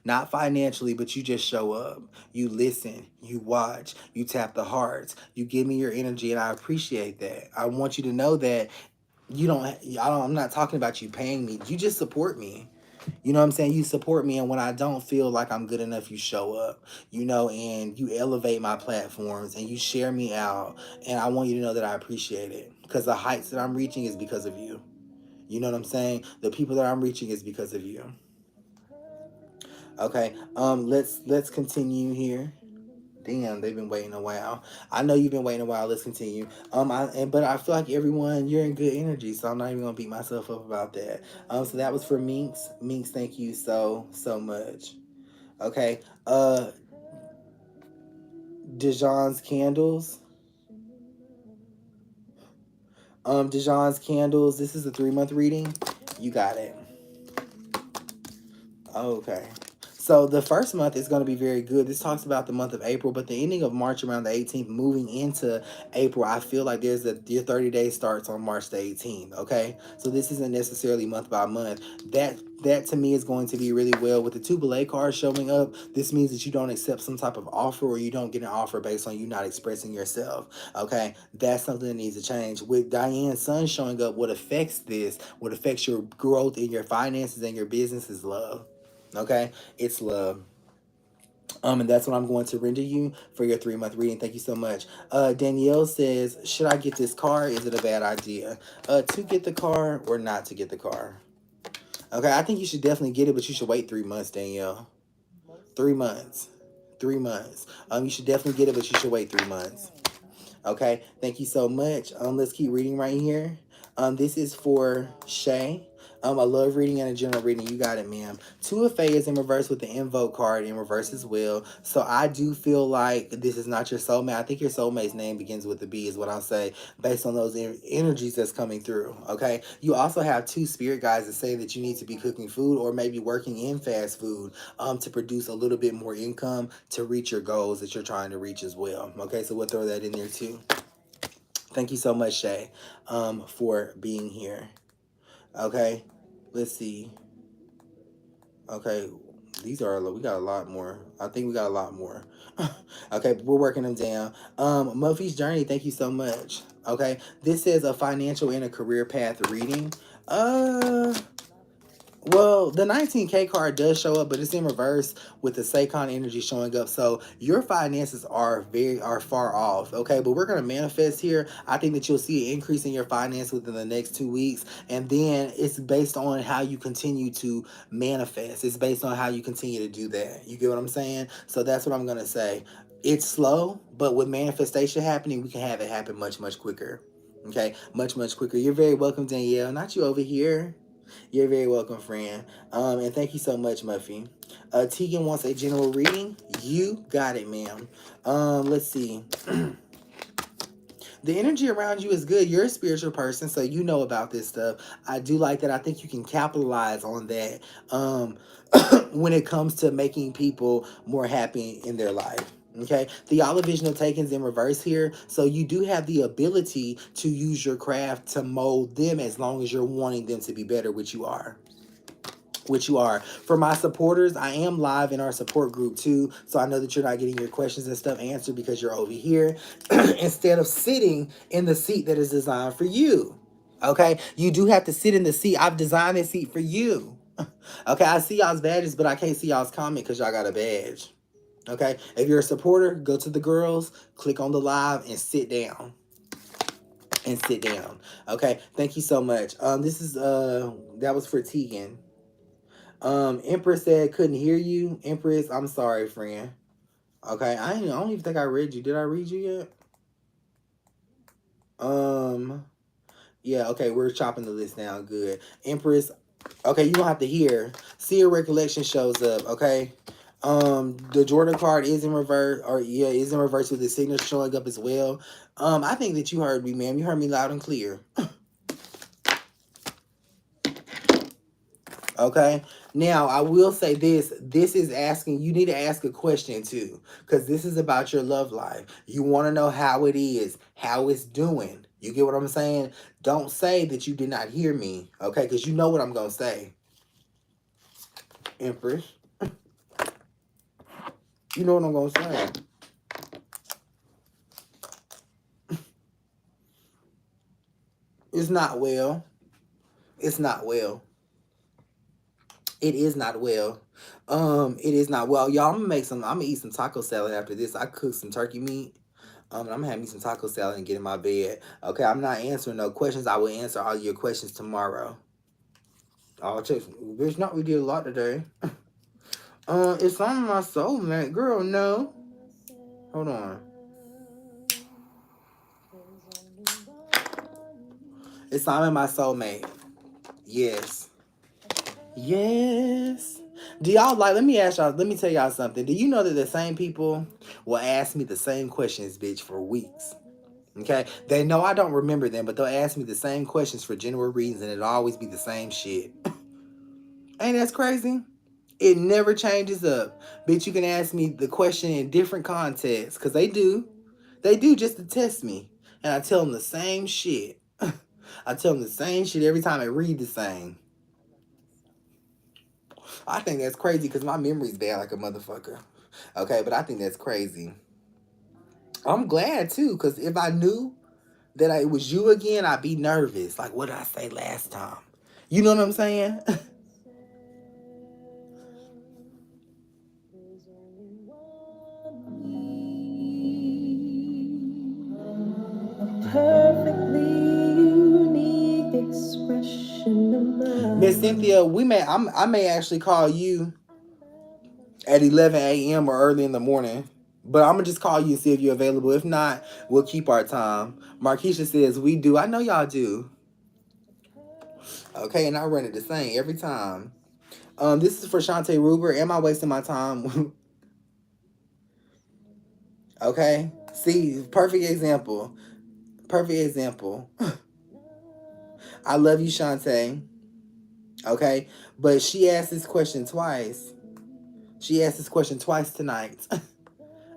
Not financially, but you just show up. You listen, you watch, you tap the hearts, you give me your energy, and I appreciate that. I want you to know that I'm not talking about you paying me. You just support me. You know what I'm saying? You support me, and when I don't feel like I'm good enough, you show up, and you elevate my platforms and you share me out. And I want you to know that I appreciate it because the heights that I'm reaching is because of you. You know what I'm saying? The people that I'm reaching is because of you. Okay. Let's continue here. Damn, they've been waiting a while. I know you've been waiting a while. Let's continue. But I feel like everyone, you're in good energy, so I'm not even gonna beat myself up about that. So that was for Minx. Minx, thank you so much. Okay. Dijon's candles. Dijon's candles. This is a 3 month reading. You got it. Okay. So the first month is going to be very good. This talks about the month of April, but the ending of March around the 18th, moving into April, I feel like your 30 days starts on March the 18th. Okay, so this isn't necessarily month by month. That to me is going to be really well with the two belay cards showing up. This means that you don't accept some type of offer or you don't get an offer based on you not expressing yourself. Okay, that's something that needs to change. With Diane's son showing up, what affects your growth in your finances and your business is love. Okay, it's love. And that's what I'm going to render you for your 3 month reading. Thank you so much. Danielle says, should I get this car? Is it a bad idea to get the car or not to get the car? Okay, I think you should definitely get it, but you should wait 3 months, Danielle. 3 months. 3 months. You should definitely get it, but you should wait 3 months. Okay, thank you so much. Let's keep reading right here. This is for Shay. A love reading and a general reading. You got it, ma'am. Two of Fae is in reverse with the invoke card in reverse as well. So I do feel like this is not your soulmate. I think your soulmate's name begins with the B is what I'll say based on those energies that's coming through. Okay. You also have two spirit guides that say that you need to be cooking food or maybe working in fast food to produce a little bit more income to reach your goals that you're trying to reach as well. Okay. So we'll throw that in there too. Thank you so much, Shay, for being here. Okay, let's see. Okay, we got a lot more. I think we got a lot more. Okay, we're working them down. Muffy's Journey, thank you so much. Okay, this is a financial and a career path reading. Uh, well, So the 19K card does show up, but it's in reverse with the Seikon energy showing up. So your finances are far off. Okay, but we're gonna manifest here. I think that you'll see an increase in your finance within the next 2 weeks, and then it's based on how you continue to manifest. It's based on how you continue to do that. You get what I'm saying? So that's what I'm gonna say. It's slow, but with manifestation happening, we can have it happen much quicker. Okay, much quicker. You're very welcome, Danielle. Not you over here. You're very welcome, friend. And thank you so much, Muffy. Tegan wants a general reading. You got it, ma'am. Let's see. The energy around you is good. You're a spiritual person, so you know about this stuff. I do like that. I think you can capitalize on that when it comes to making people more happy in their life. Okay, the Olivisional Takens in reverse here. So you do have the ability to use your craft to mold them as long as you're wanting them to be better, which you are. For my supporters, I am live in our support group too, so I know that you're not getting your questions and stuff answered because you're over here instead of sitting in the seat that is designed for you. Okay, you do have to sit in the seat. I've designed this seat for you. Okay, I see y'all's badges, but I can't see y'all's comment because y'all got a badge. Okay, if you're a supporter, go to the girls, click on the live, and sit down. Okay, thank you so much. This is that was for Tegan. Empress said couldn't hear you. Empress, I'm sorry, friend. Okay, I don't even think I read you. Did I read you yet? Um, yeah. Okay, we're chopping the list down. Good, Empress. Okay, you don't have to hear. See your recollection shows up. Okay. The Jordan card is in reverse, or yeah, is in reverse with the signature showing up as well. I think that you heard me, ma'am. You heard me loud and clear. Okay. Now, I will say this. This is asking, you need to ask a question too, because this is about your love life. You want to know how it is, how it's doing. You get what I'm saying? Don't say that you did not hear me, okay? Because you know what I'm going to say, Empress. You know what I'm going to say. It's not well. It's not well. It is not well. It is not well. Y'all, I'm gonna eat some taco salad after this. I cooked some turkey meat. And I'm gonna have me some taco salad and get in my bed. Okay, I'm not answering no questions. I will answer all your questions tomorrow. I'll check. Bitch, not we did a lot today. It's on my soulmate, girl. No, hold on. It's on my soulmate. Yes. Yes. Do y'all like? Let me ask y'all. Let me tell y'all something. Do you know that the same people will ask me the same questions, bitch, for weeks? Okay, they know I don't remember them, but they'll ask me the same questions for general reasons, and it'll always be the same shit. Ain't that crazy? It never changes up. Bitch, you can ask me the question in different contexts, because they do. They do just to test me. And I tell them the same shit. I tell them the same shit every time I read the same. I think that's crazy because my memory's bad like a motherfucker. Okay, but I think that's crazy. I'm glad too, because if I knew that it was you again, I'd be nervous. Like, what did I say last time? You know what I'm saying? Perfectly unique expression of Miss mine. Cynthia, I may actually call you at 11 a.m. or early in the morning. But I'm gonna just call you and see if you're available. If not, we'll keep our time. Markeisha says we do. I know y'all do. Okay, and I run it the same every time. This is for Shantae Ruber. Am I wasting my time? Okay. See, perfect example. Perfect example. I love you, Shantae. Okay, but she asked this question twice. She asked this question twice tonight.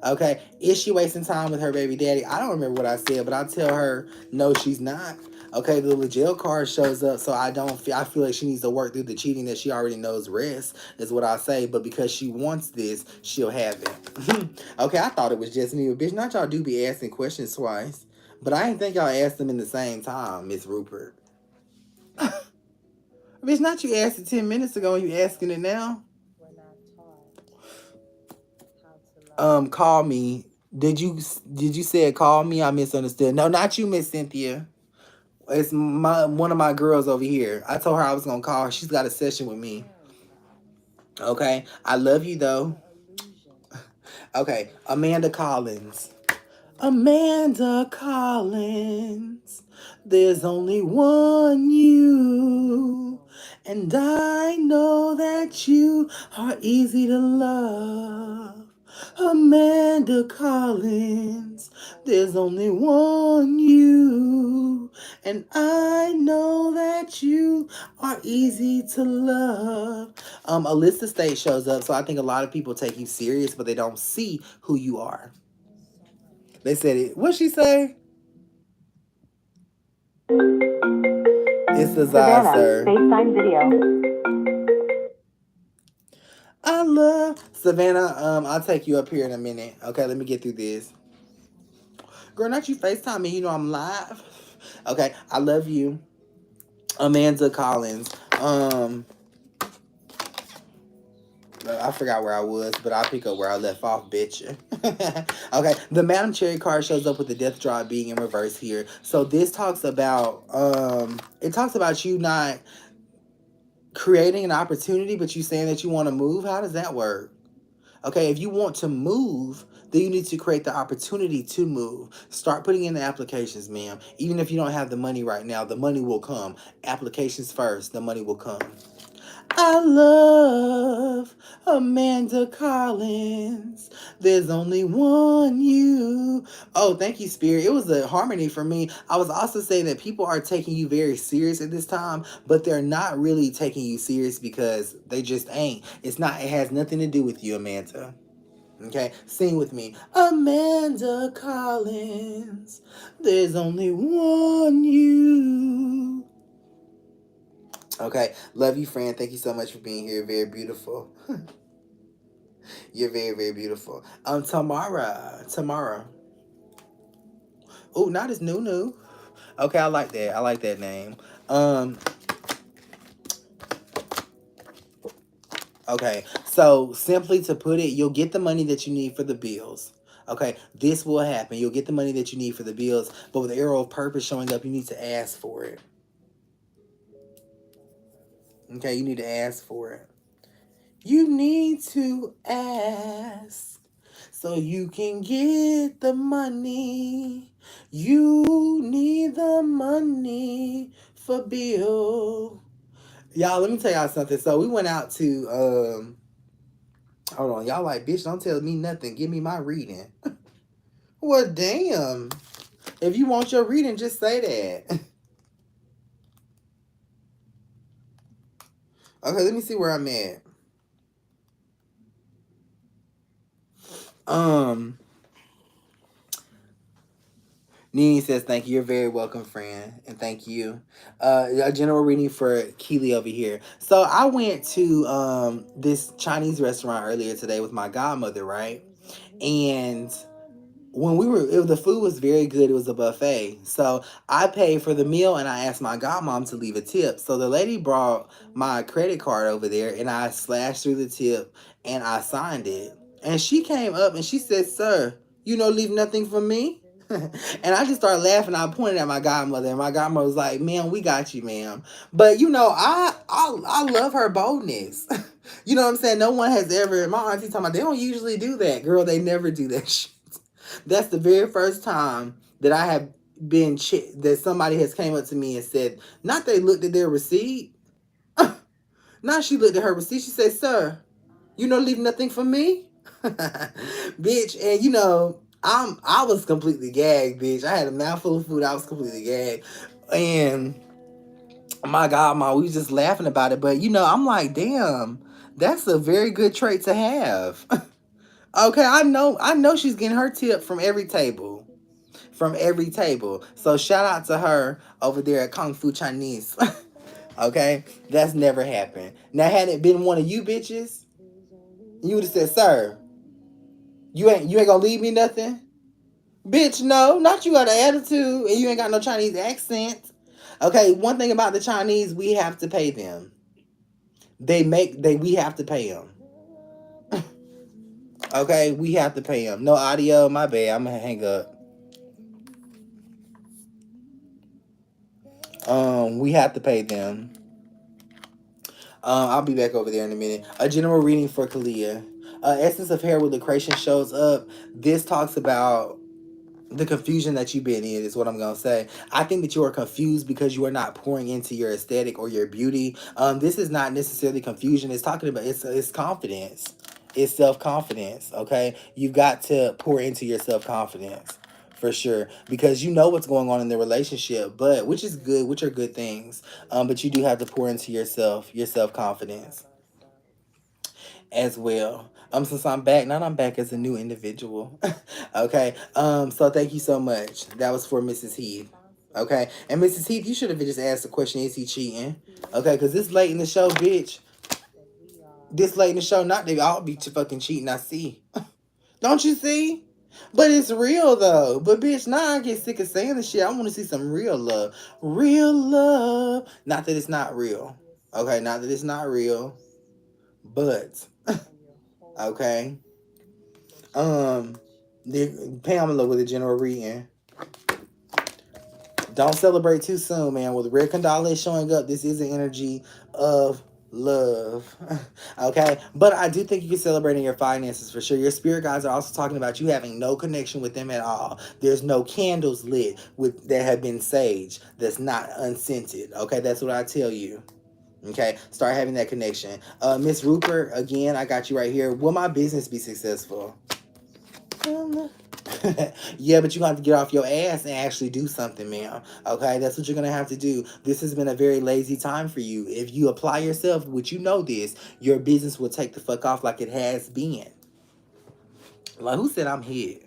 Okay, is she wasting time with her baby daddy? I don't remember what I said, but I tell her no, she's not. Okay, the little jail card shows up, so I don't feel. I feel like she needs to work through the cheating that she already knows rest is what I say. But because she wants this, she'll have it. Okay, I thought it was just me, but bitch, not y'all do be asking questions twice. But I didn't think y'all asked them in the same time, Miss Rupert. Bitch, not you asked it 10 minutes ago and you asking it now. We're not taught how to love. Call me. Did you say call me? I misunderstood. No, not you, Miss Cynthia. It's my one of my girls over here. I told her I was gonna call her. She's got a session with me. Paradise. Okay. I love you though. The illusion Okay. is Amanda Collins. illusion. Amanda Collins. There's only one you. And I know that you are easy to love. Amanda Collins. There's only one you. And I know that you are easy to love. Alyssa State shows up, so I think a lot of people take you serious, but they don't see who you are. So much. They said it. What she say? It's the Zai, sir. FaceTime video. I love Savannah. I'll take you up here in a minute. Okay, let me get through this. Girl, not you FaceTime me. You know I'm live. Okay, I love you, Amanda Collins. I forgot where I was, but I'll pick up where I left off, bitch. Okay, the Madam Cherry card shows up with the death drop being in reverse here. So this talks about it talks about you not creating an opportunity, but you saying that you want to move. How does that work? Okay, if you want to move, then you need to create the opportunity to move. Start putting in the applications, ma'am. Even if you don't have the money right now, the money will come. Applications first, the money will come. I love Amanda Collins. There's only one you. Oh, thank you, Spirit. It was a harmony for me. I was also saying that people are taking you very serious at this time, but they're not really taking you serious because they just ain't. It's not, it has nothing to do with you, Amanda. Okay, sing with me. Amanda Collins. There's only one you. Okay, love you, friend. Thank you so much for being here. Very beautiful. You're very, very beautiful. Tamara. Oh, not as Nunu. Okay, I like that. I like that name. Okay, so simply to put it, you'll get the money that you need for the bills. Okay, this will happen. You'll get the money that you need for the bills, but with the arrow of purpose showing up, you need to ask for it. Okay, you need to ask for it. You need to ask so you can get the money. You need the money for bill. Y'all, let me tell y'all something. So we went out to hold on, y'all like, bitch, don't tell me nothing. Give me my reading. Well, damn. If you want your reading, just say that. Okay, let me see where I'm at. Nini says, thank you. You're very welcome, friend. And thank you. A general reading for Keely over here. So I went to this Chinese restaurant earlier today with my godmother, right? And when the food was very good. It was a buffet. So I paid for the meal and I asked my godmom to leave a tip. So the lady brought my credit card over there and I slashed through the tip and I signed it. And she came up and she said, sir, leave nothing for me. And I just started laughing. I pointed at my godmother, and my godmother was like, "Ma'am, we got you, ma'am." But I love her boldness. You know what I'm saying? No one has ever. My auntie talking about they don't usually do that, girl. They never do that shit. That's the very first time that I have been that somebody has came up to me and said, not they looked at their receipt. Now she looked at her receipt. She said, "Sir, leave nothing for me." Bitch, and I was completely gagged, bitch. I had a mouthful of food. I was completely gagged. And my God, we was just laughing about it. But I'm like, damn, that's a very good trait to have. Okay, I know she's getting her tip from every table. From every table. So shout out to her over there at Kung Fu Chinese. Okay? That's never happened. Now had it been one of you bitches, you would have said, sir, you ain't gonna leave me nothing? Bitch, no, not you got an attitude and you ain't got no Chinese accent. Okay, one thing about the Chinese, we have to pay them. We have to pay them. Okay, we have to pay them. No audio, my bad. I'm gonna hang up. We have to pay them. I'll be back over there in a minute. A general reading for Kalia. Essence of Hair with Lucretia shows up. This talks about the confusion that you've been in is what I'm gonna say. I think that you are confused because you are not pouring into your aesthetic or your beauty. This is not necessarily confusion. It's talking about it's confidence. It's self-confidence. Okay, you've got to pour into your self-confidence for sure because you know what's going on in the relationship, but which is good, which are good things. But you do have to pour into yourself, your self-confidence as well. Since I'm back, now I'm back as a new individual. Okay. So thank you so much. That was for Mrs. Heath. Okay. And Mrs. Heath, you should have just asked the question, is he cheating? Okay, because this late in the show, bitch. This late in the show, not they all be fucking cheating, I see. Don't you see? But it's real though. But bitch, now I get sick of saying this shit. I want to see some real love. Real love. Not that it's not real. Okay, not that it's not real. But okay. Um, Pamela with a general reading. Don't celebrate too soon, man. With Red Condale showing up, this is an energy of love. Okay? But I do think you can celebrate in your finances for sure. Your spirit guides are also talking about you having no connection with them at all. There's no candles lit with that have been sage that's not unscented. Okay, that's what I tell you. Okay, start having that connection. Miss Rupert, again, I got you right here. Will my business be successful? Yeah, but you're gonna have to get off your ass and actually do something, ma'am. Okay, that's what you're gonna have to do. This has been a very lazy time for you. If you apply yourself, which you know this, your business will take the fuck off like it has been. Like, who said I'm here?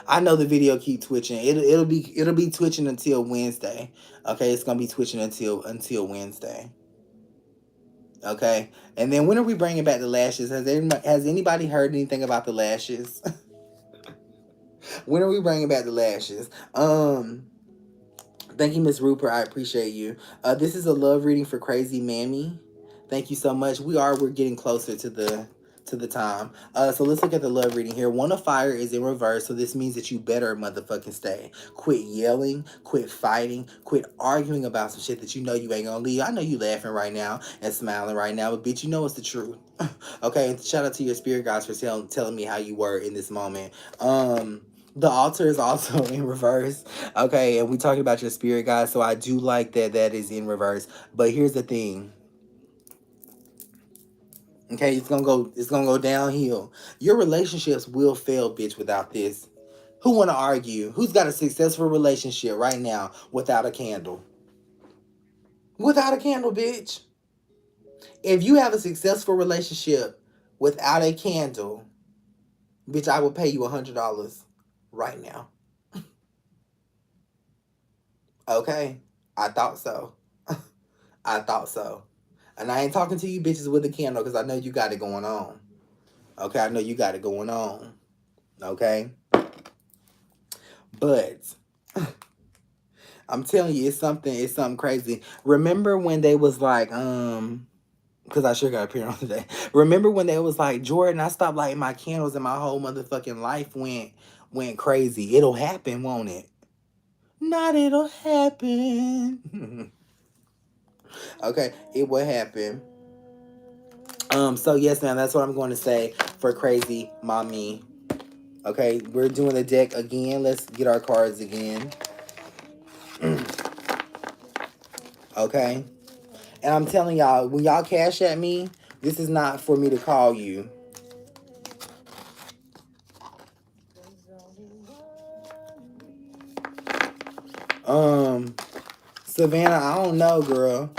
I know the video keep twitching. It'll be twitching until Wednesday. Okay, it's gonna be twitching until Wednesday. Okay, and then when are we bringing back the lashes? Has anybody heard anything about the lashes? When are we bringing back the lashes? Thank you, Miss Rupert. I appreciate you. This is a love reading for Crazy Mammy. Thank you so much. We're getting closer to the time. So let's look at the love reading here. One of fire is in reverse, so this means that you better motherfucking stay. Quit yelling, quit fighting, quit arguing about some shit that you know you ain't gonna leave. I know you laughing right now and smiling right now, but bitch, you know it's the truth. Okay, and shout out to your spirit guides for telling me how you were in this moment. The altar is also in reverse. Okay, and we talking about your spirit guides, so I do like that is in reverse. But here's the thing. Okay, it's gonna go downhill. Your relationships will fail, bitch, without this. Who wanna argue? Who's got a successful relationship right now without a candle? Without a candle, bitch. If you have a successful relationship without a candle, bitch, I will pay you $100 right now. Okay? I thought so. I thought so. And I ain't talking to you bitches with a candle because I know you got it going on. Okay, I know you got it going on. Okay? But I'm telling you, it's something crazy. Remember when they was like, because I sure got a period on today. Remember when they was like, Jordan, I stopped lighting my candles and my whole motherfucking life went crazy. It'll happen, won't it? Not it'll happen. Okay, it will happen. So yes, ma'am, that's what I'm going to say for Crazy Mommy. Okay, we're doing the deck again. Let's get our cards again. Okay. And I'm telling y'all, when y'all cash at me, this is not for me to call you. Savannah, I don't know, girl.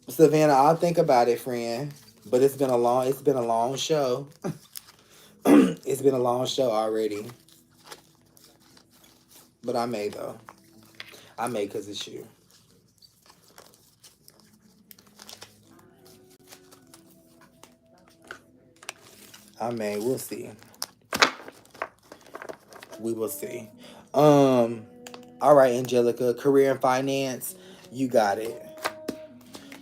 Savannah, I'll think about it, friend. But it's been a long show. It's been a long show already. But I may though. I may because it's you. I may. We'll see. We will see. All right, Angelica. Career and finance. You got it.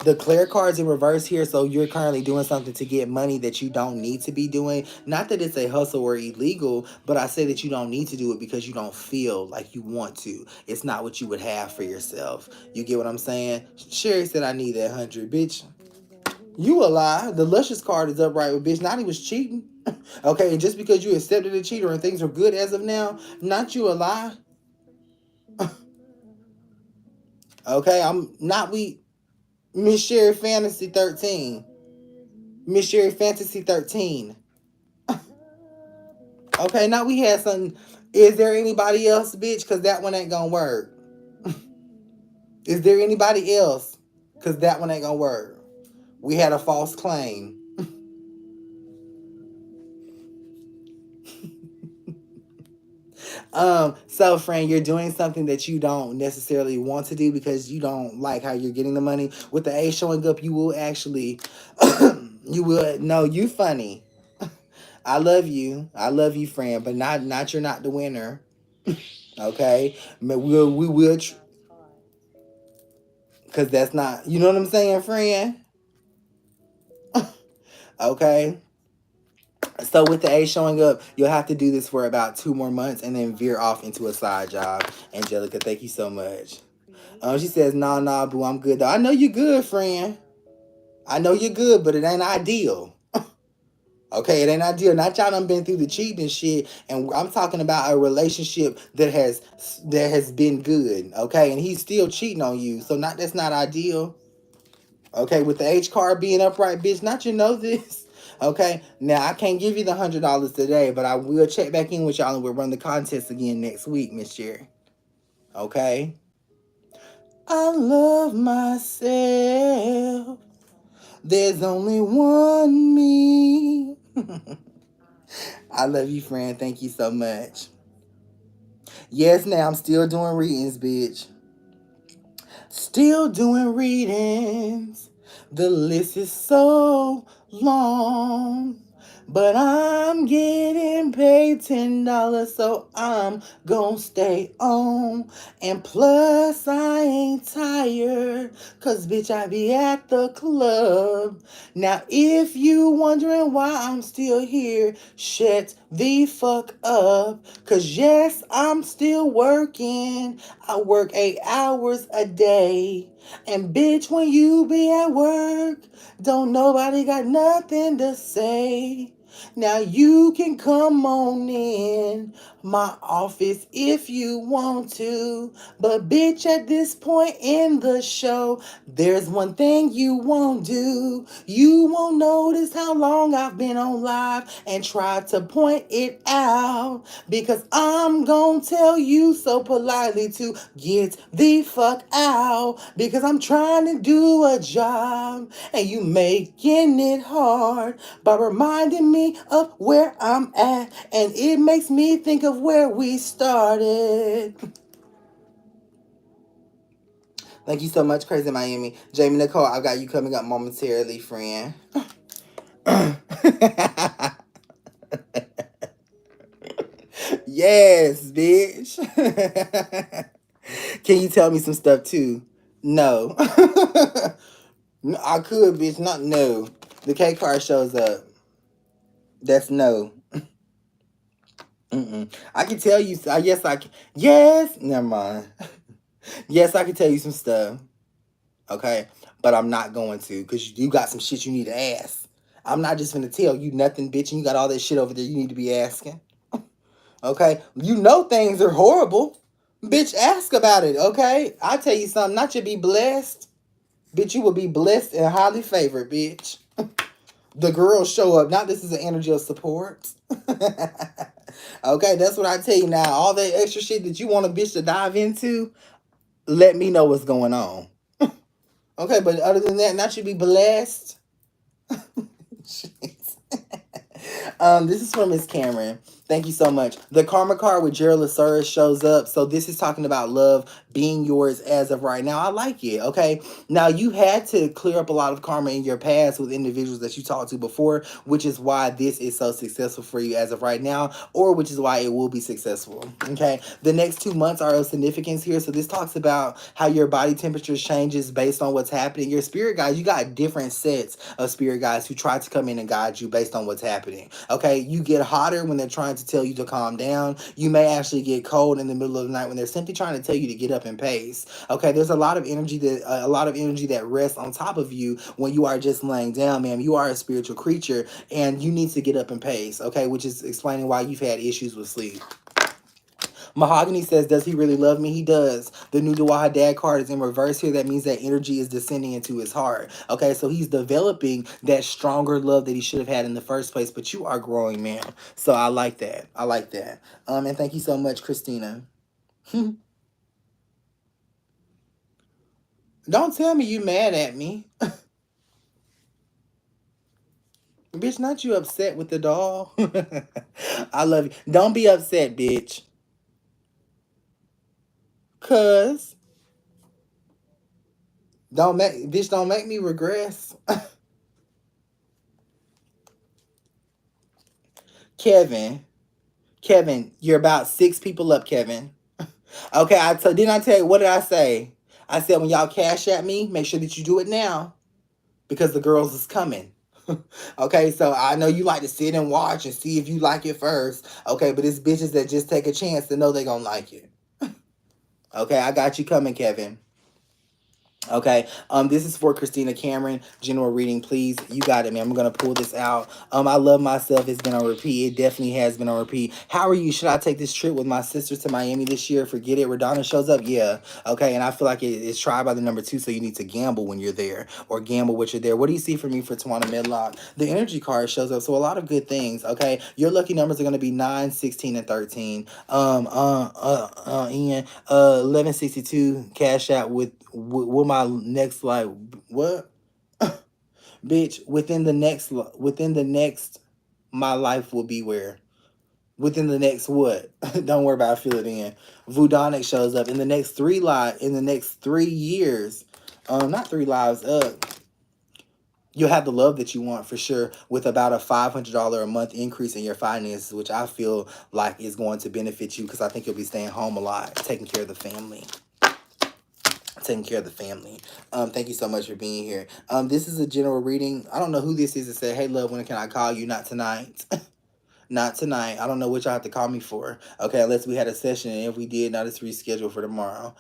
The clear cards in reverse here, so you're currently doing something to get money that you don't need to be doing. Not that it's a hustle or illegal, but I say that you don't need to do it because you don't feel like you want to. It's not what you would have for yourself. You get what I'm saying? Sherry said I need that 100, bitch. You a lie. The luscious card is upright with bitch. Naughty was cheating. Okay, and just because you accepted a cheater and things are good as of now, not you a lie. Okay, I'm not we Miss Sherry Fantasy 13. Miss Sherry Fantasy 13. Okay, now we had some. Is there anybody else, bitch? Because that one ain't gonna work. Is there anybody else? Because that one ain't gonna work. We had a false claim. So friend, you're doing something that you don't necessarily want to do because you don't like how you're getting the money. With the A showing up, you will actually you will no, you funny. I love you, friend, but not you're not the winner. Okay? We will because that's not, you know what I'm saying, friend? Okay? So with the A showing up, you'll have to do this for about 2 more months and then veer off into a side job. Angelica, thank you so much. She says, nah, boo, I'm good though. I know you're good, friend. I know you're good, but it ain't ideal. Okay, it ain't ideal. Not y'all done been through the cheating shit, and I'm talking about a relationship that has been good. Okay, and he's still cheating on you, so not that's not ideal. Okay, with the H card being upright, bitch, not you know this. Okay, now I can't give you the $100 today, but I will check back in with y'all and we'll run the contest again next week, Miss Jerry. Okay. I love myself. There's only one me. I love you, friend. Thank you so much. Yes, now I'm still doing readings, bitch. Still doing readings. The list is so long. But I'm getting paid $10, so I'm gonna stay on. And plus, I ain't tired, cause bitch, I be at the club. Now, if you wondering why I'm still here, shut the fuck up. Cause yes, I'm still working. I work 8 hours a day. And bitch, when you be at work, don't nobody got nothing to say. Now you can come on in my office if you want to. But bitch, at this point in the show, there's one thing you won't do. You won't notice how long I've been on live and try to point it out. Because I'm gonna tell you so politely to get the fuck out. Because I'm trying to do a job and you making it hard by reminding me of where I'm at. And it makes me think of where we started. Thank you so much, Crazy Miami. Jamie Nicole, I've got you coming up momentarily, friend. Yes, bitch. Can you tell me some stuff too? No. No, I could, bitch. Not no. The K card shows up. That's no. Mm-mm. I can tell you. Yes, I can. Yes. Never mind. Yes, I can tell you some stuff. Okay, but I'm not going to because you got some shit you need to ask. I'm not just gonna tell you nothing, bitch, and you got all that shit over there you need to be asking. Okay, you know things are horrible. Bitch, ask about it, okay? I tell you something, not you be blessed. Bitch, you will be blessed and highly favored, bitch. The girls show up. Now this is an energy of support. Okay, that's what I tell you now. All that extra shit that you want a bitch to dive into, let me know what's going on. Okay, but other than that, not you be blessed. This is from Miss Cameron. Thank you so much. The karma card with Gerald Lasura shows up. So this is talking about love being yours as of right now. I like it. Okay. Now you had to clear up a lot of karma in your past with individuals that you talked to before, which is why this is so successful for you as of right now, or which is why it will be successful. Okay. The next 2 months are of significance here. So this talks about how your body temperature changes based on what's happening. Your spirit guides, you got different sets of spirit guides who try to come in and guide you based on what's happening. Okay. You get hotter when they're trying to tell you to calm down. You may actually get cold in the middle of the night when they're simply trying to tell you to get up and pace. Okay, there's a lot of energy that rests on top of you when you are just laying down, ma'am. You are a spiritual creature, and you need to get up and pace. Okay, which is explaining why you've had issues with sleep. Mahogany says, does he really love me? He does. The new Dua Dad card is in reverse here. That means that energy is descending into his heart. Okay, so he's developing that stronger love that he should have had in the first place, but you are growing, ma'am. So I like that. I like that. And thank you so much, Christina. Don't tell me you mad at me. Bitch, not you upset with the doll. I love you. Don't be upset, bitch. Cause don't make me regress. Kevin. Kevin, you're about 6 people up, Kevin. Okay, didn't I tell you, what did I say? I said when y'all cash at me, make sure that you do it now because the girls is coming. Okay, so I know you like to sit and watch and see if you like it first. Okay, but it's bitches that just take a chance to know they gonna like it. Okay, I got you coming, Kevin. Okay, this is for Christina Cameron. General reading, please. You got it, man. I'm gonna pull this out. I love myself. It's been on repeat. It definitely has been on repeat. How are you? Should I take this trip with my sister to Miami this year? Forget it. Radonna shows up. Yeah. Okay, and I feel like it's tried by the number 2, so you need to gamble when you're there, or gamble when you're there. What do you see for me for Tawana Medlock? The energy card shows up, so a lot of good things. Okay, your lucky numbers are gonna be 9, 16, and 13. Ian, 1162 cash out with my next, like, what? Bitch, within the next my life will be where, within the next what? Don't worry about it, feel it in. Vudonic shows up in the next 3 years. Not 3 lives up. You'll have the love that you want for sure, with about a $500 a month increase in your finances, which I feel like is going to benefit you because I think you'll be staying home a lot, taking care of the family. Taking care of the family. Thank you so much for being here. This is a general reading. I don't know who this is that said, hey love, when can I call you? Not tonight. Not tonight. I don't know what y'all have to call me for. Okay, unless we had a session, and if we did, now it's rescheduled for tomorrow.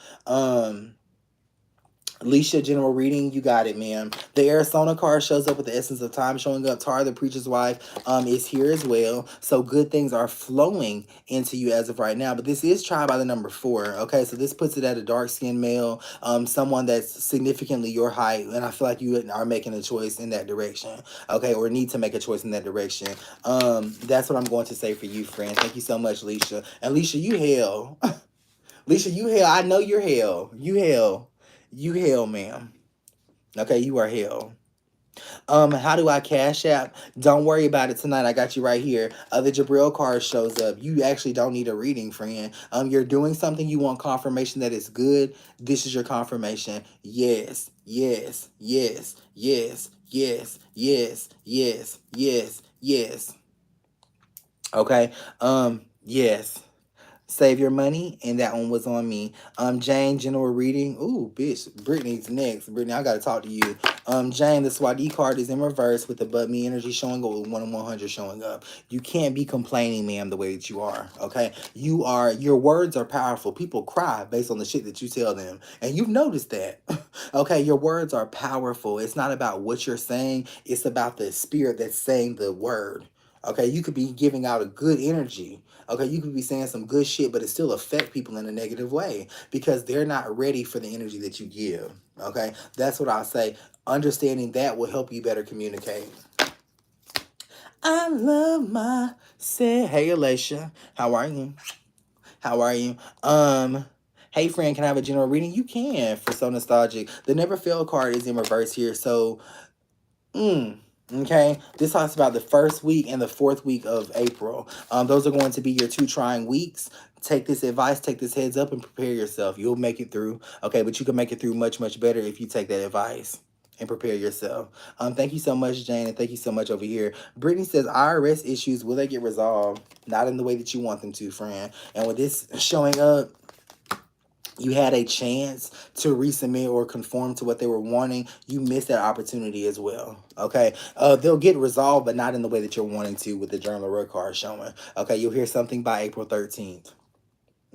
Alicia, general reading, you got it, ma'am. The Arizona card shows up with the essence of time showing up. Tara, the preacher's wife, is here as well. So good things are flowing into you as of right now. But this is tried by the number 4. Okay, so this puts it at a dark-skinned male, someone that's significantly your height. And I feel like you are making a choice in that direction. Okay, or need to make a choice in that direction. That's what I'm going to say for you, friend. Thank you so much, Alicia. And Alicia, you hell. Alicia, you hell. I know you're hell. You hell. You hell, ma'am. Okay, you are hell. How do I cash app? Don't worry about it tonight. I got you right here. The Jabril card shows up. You actually don't need a reading, friend. You're doing something, you want confirmation that it's good. This is your confirmation. Yes, yes, yes, yes, yes, yes, yes, yes, yes. Okay. Yes. Save Your Money, and that one was on me. Jane, general reading. Ooh, bitch, Brittany's next. Brittany, I gotta talk to you. Jane, the Swati card is in reverse with the but me energy showing up, with 1 in 100 showing up. You can't be complaining, ma'am, the way that you are. Okay, your words are powerful. People cry based on the shit that you tell them, and you've noticed that. Okay, your words are powerful. It's not about what you're saying. It's about the spirit that's saying the word. Okay, you could be giving out a good energy. Okay, you could be saying some good shit, but it still affect people in a negative way because they're not ready for the energy that you give. Okay, that's what I'll say. Understanding that will help you better communicate. I love myself. Hey, Alicia, how are you? How are you? Hey, friend, can I have a general reading? You can for So Nostalgic. The Never Fail card is in reverse here, so Okay, this talks about the first week and the fourth week of April. Those are going to be your two trying weeks. Take this advice, take this heads up, and prepare yourself. You'll make it through. Okay, but you can make it through much, much better if you take that advice and prepare yourself. Thank you so much, Jane, and thank you so much over here. Brittany says IRS issues, will they get resolved? Not in the way that you want them to, friend. And with this showing up, you had a chance to resubmit or conform to what they were wanting. You missed that opportunity as well. Okay, they'll get resolved, but not in the way that you're wanting to with the journal road card showing. Okay, you'll hear something by April 13th.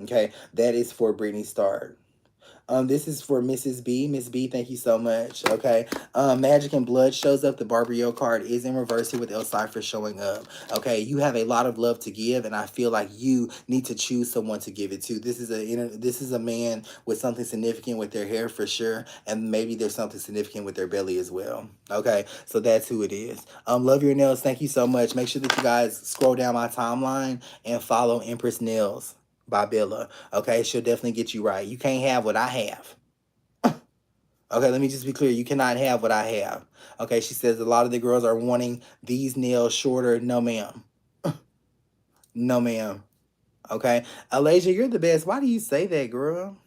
Okay, that is for Brittany Starr. This is for Mrs. B. Miss B, thank you so much. Okay. Magic and Blood shows up. The Barbario card is in reverse here with El Cypher showing up. Okay, you have a lot of love to give, and I feel like you need to choose someone to give it to. This is a man with something significant with their hair for sure, and maybe there's something significant with their belly as well. Okay, so that's who it is. Love your nails. Thank you so much. Make sure that you guys scroll down my timeline and follow Empress Nails by Bella. Okay, she'll definitely get you right. You can't have what I have. Okay, let me just be clear. You cannot have what I have. Okay, she says a lot of the girls are wanting these nails shorter. No, ma'am. No, ma'am. Okay, Alasia, you're the best. Why do you say that, girl?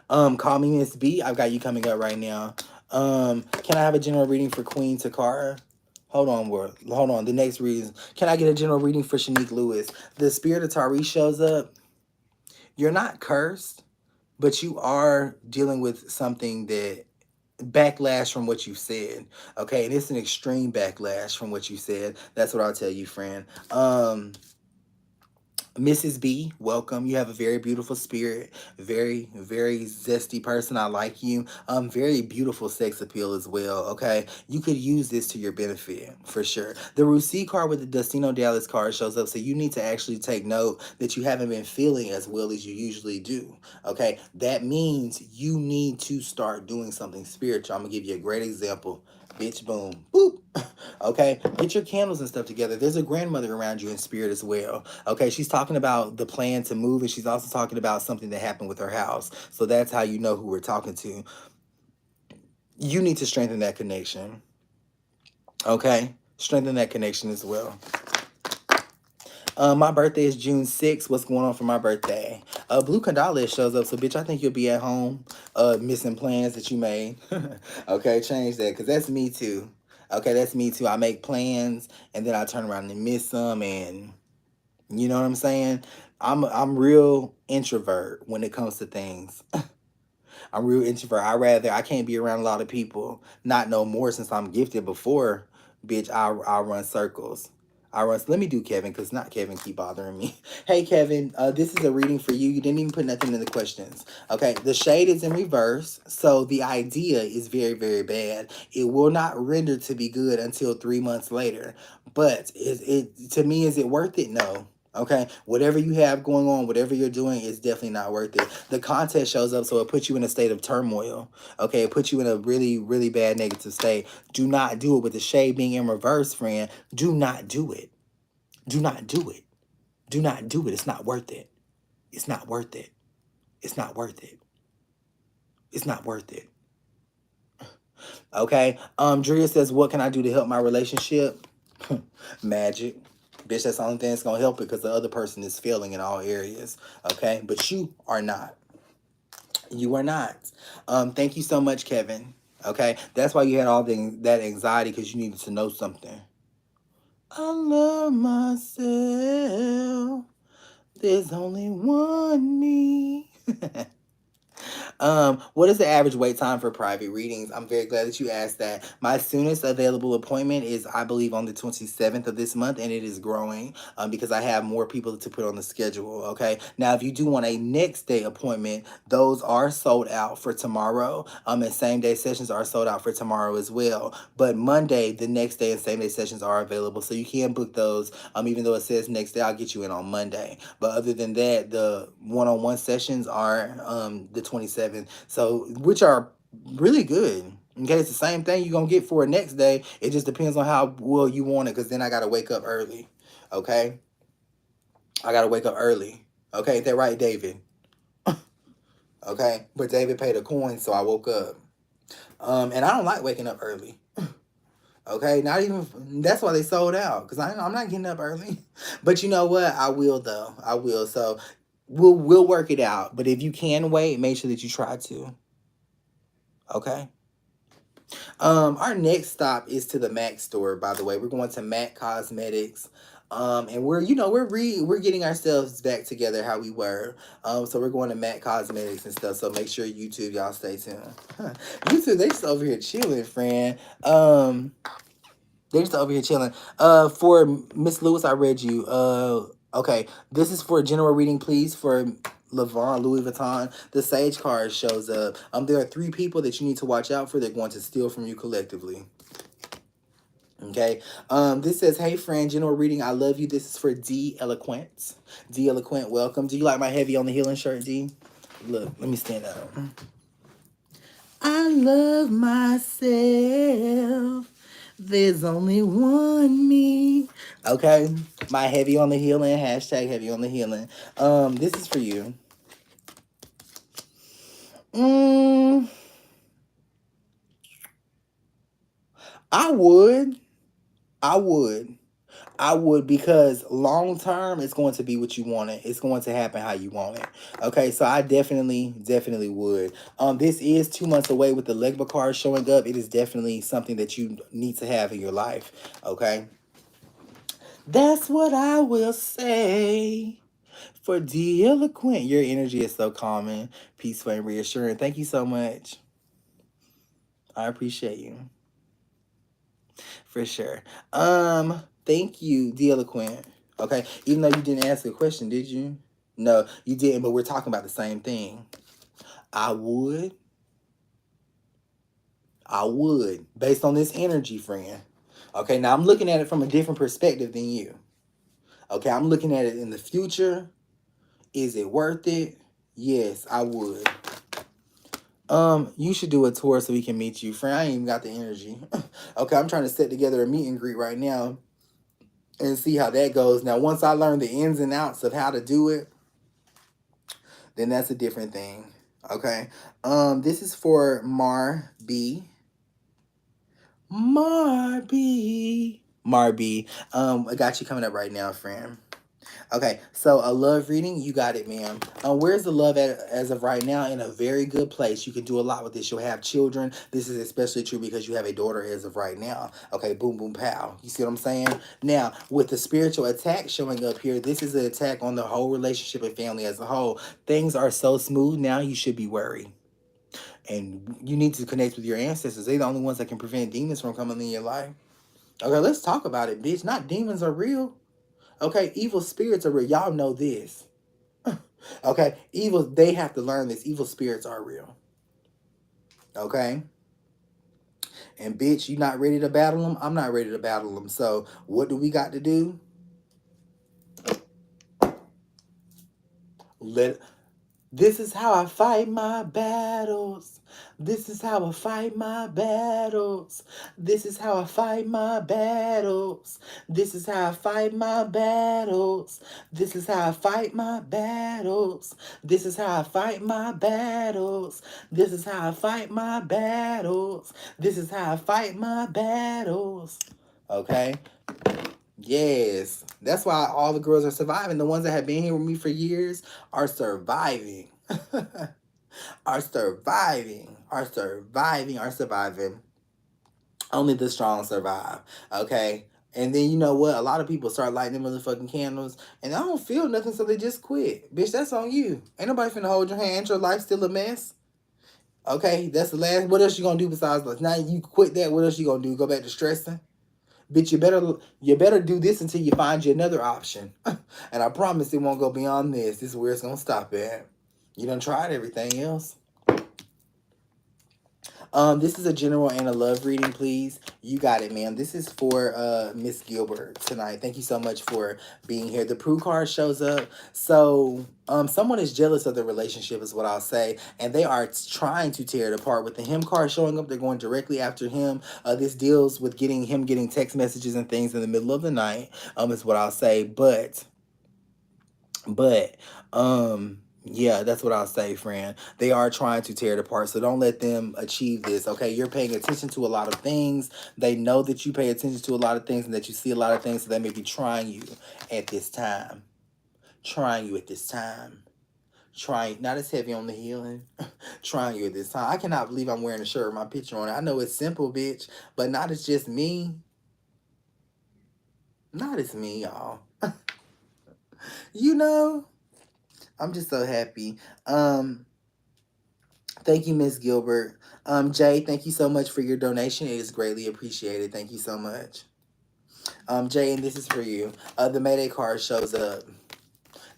Call me Miss B. I've got you coming up right now. Can I have a general reading for Queen Takara? Hold on, word. Hold on. The next reason. Can I get a general reading for Shanique Lewis? The spirit of Tari shows up. You're not cursed, but you are dealing with something that backlash from what you said. Okay, and it's an extreme backlash from what you said. That's what I'll tell you, friend. Mrs. B, welcome. You have a very beautiful spirit, very, very zesty person. I like you. Very beautiful sex appeal as well. Okay, you could use this to your benefit for sure. The Rusi card with the Destino Dallas card shows up, so you need to actually take note that you haven't been feeling as well as you usually do. Okay, that means you need to start doing something spiritual. I'm gonna give you a great example. Bitch, boom, boop. Okay, get your candles and stuff together. There's a grandmother around you in spirit as well. Okay, she's talking about the plan to move, and she's also talking about something that happened with her house. So that's how you know who we're talking to. You need to strengthen that connection. Okay, strengthen that connection as well. My birthday is June 6th. What's going on for my birthday? Blue Condalis shows up. So, bitch, I think you'll be at home missing plans that you made. Okay, change that because that's me too. Okay, that's me too. I make plans and then I turn around and miss them, and you know what I'm saying? I'm real introvert when it comes to things. I'm real introvert. I can't be around a lot of people. Not no more since I'm gifted before. Bitch, I run circles. Let me do Kevin because not Kevin keep bothering me. Hey Kevin, this is a reading for you. You didn't even put nothing in the questions. Okay, the shade is in reverse, so the idea is very, very bad. It will not render to be good until 3 months later. But is it to me? Is it worth it? No. Okay, whatever you have going on, whatever you're doing is definitely not worth it. The contest shows up, so it puts you in a state of turmoil. Okay, it puts you in a really, really bad negative state. Do not do it with the shade being in reverse, friend. Do not do it. Do not do it. Do not do it. It's not worth it. It's not worth it. It's not worth it. It's not worth it. Okay. Drea says, what can I do to help my relationship? Magic. Bitch, that's the only thing that's gonna help it because the other person is failing in all areas. Okay, but you are not. You are not. Thank you so much, Kevin. Okay, that's why you had all that anxiety because you needed to know something. I love myself. There's only one me. What is the average wait time for private readings? I'm very glad that you asked that. My soonest available appointment is, I believe, on the 27th of this month, and it is growing because I have more people to put on the schedule. Okay. Now, if you do want a next day appointment, those are sold out for tomorrow. And same day sessions are sold out for tomorrow as well. But Monday, the next day, and same day sessions are available, so you can book those. Even though it says next day, I'll get you in on Monday. But other than that, the one-on-one sessions are the 27th, so which are really good. Okay, it's the same thing you're gonna get for a next day. It just depends on how well you want it, because then I gotta wake up early. Okay, I gotta wake up early. Okay, ain't that right, David? Okay, but David paid a coin, so I woke up. And I don't like waking up early. Okay, not even that's why they sold out because I'm not getting up early. But you know what? I will though. I will. So we'll work it out. But if you can wait, make sure that you try to. Okay. Our next stop is to the Mac store. By the way, we're going to Mac Cosmetics. And we're getting ourselves back together how we were. So we're going to Mac Cosmetics and stuff. So make sure YouTube, y'all stay tuned. YouTube, they just over here chilling, friend. They're just over here chilling. For Miss Lewis, I read you. Okay. This is for a general reading, please. For Levon, Louis Vuitton, the Sage card shows up. There are 3 people that you need to watch out for. They're going to steal from you collectively. Okay. This says, "Hey friend, general reading. I love you." This is for D Eloquent. D Eloquent, welcome. Do you like my heavy on the healing shirt, D? Look, let me stand up. I love myself. There's only one me. Okay. My heavy on the healing. Hashtag heavy on the healing. This is for you. Mm, I would. I would. I would because long term it's going to be what you want it. It's going to happen how you want it. Okay, so I definitely would. This is 2 months away with the Legba card showing up. It is definitely something that you need to have in your life. Okay. That's what I will say. For the eloquent, your energy is so calming, peaceful, and reassuring. Thank you so much. I appreciate you. For sure. Thank you, the eloquent. Okay. Even though you didn't ask a question, did you? No, you didn't, but we're talking about the same thing. I would. I would. Based on this energy, friend. Okay, now I'm looking at it from a different perspective than you. Okay, I'm looking at it in the future. Is it worth it? Yes, I would. You should do a tour so we can meet you. Friend, I ain't even got the energy. Okay, I'm trying to set together a meet and greet right now and see how that goes. Now, once I learn the ins and outs of how to do it, then that's a different thing. Okay. This is for Mar B. Mar B. Mar B. I got you coming up right now, friend. Okay, so a love reading, you got it, ma'am. Where's the love at as of right now? In a very good place. You can do a lot with this. You'll have children. This is especially true because you have a daughter as of right now. Okay, boom, boom, pow. You see what I'm saying? Now, with the spiritual attack showing up here, this is an attack on the whole relationship and family as a whole. Things are so smooth now, you should be worried. And you need to connect with your ancestors. They're the only ones that can prevent demons from coming in your life. Okay, let's talk about it, bitch. Not demons are real. Okay, evil spirits are real. Y'all know this. Okay, evil, they have to learn this. Evil spirits are real. Okay? And bitch, you not ready to battle them? I'm not ready to battle them. So, what do we got to do? Let This is how I fight my battles. This is how I fight my battles. This is how I fight my battles. This is how I fight my battles. This is how I fight my battles. This is how I fight my battles. This is how I fight my battles. This is how I fight my battles. Okay? Yes. That's why all the girls are surviving. The ones that have been here with me for years are surviving. Are surviving. Are surviving. Are surviving. Only the strong survive. Okay? And then you know what? A lot of people start lighting them motherfucking candles and I don't feel nothing, so they just quit. Bitch, that's on you. Ain't nobody finna hold your hand. Ain't your life still a mess? Okay, that's the last. What else you gonna do besides now you quit that? What else you gonna do? Go back to stressing? Bitch, you better do this until you find you another option. And I promise it won't go beyond this. This is where it's gonna stop at. You done tried everything else. This is a general and a love reading, please. You got it, ma'am. This is for Miss Gilbert tonight. Thank you so much for being here. The Prue card shows up. So someone is jealous of the relationship is what I'll say. And they are trying to tear it apart. With the him card showing up, they're going directly after him. This deals with getting text messages and things in the middle of the night, is what I'll say. But Yeah, that's what I'll say, friend. They are trying to tear it apart, so don't let them achieve this. Okay, you're paying attention to a lot of things. They know that you pay attention to a lot of things and that you see a lot of things, so they may be trying you at this time. Trying you at this time. Trying, not as heavy on the healing. Trying you at this time. I cannot believe I'm wearing a shirt with my picture on it. I know it's simple, bitch, but not as just me. Not as me, y'all. You know, I'm just so happy. Um, Thank you, Miss Gilbert. Jay, thank you so much for your donation. It is greatly appreciated. Thank you so much. Jay, and this is for you. The Mayday card shows up.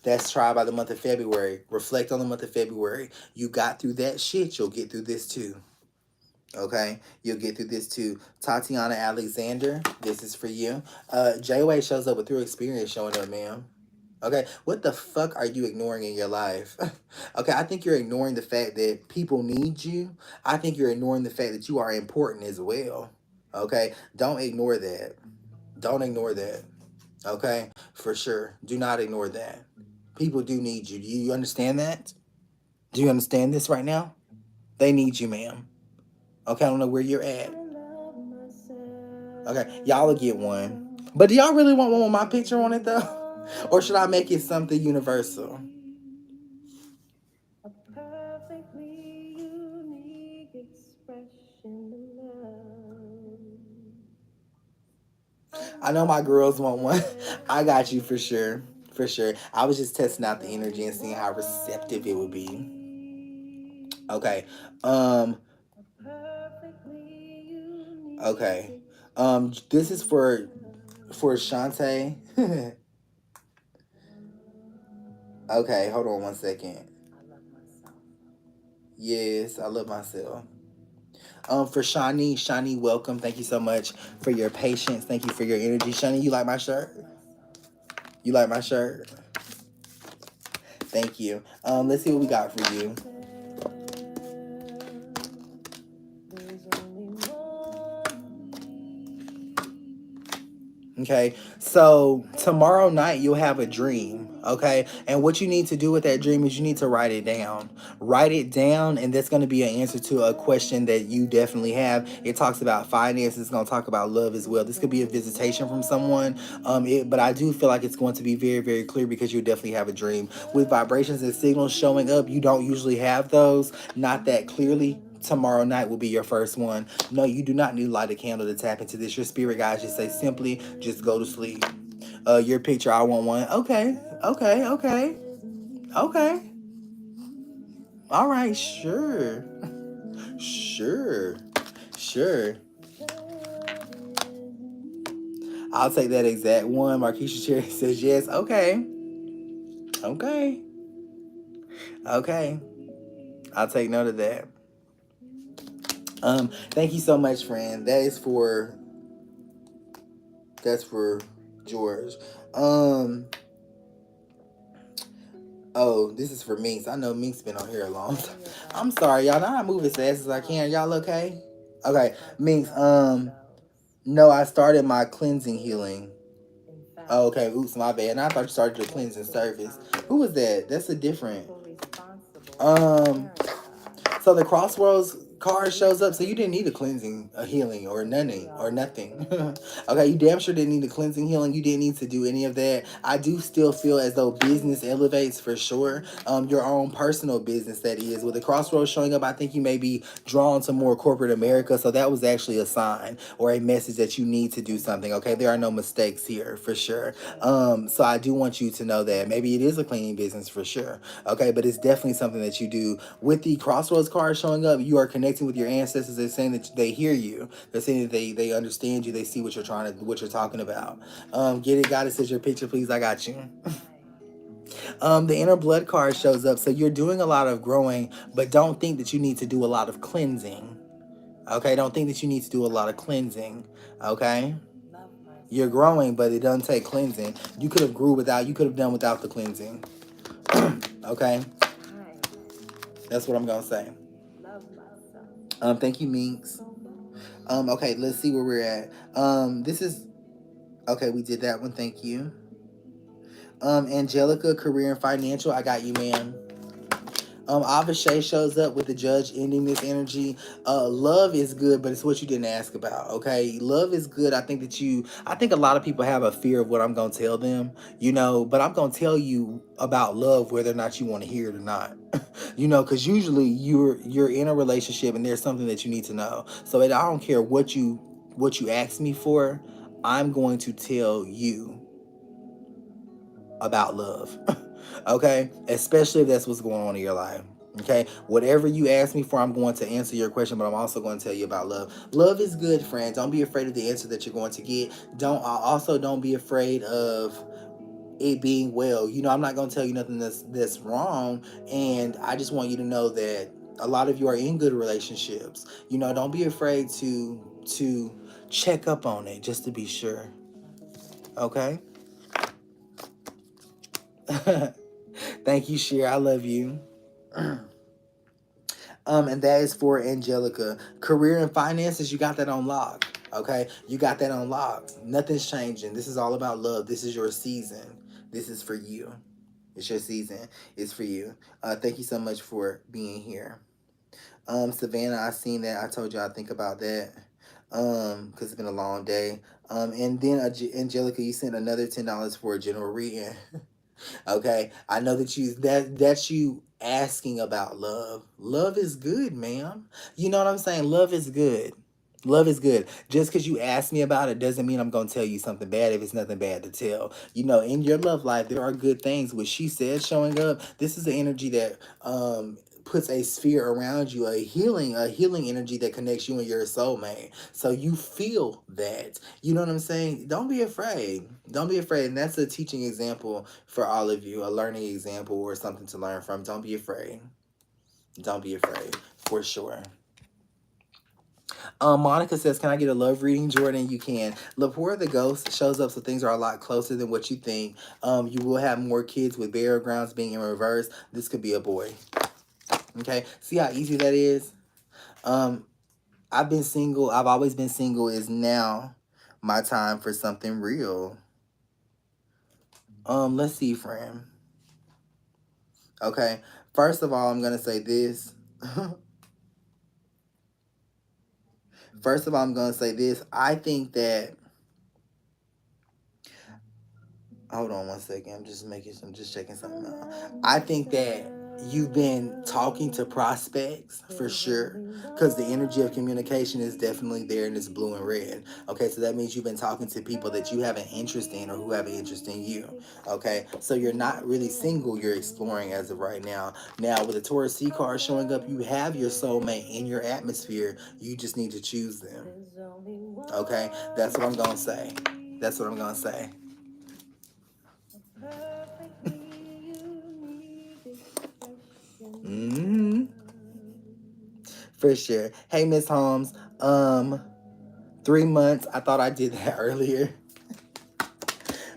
That's tried by the month of February. Reflect on the month of February. You got through that shit, you'll get through this too. Okay? You'll get through this too. Tatiana Alexander, this is for you. J-Way shows up with your experience showing up, ma'am. Okay, what the fuck are you ignoring in your life? Okay, I think you're ignoring the fact that people need you. I think you're ignoring the fact that you are important as well. Okay, don't ignore that. Don't ignore that. Okay, for sure. Do not ignore that. People do need you. Do you understand that? Do you understand this right now? They need you, ma'am. Okay, I don't know where you're at. Okay, y'all will get one. But do y'all really want one with my picture on it though? Or should I make it something universal? A perfectly unique expression of love. I know my girls want one. I got you for sure. For sure. I was just testing out the energy and seeing how receptive it would be. Okay. Okay. This is for Shantae. Okay, hold on one second. Yes, I love myself. For Shani, welcome. Thank you so much for your patience. Thank you for your energy. Shani, you like my shirt? You like my shirt? Thank you. Let's see what we got for you. Okay, so tomorrow night you'll have a dream. Okay, and what you need to do with that dream is you need to write it down. Write it down, and that's going to be an answer to a question that you definitely have. It talks about finances. It's going to talk about love as well. This could be a visitation from someone. But I do feel like it's going to be very, very clear because you definitely have a dream with vibrations and signals showing up. You don't usually have those, not that clearly. Tomorrow night will be your first one. No, you do not need to light a candle to tap into this. Your spirit guides just say simply, just go to sleep. Your picture, I want one. Okay, okay, okay, okay. All right, sure, sure, sure. I'll take that exact one. Marquisha Cherry says yes. Okay, okay, okay. I'll take note of that. Thank you so much, friend. That's for George. Oh, this is for Minx. I know Minx been on here a long time. I'm sorry, y'all. Now I move as fast as I can. Y'all okay? Okay, Minx. No, I started my cleansing healing. Oh, okay. Oops, my bad. Now I thought you started your cleansing service. Who was that? That's a different. Um. So the crossroads card shows up. So you didn't need a cleansing, a healing, or nothing. Okay, you damn sure didn't need a cleansing healing. You didn't need to do any of that. I do still feel as though business elevates for sure. Your own personal business, that is. With the crossroads showing up, I think you may be drawn to more corporate America. So that was actually a sign or a message that you need to do something. Okay, there are no mistakes here for sure. So I do want you to know that maybe it is a cleaning business for sure. Okay, but it's definitely something that you do. With the crossroads card showing up, you are connecting with your ancestors. They're saying that they hear you. They're saying that they understand you. They see what you're talking about. Get it, goddess, is your picture, please. I got you. The inner blood card shows up. So you're doing a lot of growing, but don't think that you need to do a lot of cleansing. Okay, don't think that you need to do a lot of cleansing. Okay, you're growing, but it doesn't take cleansing. You could have you could have done without the cleansing. Okay, that's what I'm gonna say. Thank you, Minx. Okay, let's see where we're at. This is okay. We did that one. Thank you. Angelica, career and financial. I got you, ma'am. Avashay shows up with the judge ending this energy. Love is good, but it's what you didn't ask about. Okay, love is good. I think a lot of people have a fear of what I'm gonna tell them, but I'm gonna tell you about love whether or not you want to hear it or not. Because usually you're in a relationship and there's something that you need to know. So I don't care what you ask me for. I'm going to tell you about love. Okay? Especially if that's what's going on in your life. Okay? Whatever you ask me for, I'm going to answer your question, but I'm also going to tell you about love. Love is good, friends. Don't be afraid of the answer that you're going to get. Don't be afraid of it being well. I'm not going to tell you nothing that's wrong, and I just want you to know that a lot of you are in good relationships. Don't be afraid to check up on it just to be sure. Okay? Thank you, Sheer. I love you. And that is for Angelica. Career and finances, you got that on lock. Okay? You got that on lock. Nothing's changing. This is all about love. This is your season. This is for you. It's your season. It's for you. Thank you so much for being here. Savannah, I seen that. I told you I think about that. Because it's been a long day. And then Angelica, you sent another $10 for a general reading. Okay, I know that's you asking about love. Love is good, ma'am. You know what I'm saying? Love is good. Love is good. Just because you ask me about it doesn't mean I'm going to tell you something bad if it's nothing bad to tell. In your love life, there are good things. What she said showing up, this is the energy that puts a sphere around you, a healing energy that connects you and your soulmate. So you feel that. You know what I'm saying? Don't be afraid. Don't be afraid. And that's a teaching example for all of you, a learning example or something to learn from. Don't be afraid. Don't be afraid, for sure. Monica says, "Can I get a love reading, Jordan?" You can. Lepore the ghost shows up, so things are a lot closer than what you think. You will have more kids with burial grounds being in reverse. This could be a boy. Okay, see how easy that is. Um, I've been single. I've always been single. Is now my time for something real. Let's see, friend. Okay, first of all, I'm gonna say this. First of all, I'm gonna say this. I think that. Hold on one second. I'm just checking something out. I think that you've been talking to prospects for sure, because the energy of communication is definitely there and it's blue and red. Okay, so that means you've been talking to people that you have an interest in or who have an interest in you. Okay, so you're not really single, you're exploring as of right now. Now, with the Taurus Sea card showing up, you have your soulmate in your atmosphere. You just need to choose them. Okay, that's what I'm gonna say. That's what I'm gonna say. Mm-hmm. For sure. Hey, Miss Holmes. 3 months. I thought I did that earlier.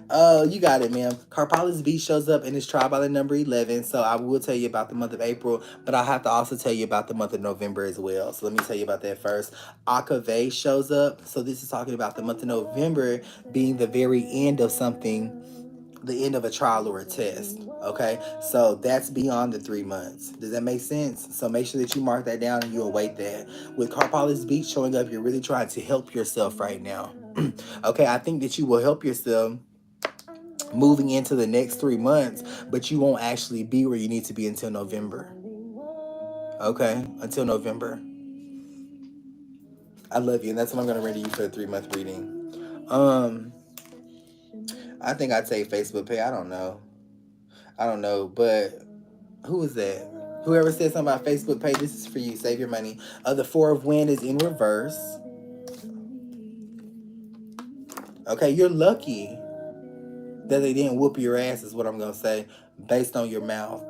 Oh, you got it, ma'am. Carpalis Beach shows up in its tribe by the number 11. So I will tell you about the month of April, but I have to also tell you about the month of November as well. So let me tell you about that first. Akave shows up. So this is talking about the month of November being the very end of something, the end of a trial or a test. Okay, so that's beyond the 3 months. Does that make sense? So make sure that you mark that down and you await that. With Carpalis Beach showing up, you're really trying to help yourself right now. Okay, I think that you will help yourself moving into the next 3 months, but you won't actually be where you need to be until November. Okay, until November. I love you, and that's what I'm gonna read you for a 3 month reading. Um, I think I'd say Facebook Pay. I don't know. I don't know, but who is that? Whoever said something about Facebook Pay, this is for you. Save your money. The Four of Wind is in reverse. Okay, you're lucky that they didn't whoop your ass, is what I'm gonna say, based on your mouth.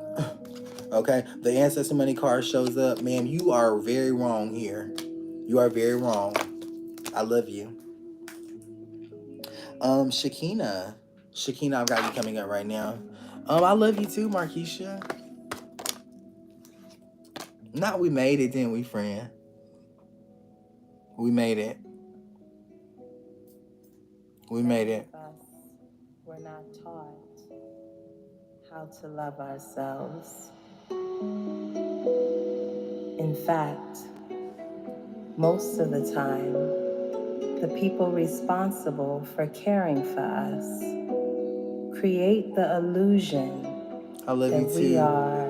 Okay, the ancestor money card shows up, ma'am. You are very wrong here. You are very wrong. I love you. Shakina. Shakina, I've got you coming up right now. I love you too, Markeisha. Not we made it, didn't we, friend? We made it. We made it. We're not taught how to love ourselves. In fact, most of the time, the people responsible for caring for us create the illusion I love that you we too. are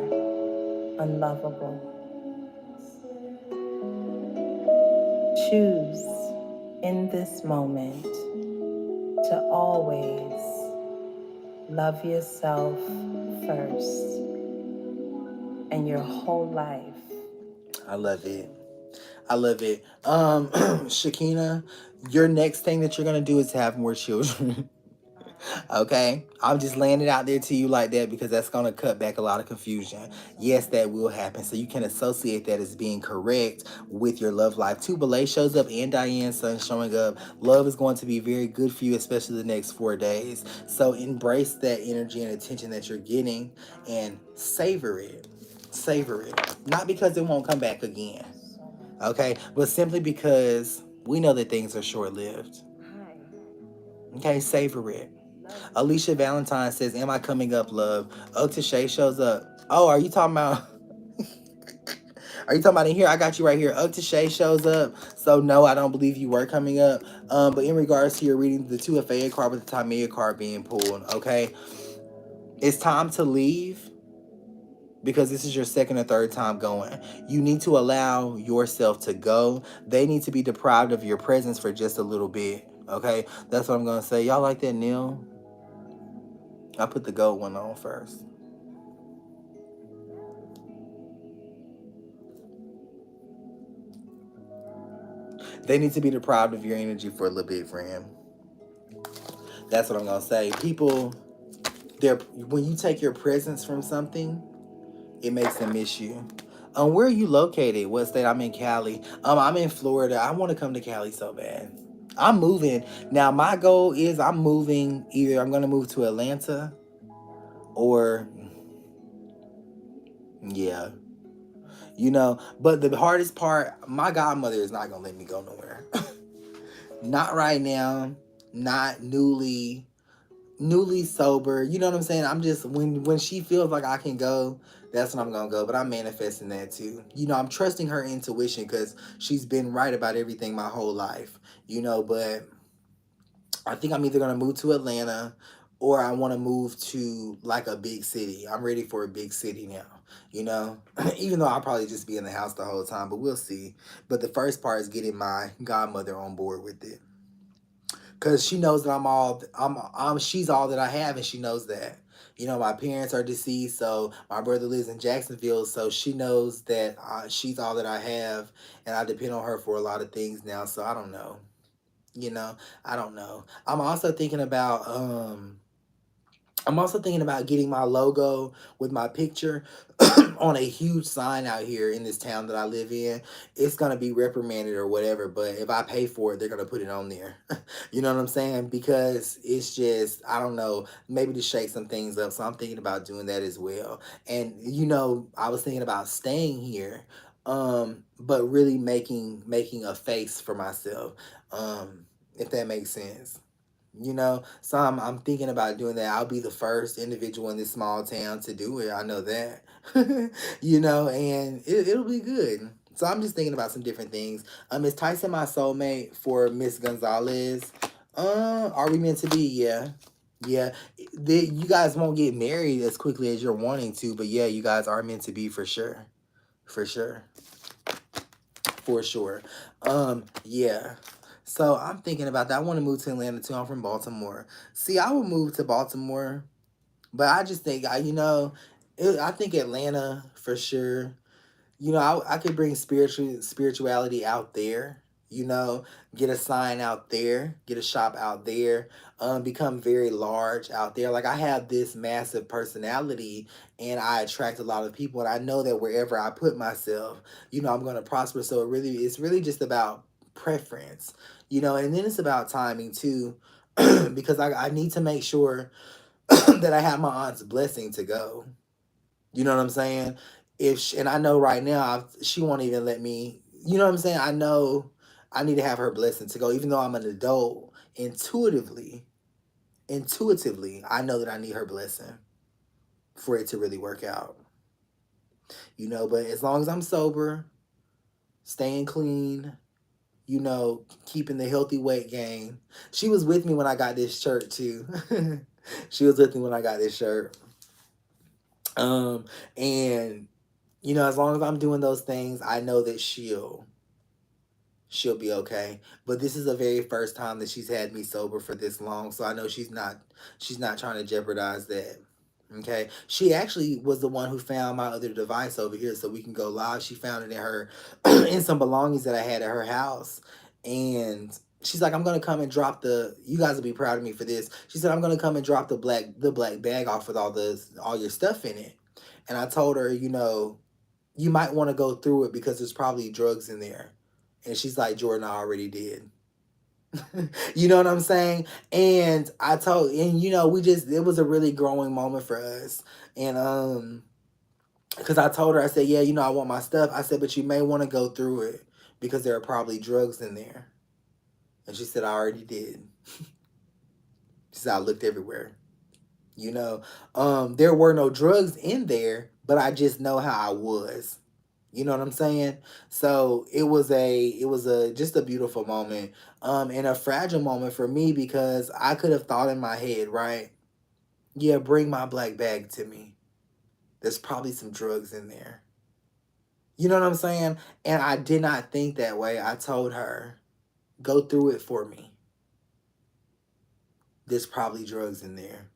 unlovable. Choose in this moment to always love yourself first and your whole life. I love it. I love it. Shakina, your next thing that you're gonna do is have more children. Okay, I'm just laying it out there to you like that because that's gonna cut back a lot of confusion. Yes, that will happen, so you can associate that as being correct with your love life. Two Belay shows up and Diane's son showing up. Love is going to be very good for you, especially the next 4 days. So embrace that energy and attention that you're getting and savor it. Savor it. Not because it won't come back again, okay, but simply because we know that things are short lived. Okay, savor it. Alicia Valentine says, "Am I coming up, love?" Tashay shows up. Oh, are you talking about? Are you talking about in here? I got you right here. Tashay shows up. So no, I don't believe you were coming up. But in regards to your reading, the 2 FA card with the Tamia card being pulled, okay, it's time to leave because this is your second or third time going. You need to allow yourself to go. They need to be deprived of your presence for just a little bit. Okay, that's what I'm gonna say. Y'all like that, Neil? I put the gold one on first. They need to be deprived of your energy for a little bit, friend. That's what I'm gonna say. People, they're when you take your presence from something, it makes them miss you. Where are you located? What state? I'm in Cali. I'm in Florida. I want to come to Cali so bad. I'm moving now. My goal is I'm moving. Either I'm gonna move to Atlanta, or yeah, But the hardest part, my godmother is not gonna let me go nowhere. Not right now. Not newly sober. You know what I'm saying? I'm just when she feels like I can go, that's when I'm gonna go. But I'm manifesting that too. I'm trusting her intuition because she's been right about everything my whole life. But I think I'm either gonna move to Atlanta or I want to move to like a big city. I'm ready for a big city now. You know, Even though I'll probably just be in the house the whole time, but we'll see. But the first part is getting my godmother on board with it because she knows that she's all that I have, and she knows that. My parents are deceased, so my brother lives in Jacksonville, so she knows that she's all that I have, and I depend on her for a lot of things now. So I don't know, you know, I don't know. I'm also thinking about getting my logo with my picture on a huge sign out here in this town that I live in. It's gonna be reprimanded or whatever, but if I pay for it, they're gonna put it on there. You know what I'm saying? Because it's just, I don't know, maybe to shake some things up. So I'm thinking about doing that as well. And I was thinking about staying here, but really making a face for myself. If that makes sense. So I'm thinking about doing that. I'll be the first individual in this small town to do it. I know that. And it'll be good. So I'm just thinking about some different things. Is Tyson my soulmate for Miss Gonzalez? Are we meant to be? Yeah. Yeah. You guys won't get married as quickly as you're wanting to, but yeah, you guys are meant to be for sure. For sure. For sure. Yeah. So I'm thinking about that. I want to move to Atlanta too. I'm from Baltimore. See, I would move to Baltimore, but I just think I think Atlanta for sure. I could bring spirituality out there. Get a sign out there, get a shop out there, become very large out there. Like I have this massive personality, and I attract a lot of people, and I know that wherever I put myself, I'm gonna prosper. So it's really just about preference, and then it's about timing too, because I need to make sure that I have my aunt's blessing to go. You know what I'm saying? And I know right now she won't even let me. You know what I'm saying? I know I need to have her blessing to go, even though I'm an adult. Intuitively, I know that I need her blessing for it to really work out. But as long as I'm sober, staying clean, keeping the healthy weight gain. She was with me when I got this shirt too. She was with me when I got this shirt. And as long as I'm doing those things, I know that she'll be okay. But this is the very first time that she's had me sober for this long, so I know she's not trying to jeopardize that. Okay. She actually was the one who found my other device over here so we can go live. She found it in her in some belongings that I had at her house. And she's like, I'm gonna come and drop you guys will be proud of me for this. She said, I'm gonna come and drop the black bag off with all your stuff in it. And I told her, you might want to go through it because there's probably drugs in there. And she's like, Jordan, I already did. You know what I'm saying? And it was a really growing moment for us. And because I told her, I said, yeah, I want my stuff. I said, but you may want to go through it because there are probably drugs in there. And she said, I already did. She said, I looked everywhere. There were no drugs in there, but I just know how I was. You know what I'm saying? So it was a just a beautiful moment, and a fragile moment for me because I could have thought in my head, right? Yeah, bring my black bag to me. There's probably some drugs in there. You know what I'm saying? And I did not think that way. I told her, go through it for me. There's probably drugs in there.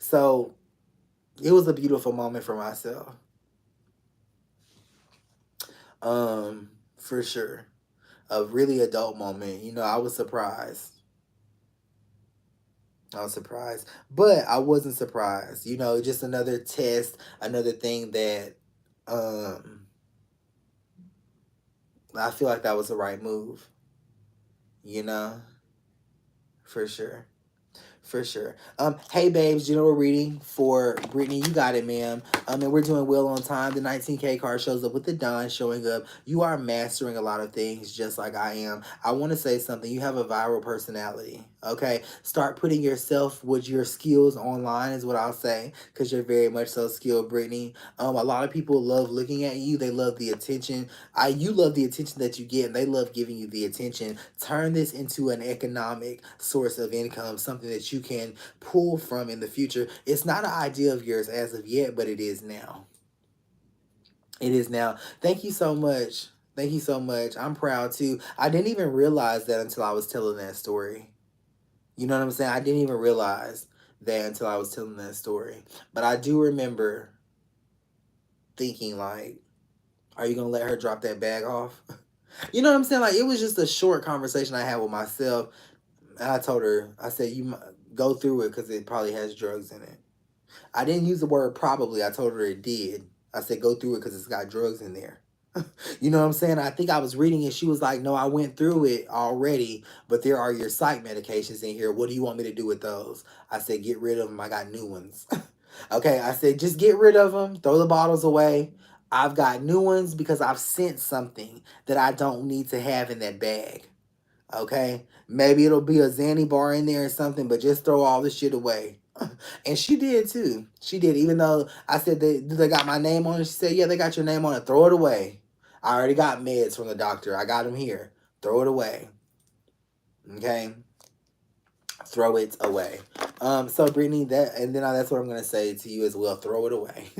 So it was a beautiful moment for myself. For sure. A really adult moment. I was surprised. I was surprised. But I wasn't surprised. Just another test, another thing that um I feel like that was the right move, you know, for sure. For sure. Hey babes, we're reading for Brittany. You got it, ma'am. And we're doing well on time. The 19K card shows up with the Don showing up. You are mastering a lot of things just like I am. I want to say something. You have a viral personality. Okay. Start putting yourself with your skills online is what I'll say. Because you're very much so skilled, Brittany. A lot of people love looking at you. They love the attention. You love the attention that you get, and they love giving you the attention. Turn this into an economic source of income, something that you can pull from in the future. It's not an idea of yours as of yet, but it is now. It is now. Thank you so much. Thank you so much. I'm proud too. I didn't even realize that until I was telling that story. You know what I'm saying? I didn't even realize that until I was telling that story. But I do remember thinking like, are you gonna let her drop that bag off? You know what I'm saying? Like it was just a short conversation I had with myself. And I told her, I said, go through it because it probably has drugs in it. I didn't use the word probably. I told her it did. I said, go through it because it's got drugs in there. You know what I'm saying? I think I was reading it. She was like, no, I went through it already, but there are your psych medications in here. What do you want me to do with those? I said, get rid of them. I got new ones. Okay, I said, just get rid of them. Throw the bottles away. I've got new ones because I've sent something that I don't need to have in that bag. Okay, maybe it'll be a Zanny bar in there or something, but just throw all this shit away. And she did too. She did, even though I said they got my name on it. She said, yeah, they got your name on it. Throw it away. I already got meds from the doctor. I got them here. Throw it away. Okay, throw it away. So Brittany, that's what I'm gonna say to you as well. Throw it away.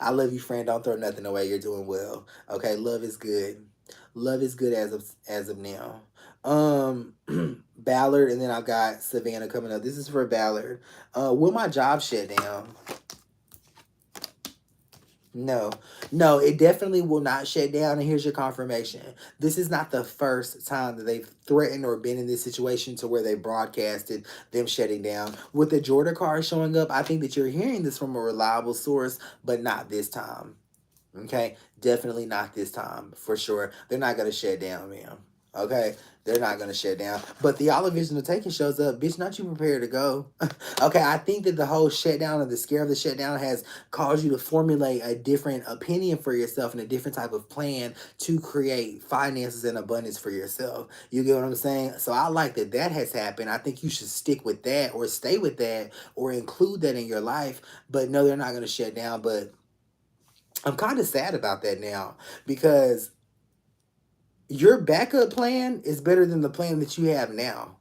I love you, friend. Don't throw nothing away. You're doing well. Okay, love is good. Love is good as of now. Ballard, and then I've got Savannah coming up. This is for Ballard. Will my job shut down? No, no, it definitely will not shut down. And here's your confirmation. This is not the first time that they've threatened or been in this situation to where they broadcasted them shutting down. With the Jordan card showing up, I think that you're hearing this from a reliable source, but not this time. Okay, definitely not this time for sure. They're not gonna shut down, ma'am. Okay, they're not gonna shut down. But the Olive Vision of Taking shows up, bitch. Not you prepared to go. Okay, I think that the whole shutdown or the scare of the shutdown has caused you to formulate a different opinion for yourself and a different type of plan to create finances and abundance for yourself. You get what I'm saying? So I like that that has happened. I think you should stick with that or stay with that or include that in your life. But no, they're not gonna shut down. But I'm kind of sad about that now because your backup plan is better than the plan that you have now.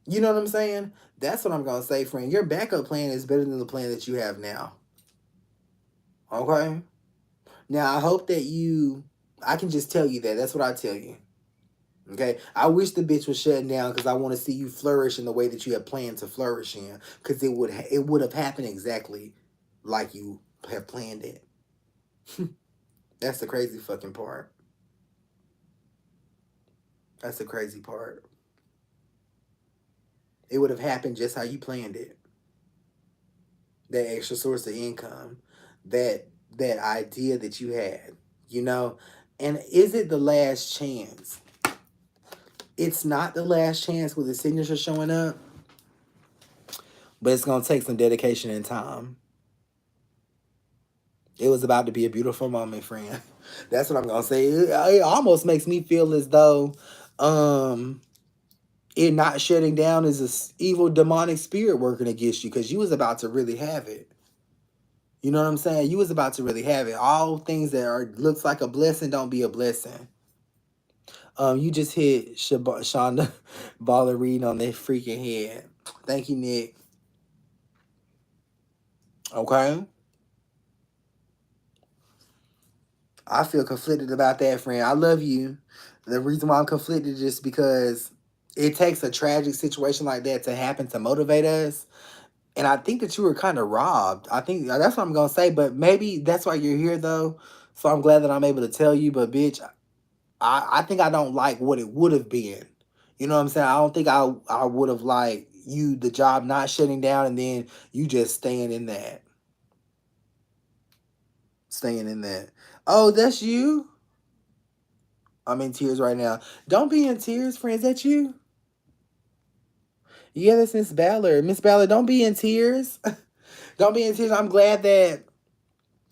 You know what I'm saying? That's what I'm going to say, friend. Your backup plan is better than the plan that you have now. Okay? Now, I hope that I can just tell you that. That's what I tell you. Okay? I wish the bitch was shutting down because I want to see you flourish in the way that you have planned to flourish in, because it would have happened exactly like you have planned it. That's the crazy fucking part. That's the crazy part. It would have happened just how you planned it. That extra source of income, that that idea that you had, you know. And is it the last chance? It's not the last chance with the signature showing up, but it's gonna take some dedication and time. It was about to be a beautiful moment, friend. That's what I'm gonna say. It almost makes me feel as though um it not shutting down is a evil demonic spirit working against you, because you was about to really have it. You know what I'm saying? You was about to really have it. All things that are looks like a blessing don't be a blessing. You just hit Shonda Ballerine on their freaking head. Thank you, Nick. Okay. I feel conflicted about that, friend. I love you. The reason why I'm conflicted is just because it takes a tragic situation like that to happen to motivate us. And I think that you were kind of robbed. I think that's what I'm gonna say. But maybe that's why you're here, though. So I'm glad that I'm able to tell you. But bitch, I think I don't like what it would have been. You know what I'm saying? I don't think I would have liked you, the job not shutting down, and then you just staying in that. Staying in that. Oh, that's you? I'm in tears right now. Don't be in tears, friends. That you? Yeah, that's Miss Ballard. Miss Ballard, don't be in tears. Don't be in tears. I'm glad that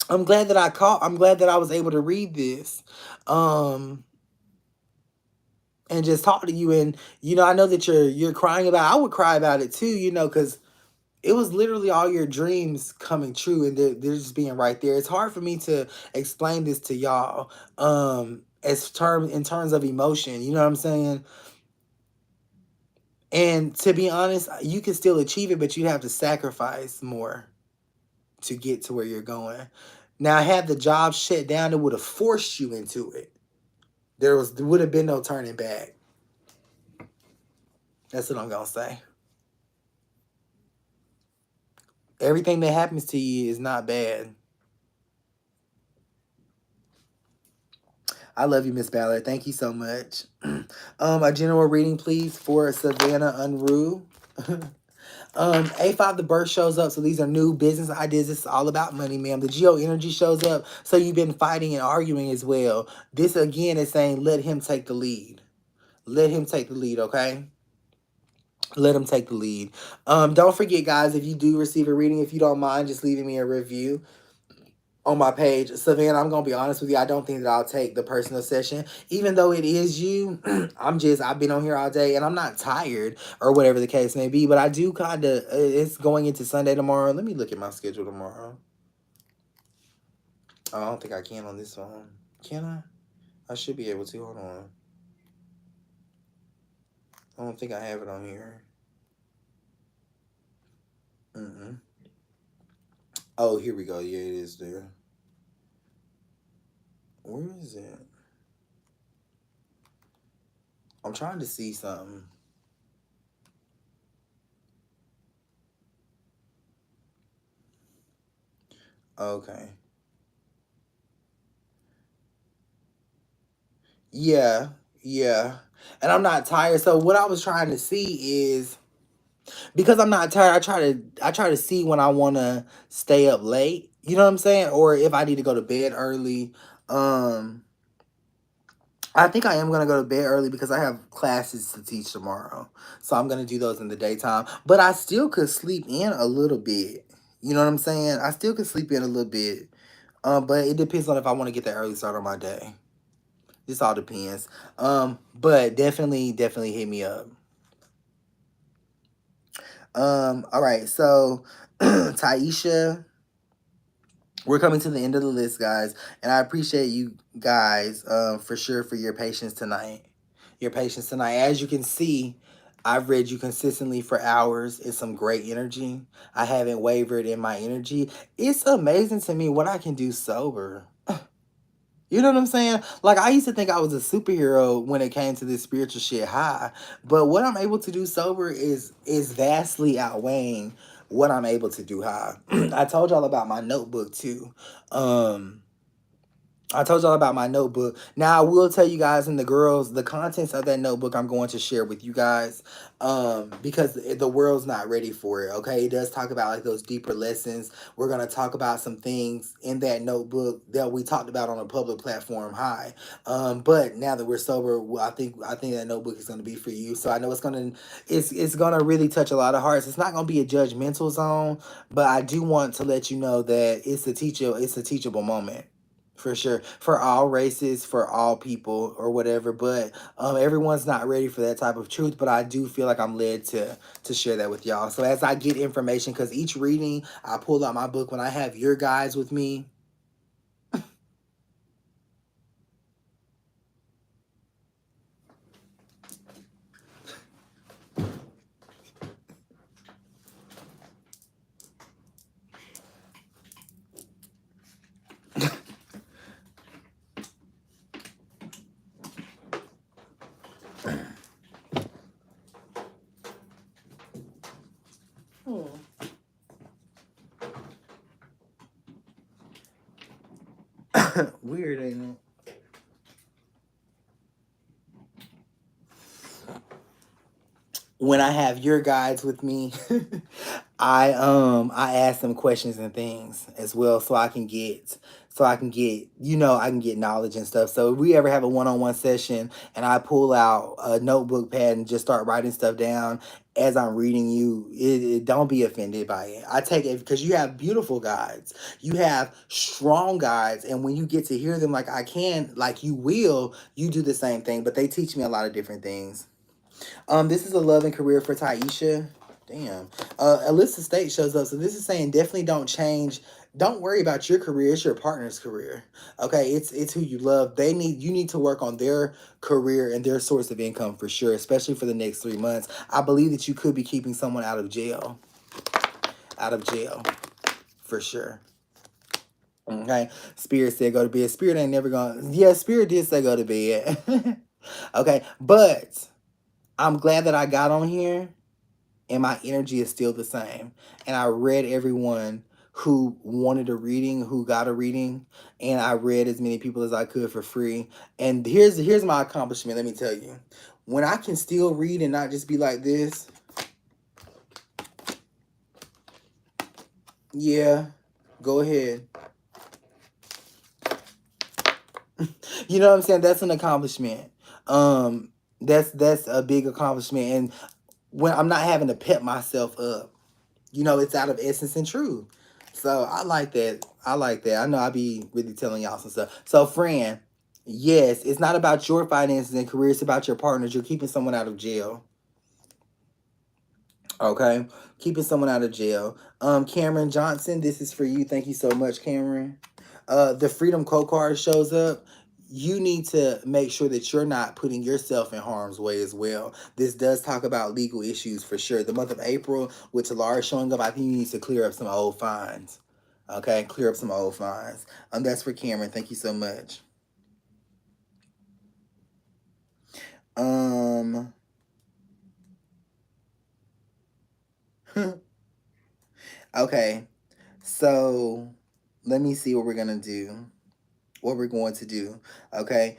I was able to read this. Um and just talk to you, and I know that you're crying about. I would cry about it too, cuz it was literally all your dreams coming true, and they're just being right there. It's hard for me to explain this to y'all in terms of emotion, you know what I'm saying? And to be honest, you can still achieve it, but you have to sacrifice more to get to where you're going. Now, had the job shut down, it would have forced you into it. There would have been no turning back. That's what I'm gonna say. Everything that happens to you is not bad. I love you, Miss Ballard. Thank you so much. A general reading, please, for Savannah Unruh. A5, the birth shows up. So these are new business ideas. This is all about money, ma'am. The Geo energy shows up. So you've been fighting and arguing as well. This again is saying let him take the lead. Let him take the lead, okay? Let him take the lead. Don't forget, guys, if you do receive a reading, if you don't mind just leaving me a review on my page. Savannah, I'm gonna be honest with you. I don't think that I'll take the personal session, even though it is you. I've been on here all day and I'm not tired or whatever the case may be. But I do kind of. It's going into Sunday tomorrow. Let me look at my schedule tomorrow. Oh, I don't think I can on this one. Can I? I should be able to. Hold on. I don't think I have it on here. Mm-mm. Oh, here we go. Yeah, it is there. Where is it? I'm trying to see something. Okay. Yeah, yeah. And I'm not tired. So what I was trying to see is, because I'm not tired, I try to see when I want to stay up late. You know what I'm saying? Or if I need to go to bed early. Um I think I am going to go to bed early because I have classes to teach tomorrow. So I'm going to do those in the daytime, but I still could sleep in a little bit. You know what I'm saying? I still could sleep in a little bit. But it depends on if I want to get that early start on my day. This all depends. But definitely hit me up. All right, so Taisha, We're coming to the end of the list, guys, and I appreciate you guys for sure for your patience tonight. Your patience tonight. As you can see, I've read you consistently for hours. It's some great energy. I haven't wavered in my energy. It's amazing to me what I can do sober. You know what I'm saying? Like, I used to think I was a superhero when it came to this spiritual shit high, but what I'm able to do sober is vastly outweighing what I'm able to do high. I told y'all about my notebook too. Um I told y'all about my notebook. Now I will tell you guys and the girls the contents of that notebook I'm going to share with you guys, because the world's not ready for it. Okay, it does talk about like those deeper lessons. We're gonna talk about some things in that notebook that we talked about on a public platform high. But now that we're sober, I think that notebook is gonna be for you. So I know it's gonna really touch a lot of hearts. It's not gonna be a judgmental zone, but I do want to let you know that it's a teachable moment for sure, for all races, for all people or whatever. But everyone's not ready for that type of truth, but I do feel like I'm led to share that with y'all. So as I get information, because each reading I pull out my book, when I have your guides with me. Hmm. Weird, ain't it? When I have your guides with me, I ask them questions and things as well, so I can get I can get knowledge and stuff. So if we ever have a one-on-one session and I pull out a notebook pad and just start writing stuff down as I'm reading you, don't be offended by it. I take it because you have beautiful guides, you have strong guides, and when you get to hear them like I can, like you will, you do the same thing. But they teach me a lot of different things. This is a love and career for Taisha. Damn. Alyssa State shows up. So this is saying definitely don't change. Don't worry about your career. It's your partner's career. Okay, it's who you love. You need to work on their career and their source of income for sure, especially for the next 3 months. I believe that you could be keeping someone out of jail. Out of jail. For sure. Okay. Spirit said go to bed. Spirit ain't never gonna, yeah, Spirit did say go to bed. Okay. But I'm glad that I got on here and my energy is still the same. And I read everyone who wanted a reading, who got a reading, and I read as many people as I could for free. And here's my accomplishment. Let me tell you, when I can still read and not just be like this, yeah, go ahead. You know what I'm saying? That's an accomplishment. That's a big accomplishment, and when I'm not having to pep myself up. It's out of essence and truth. So I like that. I like that. I know I be really telling y'all some stuff. So, friend, yes, it's not about your finances and career. It's about your partners. You're keeping someone out of jail. Okay, keeping someone out of jail. Cameron Johnson, this is for you. Thank you so much, Cameron. The Freedom Code card shows up. You need to make sure that you're not putting yourself in harm's way as well. This does talk about legal issues for sure. The month of April, with Talara showing up, I think you need to clear up some old fines. Okay, clear up some old fines. That's for Cameron. Thank you so much. Um, okay, so let me see what we're gonna do. What we're going to do. Okay.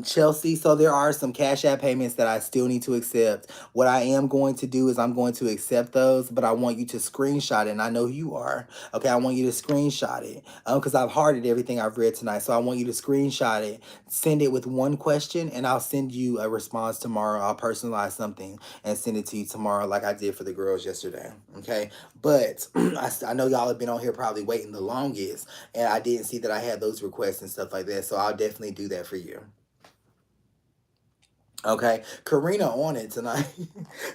Chelsea, so there are some Cash App payments that I still need to accept. What I am going to do is I'm going to accept those, but I want you to screenshot it. And I know you are. Okay, I want you to screenshot it. Because I've hearted everything I've read tonight. So I want you to screenshot it, send it with one question, and I'll send you a response tomorrow. I'll personalize something and send it to you tomorrow, like I did for the girls yesterday. Okay. But I know y'all have been on here probably waiting the longest, and I didn't see that I had those requests and stuff like that. So I'll definitely do that for you. Okay, Karina on it tonight.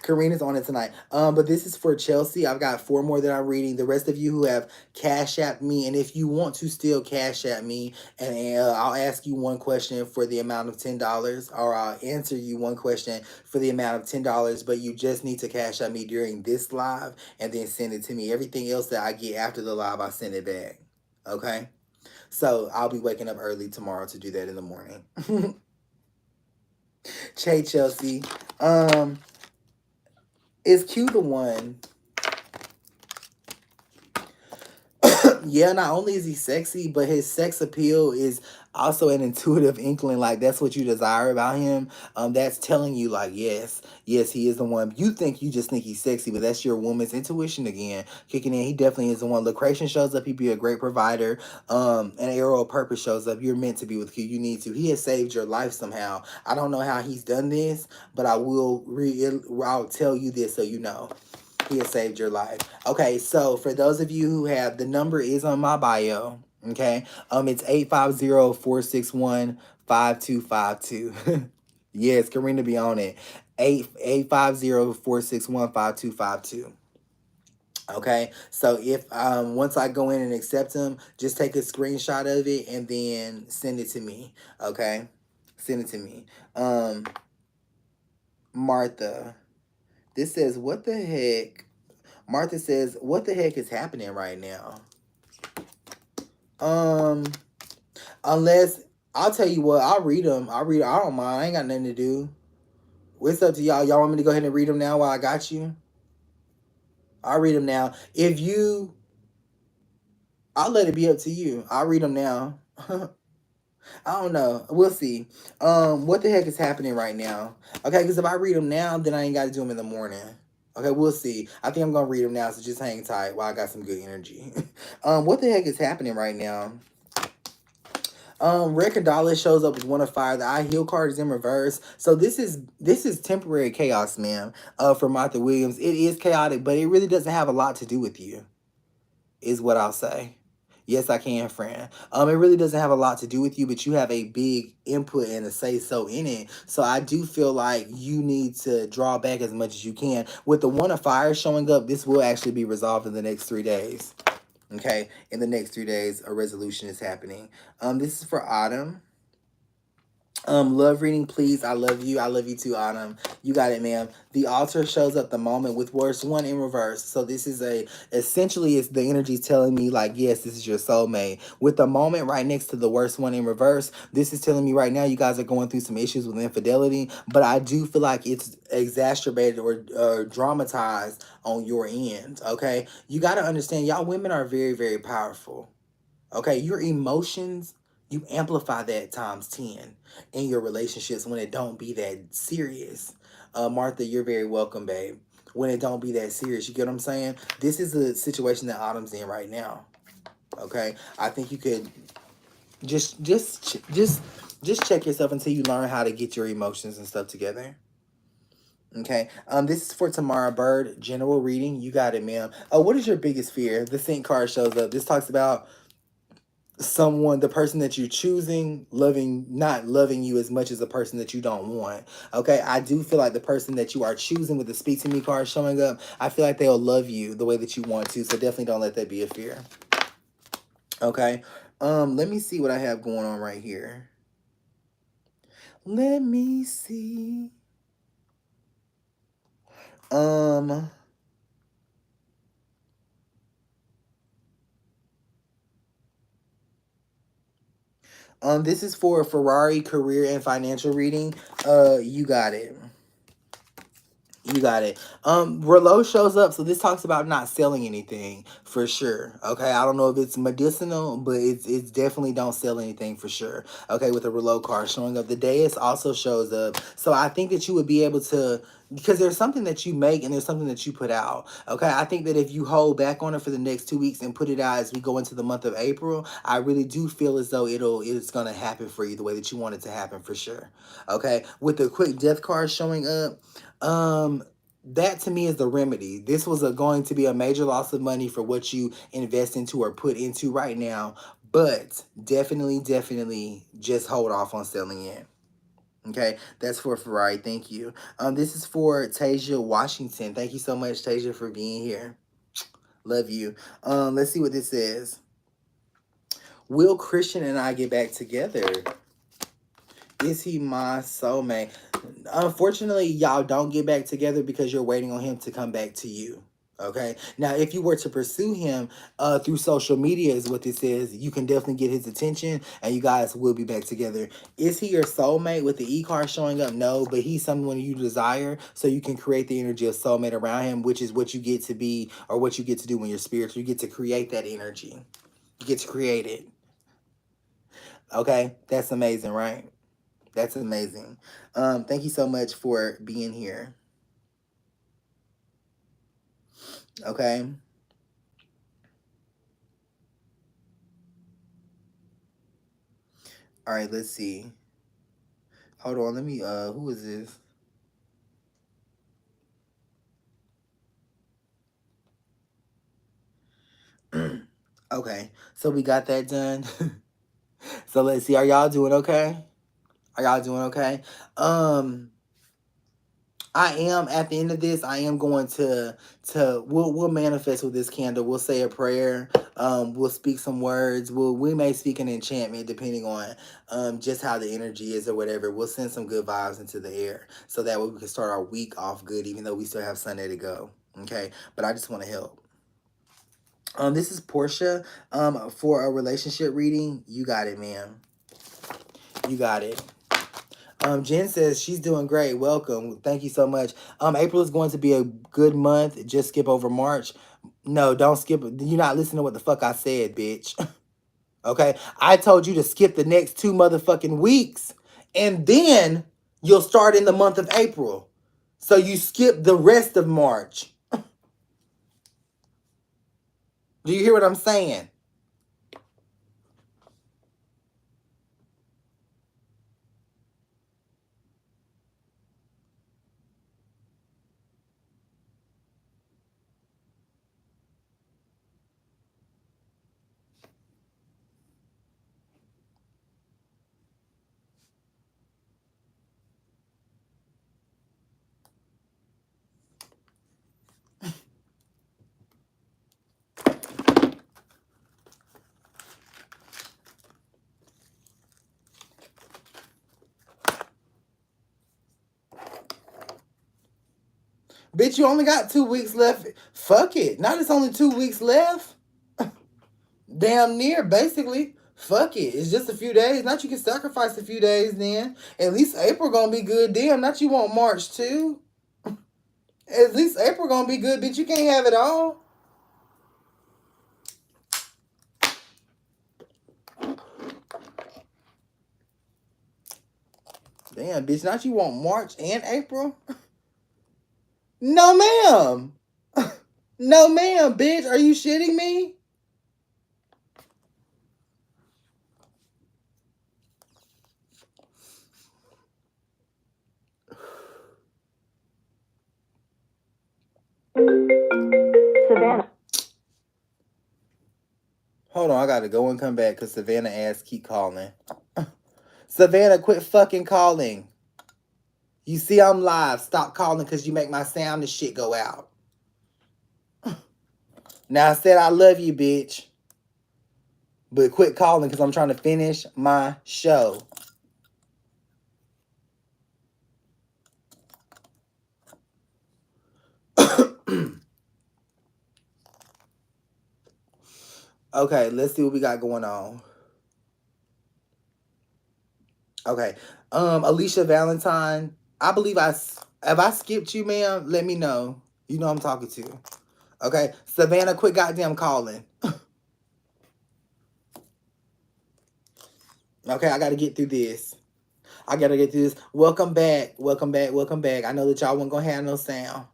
Karina's on it tonight. But this is for Chelsea. I've got four more that I'm reading. The rest of you who have cash at me, and if you want to still cash at me, and I'll ask you one question for the amount of $10, or I'll answer you one question for the amount of $10. But you just need to cash at me during this live, and then send it to me. Everything else that I get after the live, I send it back. Okay. So I'll be waking up early tomorrow to do that in the morning. Che Chelsea. Um, is Q the one? Yeah, not only is he sexy, but his sex appeal is also an intuitive inkling. Like that's what you desire about him. That's telling you like yes, yes, he is the one. You just think he's sexy, but that's your woman's intuition again kicking in. He definitely is the one. Lucration shows up. He'd be a great provider. An arrow of purpose shows up. You're meant to be with Q. You need to. He has saved your life somehow. I don't know how he's done this, but I'll tell you this so you know. He has saved your life. Okay, so for those of you who have, the number is on my bio. Okay, it's 850-461-5252. Yes, Karina be on it. 850-461-5252. Okay, so if once I go in and accept him, just take a screenshot of it and then send it to me. Okay, send it to me. Martha, this says what the heck. Martha says, "What the heck is happening right now?" Um, unless I'll tell you what, I'll read them. I'll read. I don't mind. I ain't got nothing to do. What's up to y'all? Y'all want me to go ahead and read them now while I got you? I'll read them now. If you, I'll let it be up to you. I'll read them now. I don't know. We'll see. What the heck is happening right now? Okay, because if I read them now, then I ain't got to do them in the morning. Okay, we'll see. I think I'm gonna read them now, so just hang tight while I got some good energy. What the heck is happening right now? Recondolence shows up with one of fire. The I heal card is in reverse. So this is temporary chaos, ma'am. For Martha Williams. It is chaotic, but it really doesn't have a lot to do with you, is what I'll say. Yes, I can, Fran. It really doesn't have a lot to do with you, but you have a big input and a say so in it. So I do feel like you need to draw back as much as you can. With the one of fire showing up, this will actually be resolved in the next 3 days. Okay, in the next 3 days, a resolution is happening. This is for Autumn. Love reading, please. I love you. I love you too, Autumn. You got it, ma'am. The altar shows up the moment with worst one in reverse. So this is essentially it's the energy telling me like, yes, this is your soulmate. With the moment right next to the worst one in reverse, this is telling me right now you guys are going through some issues with infidelity, but I do feel like it's exacerbated or dramatized on your end. Okay, you got to understand, y'all women are very, very powerful. Okay, your emotions, you amplify that times 10 in your relationships when it don't be that serious. Martha, you're very welcome, babe. When it don't be that serious, you get what I'm saying? This is the situation that Autumn's in right now. Okay, I think you could just check yourself until you learn how to get your emotions and stuff together. Okay. This is for Tamara Bird, general reading. You got it, ma'am. Oh, what is your biggest fear? The Sync card shows up. This talks about someone, the person that you're choosing, not loving you as much as the person that you don't want. Okay, I do feel like the person that you are choosing with the speak to me card showing up, I feel like they'll love you the way that you want to. So definitely don't let that be a fear. Okay. Let me see what I have going on right here. Let me see. Um this is for a Ferrari career and financial reading. You got it. You got it. Merlot shows up, so this talks about not selling anything for sure. Okay, I don't know if it's medicinal, but it's definitely don't sell anything for sure. Okay, with the Merlot card showing up, the Deus also shows up, so I think that you would be able to, because there's something that you make and there's something that you put out. Okay, I think that if you hold back on it for the next 2 weeks and put it out as we go into the month of April, I really do feel as though it's gonna happen for you the way that you want it to happen for sure. Okay, with the quick death card showing up. That to me is the remedy. This was going to be a major loss of money for what you invest into or put into right now, but definitely just hold off on selling it. Okay, that's for Ferrari. Thank you. This is for Tasia Washington. Thank you so much, Tasia, for being here. Love you. Let's see what this says. Will Christian and I get back together? Is he my soulmate? Unfortunately, y'all don't get back together because you're waiting on him to come back to you. Okay. Now, if you were to pursue him through social media, is what this is, you can definitely get his attention, and you guys will be back together. Is he your soulmate with the E card showing up? No, but he's someone you desire, so you can create the energy of soulmate around him, which is what you get to be, or what you get to do when you're spiritual. You get to create that energy. You get to create it. Okay, that's amazing, right? That's amazing. Thank you so much for being here. Okay. All right, let's see. Hold on, let me who is this? Okay. So we got that done. So let's see. Are y'all doing okay? Are y'all doing okay? Um I am at the end of this. I am going to we'll manifest with this candle. We'll say a prayer. We'll speak some words. We may speak an enchantment depending on just how the energy is or whatever. We'll send some good vibes into the air so that way we can start our week off good, even though we still have Sunday to go. Okay, but I just want to help. This is Portia. For a relationship reading, you got it, ma'am. You got it. Jen says she's doing great. Welcome. Thank you so much. April is going to be a good month. Just skip over March. No, don't skip. You're not listening to what the fuck I said, bitch. Okay? I told you to skip the next 2 motherfucking weeks. And then you'll start in the month of April. So you skip the rest of March. Do you hear what I'm saying? Bitch, you only got 2 weeks left. Fuck it. Now it's only 2 weeks left. Damn near, basically. Fuck it. It's just a few days. Not you can sacrifice a few days then. At least April gonna be good. Damn, not you want March too. At least April gonna be good, bitch. You can't have it all. Damn, bitch. Not you want March and April? No, ma'am. No, ma'am, bitch. Are you shitting me? Savannah. Hold on, I gotta go and come back because Savannah ass keep calling. Savannah, quit fucking calling. You see I'm live. Stop calling because you make my sound and shit go out. Now I said I love you, bitch. But quit calling because I'm trying to finish my show. Okay, let's see what we got going on. Okay. Alicia Valentine. I believe have I skipped you, ma'am? Let me know. You know I'm talking to. Okay. Savannah, quit goddamn calling. Okay, I gotta get through this. I gotta get through this. Welcome back. Welcome back. Welcome back. I know that y'all weren't gonna have no sound.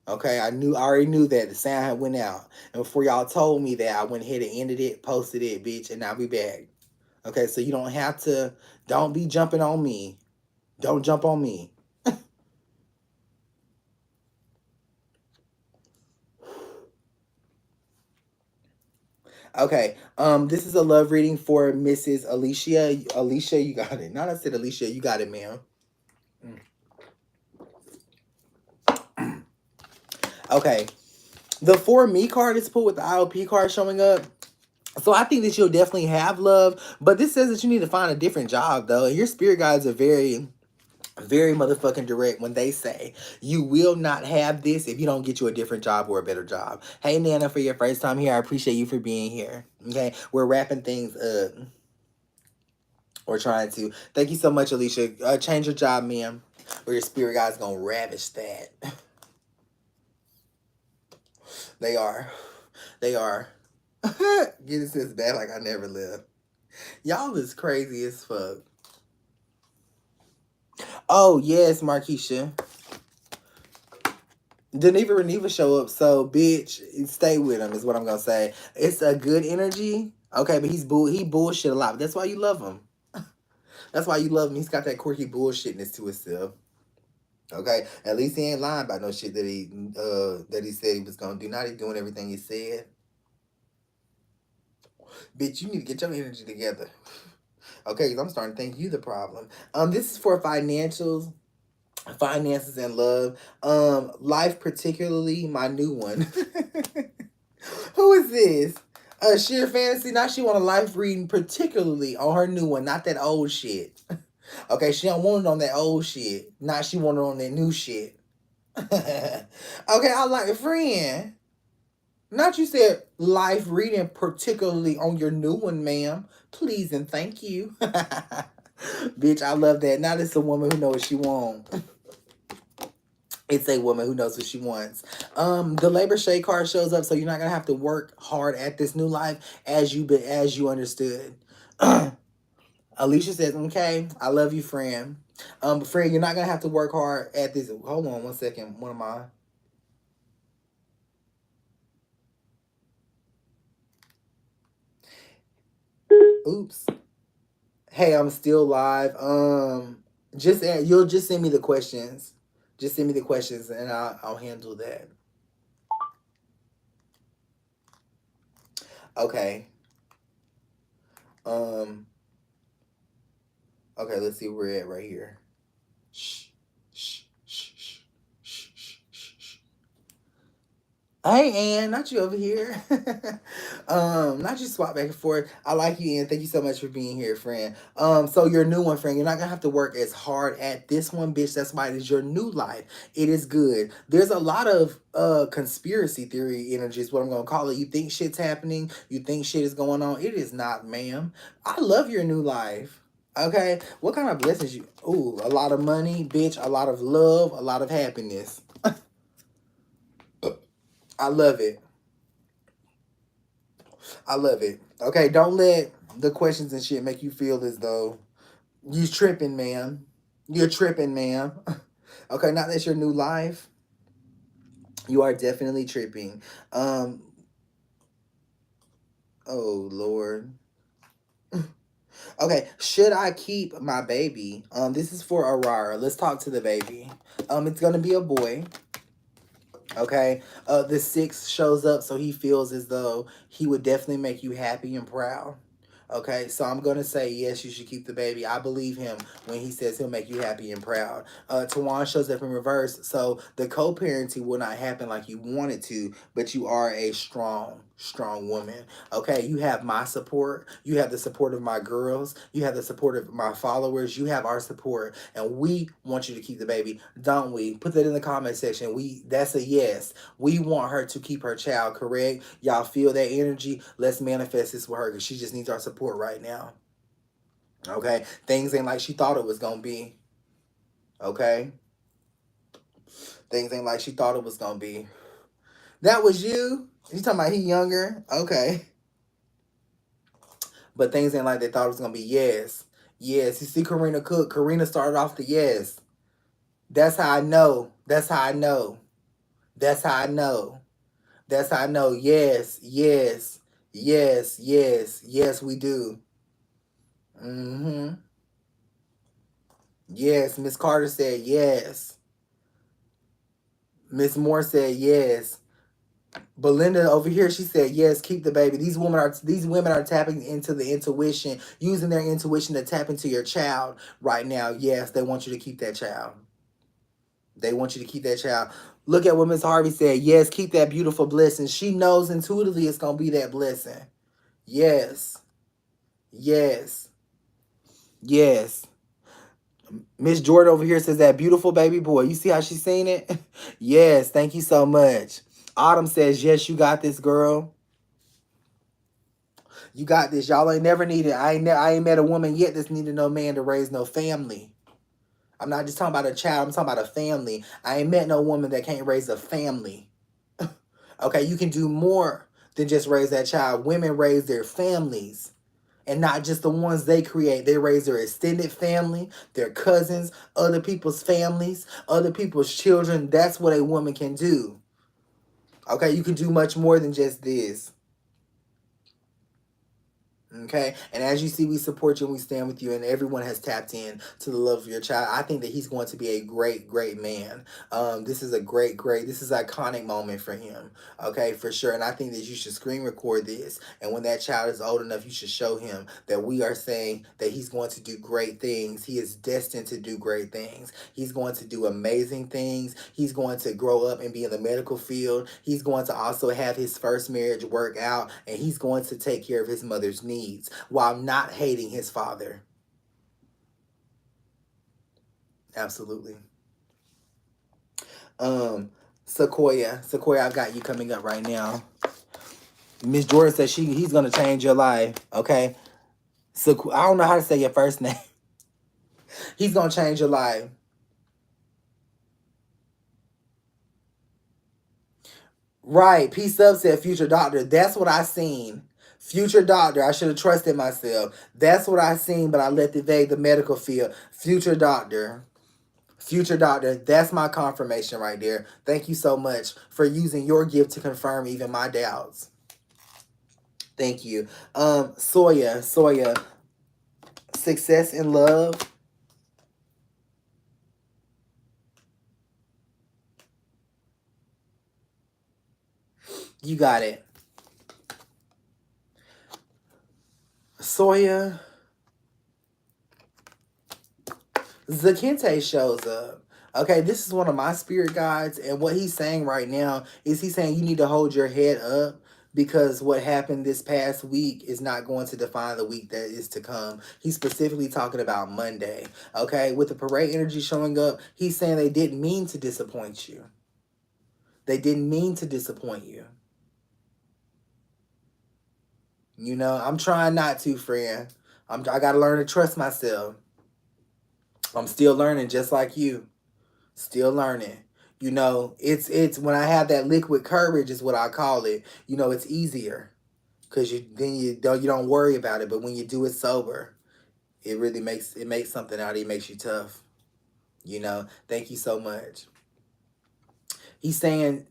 Okay, I already knew that the sound had went out. And before y'all told me that, I went ahead and ended it, posted it, bitch, and I'll be back. Okay, so you don't have to, don't be jumping on me. Don't jump on me. Okay. This is a love reading for Mrs. Alicia. Alicia, you got it. Not I said Alicia, you got it, ma'am. Okay. The For Me card is pulled with the IOP card showing up. So I think that you'll definitely have love, but this says that you need to find a different job though. And your spirit guides are very motherfucking direct when they say you will not have this if you don't get you a different job or a better job. Hey Nana, for your first time here, I appreciate you for being here. Okay, we're wrapping things up. Or trying to. Thank you so much, Alicia. Change your job, ma'am, or your spirit guide's gonna ravish that. They are. They are. Getting this bad like I never lived. Y'all is crazy as fuck. Oh yes, Markeisha. Didn't even Reneva show up, so bitch, stay with him is what I'm gonna say. It's a good energy, okay, but he bullshit a lot. But that's why you love him. That's why you love him. He's got that quirky bullshitness to himself. Okay, at least he ain't lying about no shit that he said he was gonna do. Now he doing everything he said. Bitch, you need to get your energy together. Okay, because I'm starting to think you the problem. This is for financials, finances and love. Life particularly my new one. Who is this? Sheer Fantasy. Now she want a life reading particularly on her new one, not that old shit. Okay, she don't want it on that old shit. Now she want it on that new shit. Okay, I like a friend. Not you said life reading particularly on your new one, ma'am. Please and thank you. Bitch, I love that. Now this a woman who knows what she wants. It's a woman who knows what she wants. The labor shade card shows up, so you're not gonna have to work hard at this new life as you understood. Alicia says, "Okay, I love you, friend. But friend, you're not gonna have to work hard at this. Hold on one second. One of my oops. Hey, I'm still live. You'll just send me the questions. Just send me the questions, and I'll handle that. Okay. Um. Okay. Let's see where we're at right here. Shh. Shh. Shh. Shh. Shh. Shh. Shh. Shh. Hey Ann, not you over here. Not you swap back and forth. I like you, Ann. Thank you so much for being here, friend. So your new one, friend, you're not gonna have to work as hard at this one, bitch. That's why it is your new life. It is good. There's a lot of conspiracy theory energy is what I'm gonna call it. You think shit's happening, you think shit is going on. It is not, ma'am. I love your new life. Okay. What kind of blessings you ooh, a lot of money, bitch, a lot of love, a lot of happiness. I love it. I love it. Okay, don't let the questions and shit make you feel as though you tripping, ma'am. You're tripping, ma'am. Okay, not that's your new life. You are definitely tripping. Um, oh Lord. Okay, should I keep my baby? This is for Aurora. Let's talk to the baby. It's gonna be a boy. Okay. The six shows up, so he feels as though he would definitely make you happy and proud. Okay, so I'm gonna say yes, you should keep the baby. I believe him when he says he'll make you happy and proud. Tawan shows up in reverse, so the co-parenting will not happen like you want it to, but you are a strong woman. Okay, you have my support, you have the support of my girls, you have the support of my followers, you have our support, and we want you to keep the baby, don't we? Put that in the comment section. That's a yes. We want her to keep her child, correct? Y'all feel that energy? Let's manifest this with her because she just needs our support right now. Okay? Things ain't like she thought it was gonna be. Okay? Things ain't like she thought it was gonna be. That was you? You talking about he younger? Okay. But things ain't like they thought it was gonna be. Yes. Yes. You see Karina Cook. Karina started off the yes. That's how I know. That's how I know. That's how I know. That's how I know. Yes, yes, yes, yes, yes, we do. Mm-hmm. Yes, Miss Carter said yes. Miss Moore said yes. Belinda over here, she said, yes, keep the baby. These women are tapping into the intuition, using their intuition to tap into your child right now. Yes, they want you to keep that child. They want you to keep that child. Look at what Miss Harvey said. Yes, keep that beautiful blessing. She knows intuitively it's gonna be that blessing. Yes. Yes. Yes. Miss Jordan over here says that beautiful baby boy. You see how she's seen it? Yes, thank you so much. Autumn says, yes, you got this, girl. You got this. Y'all ain't never needed. I ain't met a woman yet that's needed no man to raise no family. I'm not just talking about a child. I'm talking about a family. I ain't met no woman that can't raise a family. Okay, you can do more than just raise that child. Women raise their families. And not just the ones they create. They raise their extended family, their cousins, other people's families, other people's children. That's what a woman can do. Okay, you can do much more than just this. Okay, and as you see, we support you and we stand with you, and everyone has tapped in to the love of your child. I think that he's going to be a great, great man. This is a this is an iconic moment for him. Okay, for sure. And I think that you should screen record this, and when that child is old enough, you should show him that we are saying that he's going to do great things. He is destined to do great things. He's going to do amazing things. He's going to grow up and be in the medical field. He's going to also have his first marriage work out, and he's going to take care of his mother's needs while not hating his father. Absolutely. Um, Sequoia, I've got you coming up right now. Miss Jordan says he's gonna change your life. Okay, I don't know how to say your first name. He's gonna change your life. Right. P Sub said future doctor. That's what I seen. Future doctor. I should have trusted myself. That's what I seen, but I let the medical field. Future doctor. Future doctor, that's my confirmation right there. Thank you so much for using your gift to confirm even my doubts. Thank you. Soya, success in love. You got it. Soya, Zakente shows up. Okay, this is one of my spirit guides, and what he's saying right now is he's saying you need to hold your head up because what happened this past week is not going to define the week that is to come. He's specifically talking about Monday. Okay, with the parade energy showing up, he's saying they didn't mean to disappoint you. They didn't mean to disappoint you. You know, I'm trying not to, friend. I got to learn to trust myself. I'm still learning just like you. Still learning. You know, it's when I have that liquid courage is what I call it. You know, it's easier because you don't worry about it. But when you do it sober, it makes something out of you. It makes you tough. You know, thank you so much. He's saying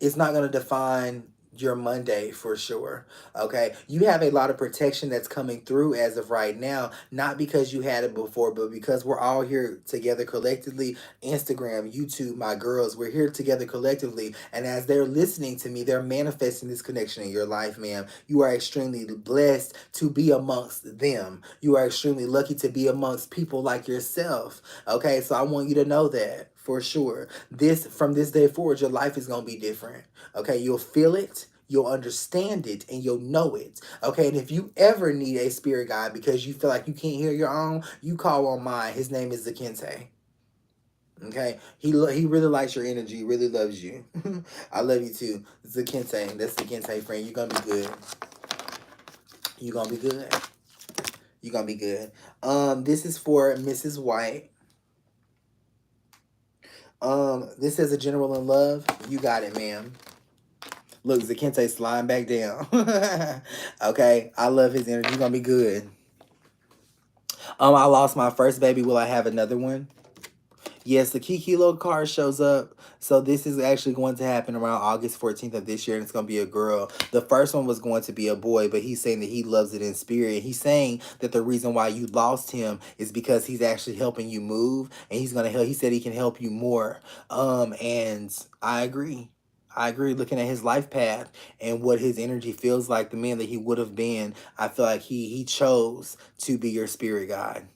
it's not going to define your Monday for sure. Okay. You have a lot of protection that's coming through as of right now, not because you had it before, but because we're all here together collectively. Instagram, YouTube, my girls, we're here together collectively. And as they're listening to me, they're manifesting this connection in your life, ma'am. You are extremely blessed to be amongst them. You are extremely lucky to be amongst people like yourself. Okay. So I want you to know that for sure. From this day forward, your life is going to be different. Okay, you'll feel it, you'll understand it, and you'll know it. Okay, and if you ever need a spirit guide because you feel like you can't hear your own, you call on mine. His name is Zakente. Okay, he really likes your energy, he really loves you. I love you too, Zakente. That's Zakente, friend. You're gonna be good. You're gonna be good. You're gonna be good. This is for Mrs. White. This is a general in love. You got it, ma'am. Look, Zakente sliding back down. Okay, I love his energy. You're gonna be good. I lost my first baby. Will I have another one? Yes, the Kiki Little card shows up. So this is actually going to happen around August 14th of this year, and it's going to be a girl. The first one was going to be a boy, but he's saying that he loves it in spirit. He's saying that the reason why you lost him is because he's actually helping you move, and he's going to help. He said he can help you more. And I agree. I agree. Looking at his life path and what his energy feels like, the man that he would have been, I feel like he chose to be your spirit guide.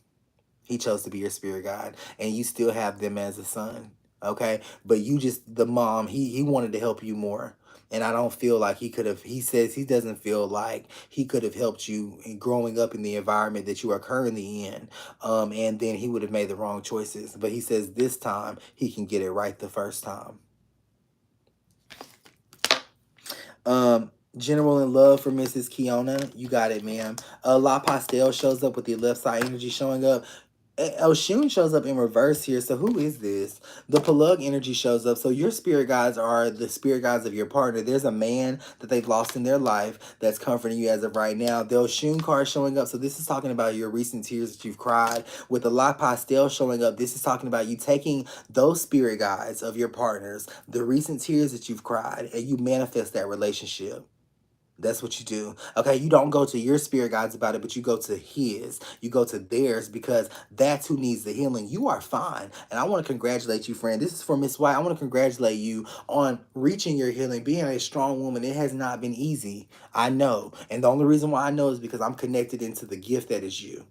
He chose to be your spirit guide, and you still have them as a son. Okay, but you just the mom. He wanted to help you more, and I don't feel like he could have. He says he doesn't feel like he could have helped you in growing up in the environment that you are currently in. And then he would have made the wrong choices. But he says this time he can get it right the first time. General in love for Mrs. Kiona. You got it, ma'am. La Pastel shows up with the left side energy showing up. Oshun shows up in reverse here. So who is this? The Plug energy shows up. So your spirit guides are the spirit guides of your partner. There's a man that they've lost in their life that's comforting you as of right now. The Oshun card showing up. So this is talking about your recent tears that you've cried. With the La Pastel showing up, this is talking about you taking those spirit guides of your partners, the recent tears that you've cried, and you manifest that relationship. That's what you do. Okay, you don't go to your spirit guides about it, but you go to his. You go to theirs because that's who needs the healing. You are fine. And I want to congratulate you, friend. This is for Miss White. I want to congratulate you on reaching your healing, being a strong woman. It has not been easy. I know. And the only reason why I know is because I'm connected into the gift that is you,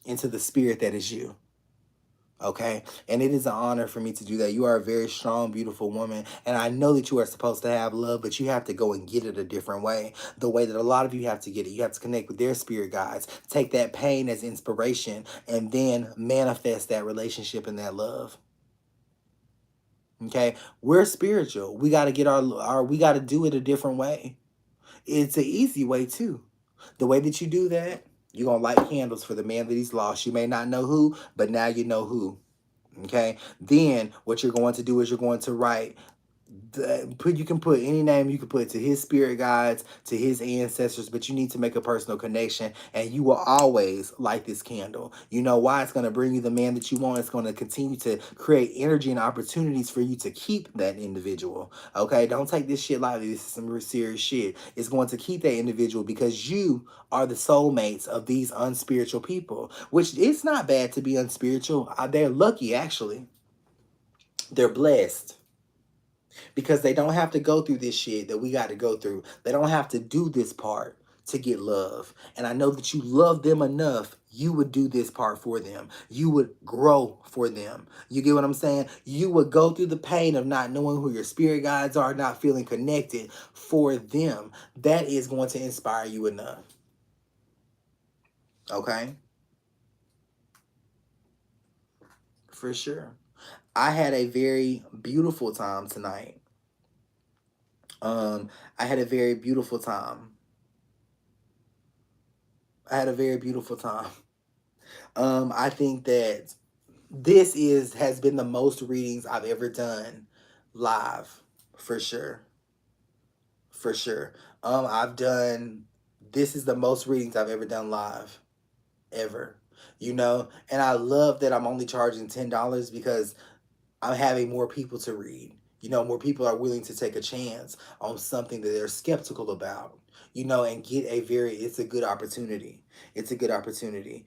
into the spirit that is you. Okay, and it is an honor for me to do that. You are a very strong, beautiful woman, and I know that you are supposed to have love, but you have to go and get it a different way. The way that a lot of you have to get it, you have to connect with their spirit guides, take that pain as inspiration, and then manifest that relationship and that love. Okay, we're spiritual. We got to get our we got to do it a different way. It's an easy way too. The way that you do that, you're gonna light candles for the man that he's lost. You may not know who, but now you know who. Okay, then what you're going to do is you're going to write you can put any name you can put to his spirit guides, to his ancestors, but you need to make a personal connection, and you will always light this candle. You know why? It's going to bring you the man that you want. It's going to continue to create energy and opportunities for you to keep that individual. Okay, don't take this shit lightly. This is some serious shit. It's going to keep that individual because you are the soulmates of these unspiritual people, which it's not bad to be unspiritual. They're lucky, actually. They're blessed because they don't have to go through this shit that we got to go through. They don't have to do this part to get love. And I know that you love them enough, you would do this part for them. You would grow for them. You get what I'm saying? You would go through the pain of not knowing who your spirit guides are, not feeling connected for them. That is going to inspire you enough. Okay? For sure. I had a very beautiful time tonight. I had a very beautiful time. I had a very beautiful time. I think that this is has been the most readings I've ever done live, for sure, for sure. I've done this is the most readings I've ever done live, ever. You know, and I love that I'm only charging $10 because I'm having more people to read. You know, more people are willing to take a chance on something that they're skeptical about. You know, and get a very it's a good opportunity. It's a good opportunity.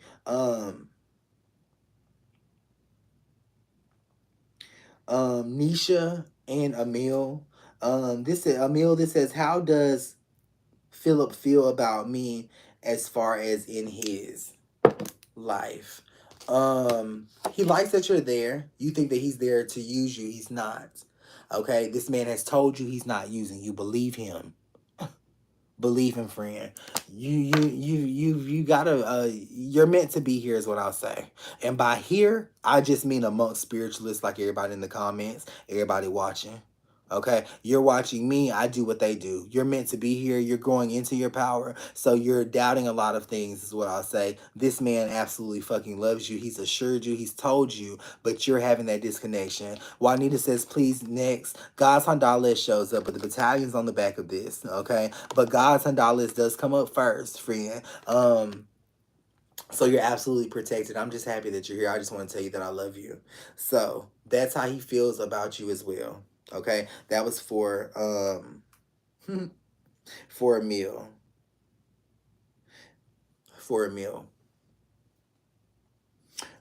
Nisha and Emil. This is Emil. This says, how does Philip feel about me as far as in his life? He likes that you're there. You think that he's there to use you. He's not. Okay, this man has told you he's not using you. Believe him. Believe him, friend. You gotta you're meant to be here is what I'll say. And by here I just mean amongst spiritualists, like everybody in the comments, everybody watching. Okay, you're watching me, I do what they do. You're meant to be here, you're growing into your power, so you're doubting a lot of things is what I'll say. This man absolutely fucking loves you. He's assured you, he's told you, but you're having that disconnection. Juanita says, please, next. God's Honduras shows up, but the battalion's on the back of this, okay? But God's Honduras does come up first, friend. So you're absolutely protected. I'm just happy that you're here. I just want to tell you that I love you. So that's how he feels about you as well. Okay? That was for a meal. For a meal.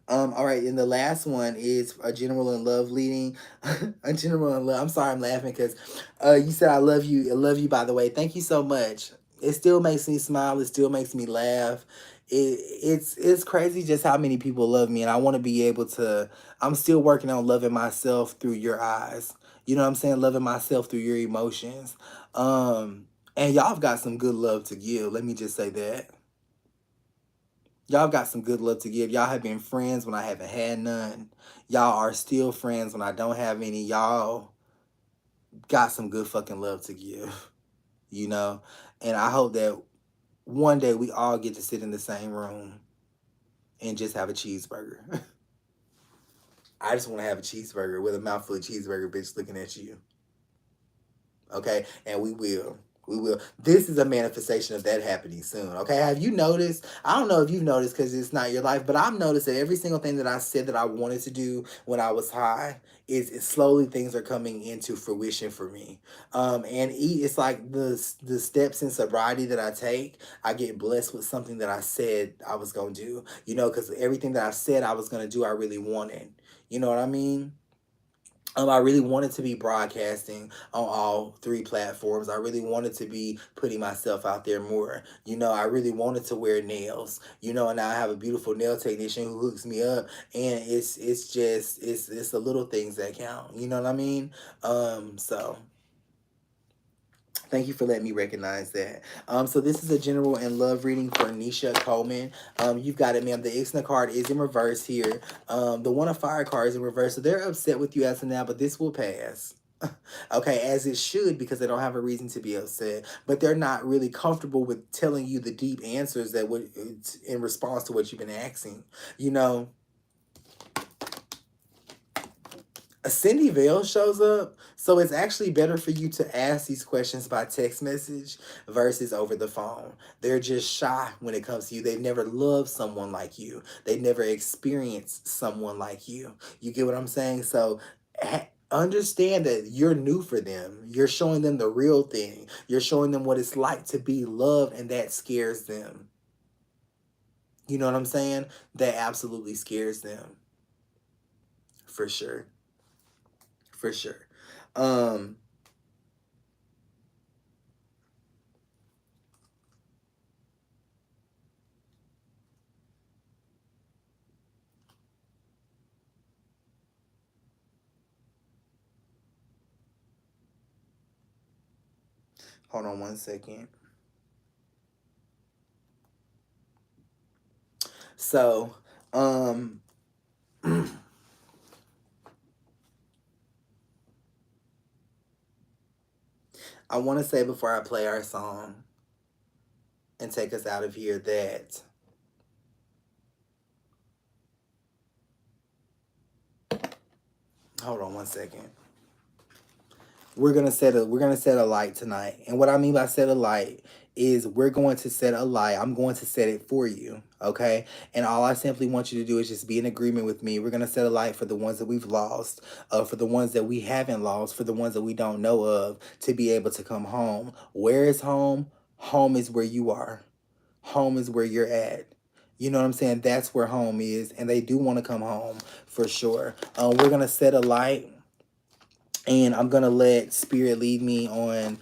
All right, and the last one is a general in love leading. A general in love. I'm sorry, I'm laughing because you said I love you. I love you, by the way. Thank you so much. It still makes me smile. It still makes me laugh. It's crazy just how many people love me, and I want to be able to. I'm still working on loving myself through your eyes. You know what I'm saying? Loving myself through your emotions. And y'all have got some good love to give. Let me just say that. Y'all got some good love to give. Y'all have been friends when I haven't had none. Y'all are still friends when I don't have any. Y'all got some good fucking love to give, you know? And I hope that one day we all get to sit in the same room and just have a cheeseburger. I just want to have a cheeseburger with a mouthful of cheeseburger bitch looking at you. Okay? And we will. We will. This is a manifestation of that happening soon. Okay? Have you noticed? I don't know if you've noticed because it's not your life, but I've noticed that every single thing that I said that I wanted to do when I was high is slowly things are coming into fruition for me. And it's like the steps in sobriety that I take. I get blessed with something that I said I was gonna do. You know, because everything that I said I was gonna do, I really wanted. You know what I mean? I really wanted to be broadcasting on all three platforms. I really wanted to be putting myself out there more. You know, I really wanted to wear nails. You know, and now I have a beautiful nail technician who hooks me up, and it's the little things that count. You know what I mean? So thank you for letting me recognize that. So this is a general and love reading for Nisha Coleman. You've got it, ma'am. The Ixna card is in reverse here. The One of Fire card is in reverse. So they're upset with you as of now, but this will pass. Okay, as it should, because they don't have a reason to be upset, but they're not really comfortable with telling you the deep answers that would in response to what you've been asking. You know, a Cindy Vale shows up. So it's actually better for you to ask these questions by text message versus over the phone. They're just shy when it comes to you. They've never loved someone like you. They've never experienced someone like you. You get what I'm saying? So understand that you're new for them. You're showing them the real thing. You're showing them what it's like to be loved, and that scares them. You know what I'm saying? That absolutely scares them. For sure. For sure. Um Hold on one second. So, um, I want to say before I play our song and take us out of here that hold on one second. We're gonna set a light tonight. And what I mean by set a light is we're going to set a light. I'm going to set it for you. Okay. And all I simply want you to do is just be in agreement with me. We're gonna set a light for the ones that we've lost, for the ones that we haven't lost, for the ones that we don't know of, to be able to come home. Where is home? Home is where you are. Home is where you're at. You know what I'm saying? That's where home is, and they do want to come home for sure. We're gonna set a light, and I'm gonna let spirit lead me on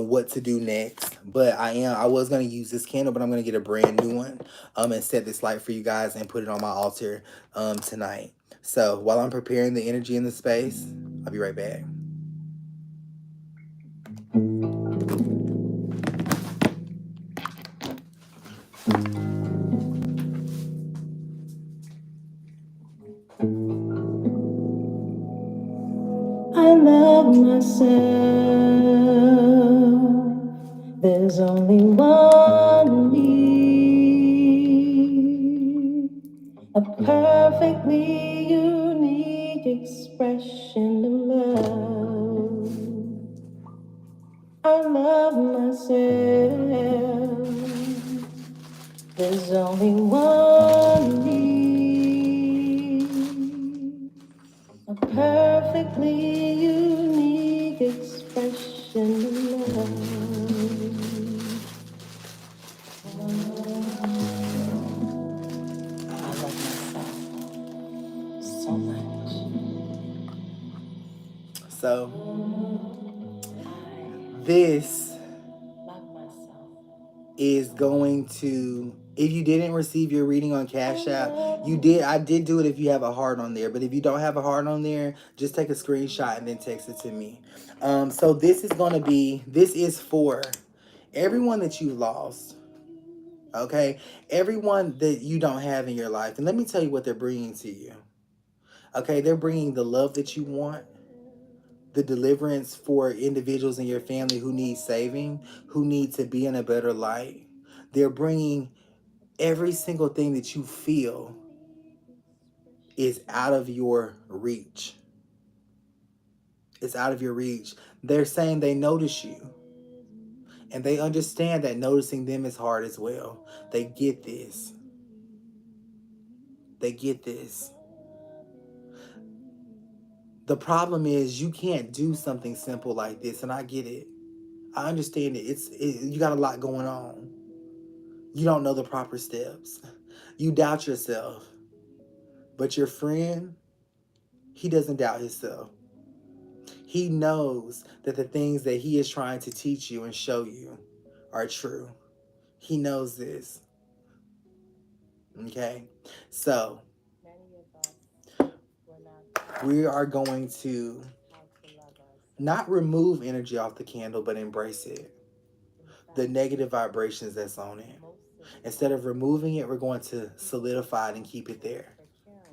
what to do next. But I was gonna use this candle, but I'm gonna get a brand new one and set this light for you guys and put it on my altar tonight. So while I'm preparing the energy in the space, I'll be right back. I love myself. There's only one me, a perfectly unique expression of love. I love myself. There's only one me, a perfectly unique expression of love. I love myself. So this is going to, if you didn't receive your reading on Cash App, I did do it if you have a heart on there, but if you don't have a heart on there, just take a screenshot and then text it to me. So this is for everyone that you lost, okay? Everyone that you don't have in your life. And let me tell you what they're bringing to you, okay? They're bringing the love that you want, the deliverance for individuals in your family who need saving, who need to be in a better light. They're bringing every single thing that you feel is out of your reach. It's out of your reach. They're saying they notice you. And they understand that noticing them is hard as well. They get this. They get this. The problem is you can't do something simple like this, and I get it. I understand it. You got a lot going on. You don't know the proper steps. You doubt yourself. But your friend, he doesn't doubt himself. He knows that the things that he is trying to teach you and show you are true. He knows this. Okay? So, we are going to not remove energy off the candle, but embrace it. The negative vibrations that's on it. Instead of removing it, we're going to solidify it and keep it there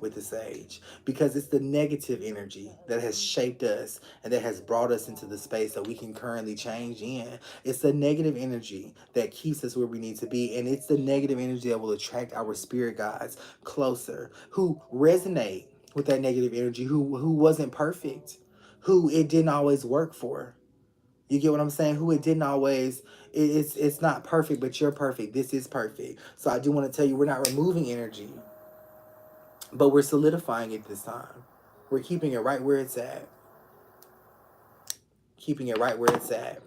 with the sage, because it's the negative energy that has shaped us and that has brought us into the space that we can currently change in. It's the negative energy that keeps us where we need to be, and it's the negative energy that will attract our spirit guides closer, who resonate with that negative energy, who wasn't perfect, who it didn't always work for. You get what I'm saying? Who it didn't always, it's not perfect, but you're perfect. This is perfect. So I do want to tell you, we're not removing energy, but we're solidifying it this time. We're keeping it right where it's at. Keeping it right where it's at.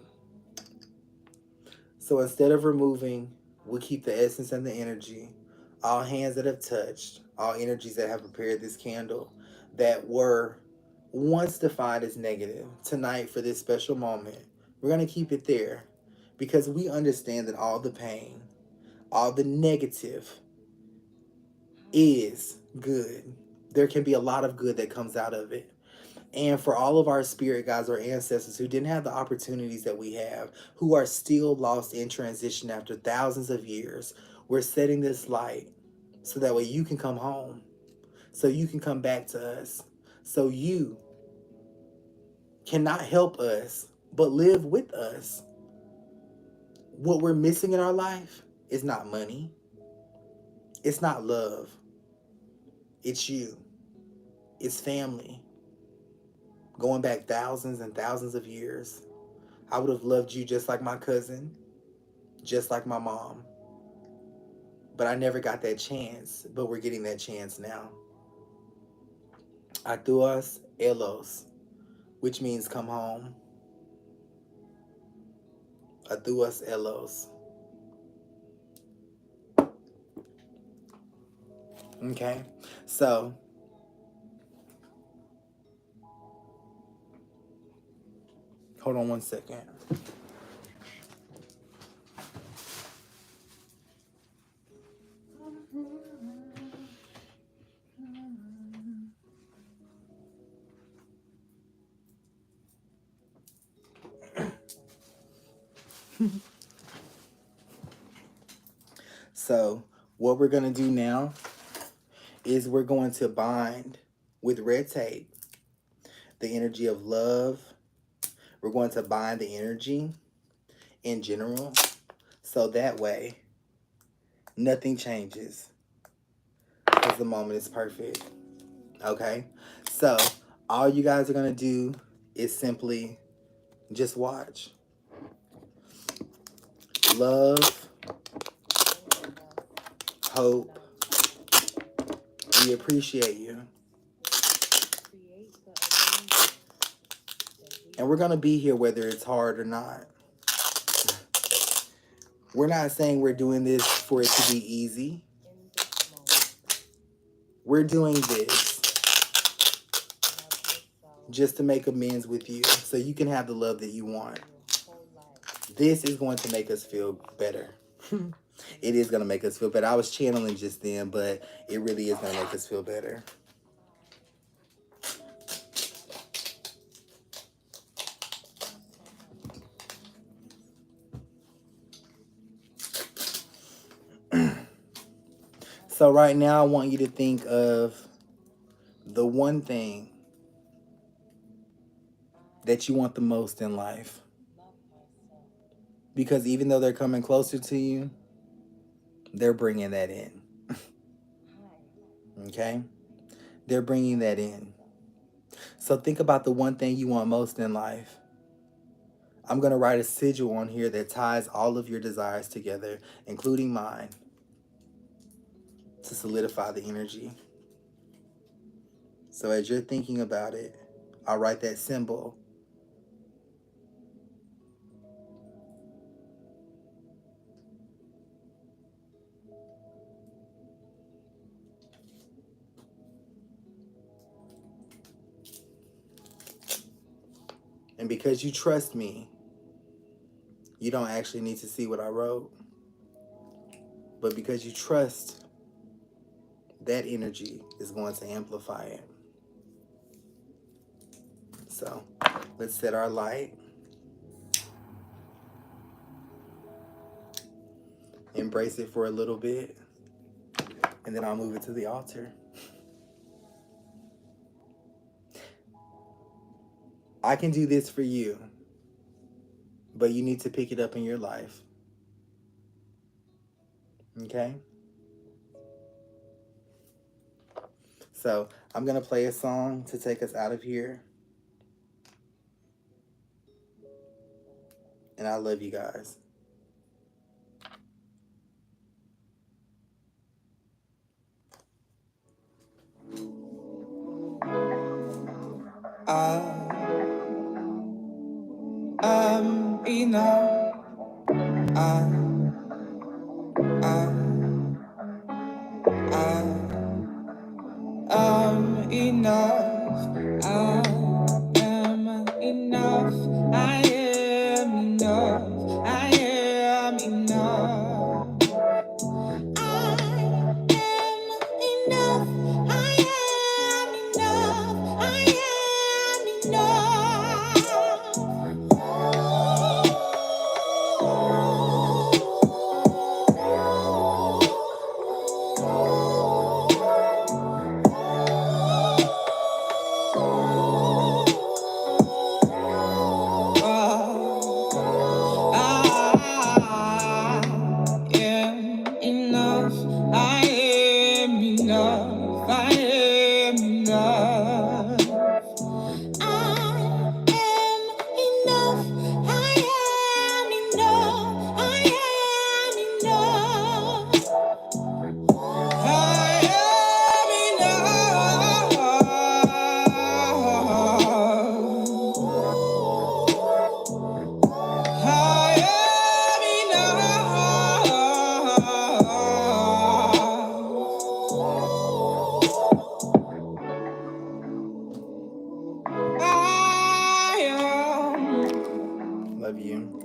So instead of removing, we'll keep the essence and the energy. All hands that have touched, all energies that have prepared this candle that were once defined as negative, tonight for this special moment, we're going to keep it there, because we understand that all the pain, all the negative is good. There can be a lot of good that comes out of it. And for all of our spirit guides or ancestors who didn't have the opportunities that we have, who are still lost in transition after thousands of years, we're setting this light so that way you can come home, so you can come back to us, so you cannot help us but live with us. What we're missing in our life is not money, it's not love, it's you, it's family, going back thousands and thousands of years. I would have loved you just like my cousin, just like my mom. But I never got that chance, but we're getting that chance now. Atuas Elos, which means come home. Atuas Elos. Okay, so hold on one second. So what we're going to do now is we're going to bind with red tape the energy of love. We're going to bind the energy in general, so that way nothing changes, because the moment is perfect. Okay? So all you guys are going to do is simply just watch. Love, hope, we appreciate you. And we're going to be here whether it's hard or not. We're not saying we're doing this for it to be easy. We're doing this just to make amends with you so you can have the love that you want. This is going to make us feel better. It is going to make us feel better. I was channeling just then, but it really is going to make us feel better. So right now I want you to think of the one thing that you want the most in life. Because even though they're coming closer to you, they're bringing that in. Okay? They're bringing that in. So think about the one thing you want most in life. I'm going to write a sigil on here that ties all of your desires together, including mine, to solidify the energy. So as you're thinking about it, I'll write that symbol. And because you trust me, you don't actually need to see what I wrote. But because you trust, that energy is going to amplify it. So let's set our light. Embrace it for a little bit. And then I'll move it to the altar. I can do this for you, but you need to pick it up in your life. Okay? So I'm going to play a song to take us out of here. And I love you guys. I'm enough. I'm enough. I am enough. I am enough. I am enough. I am enough. I am enough. I am Love you.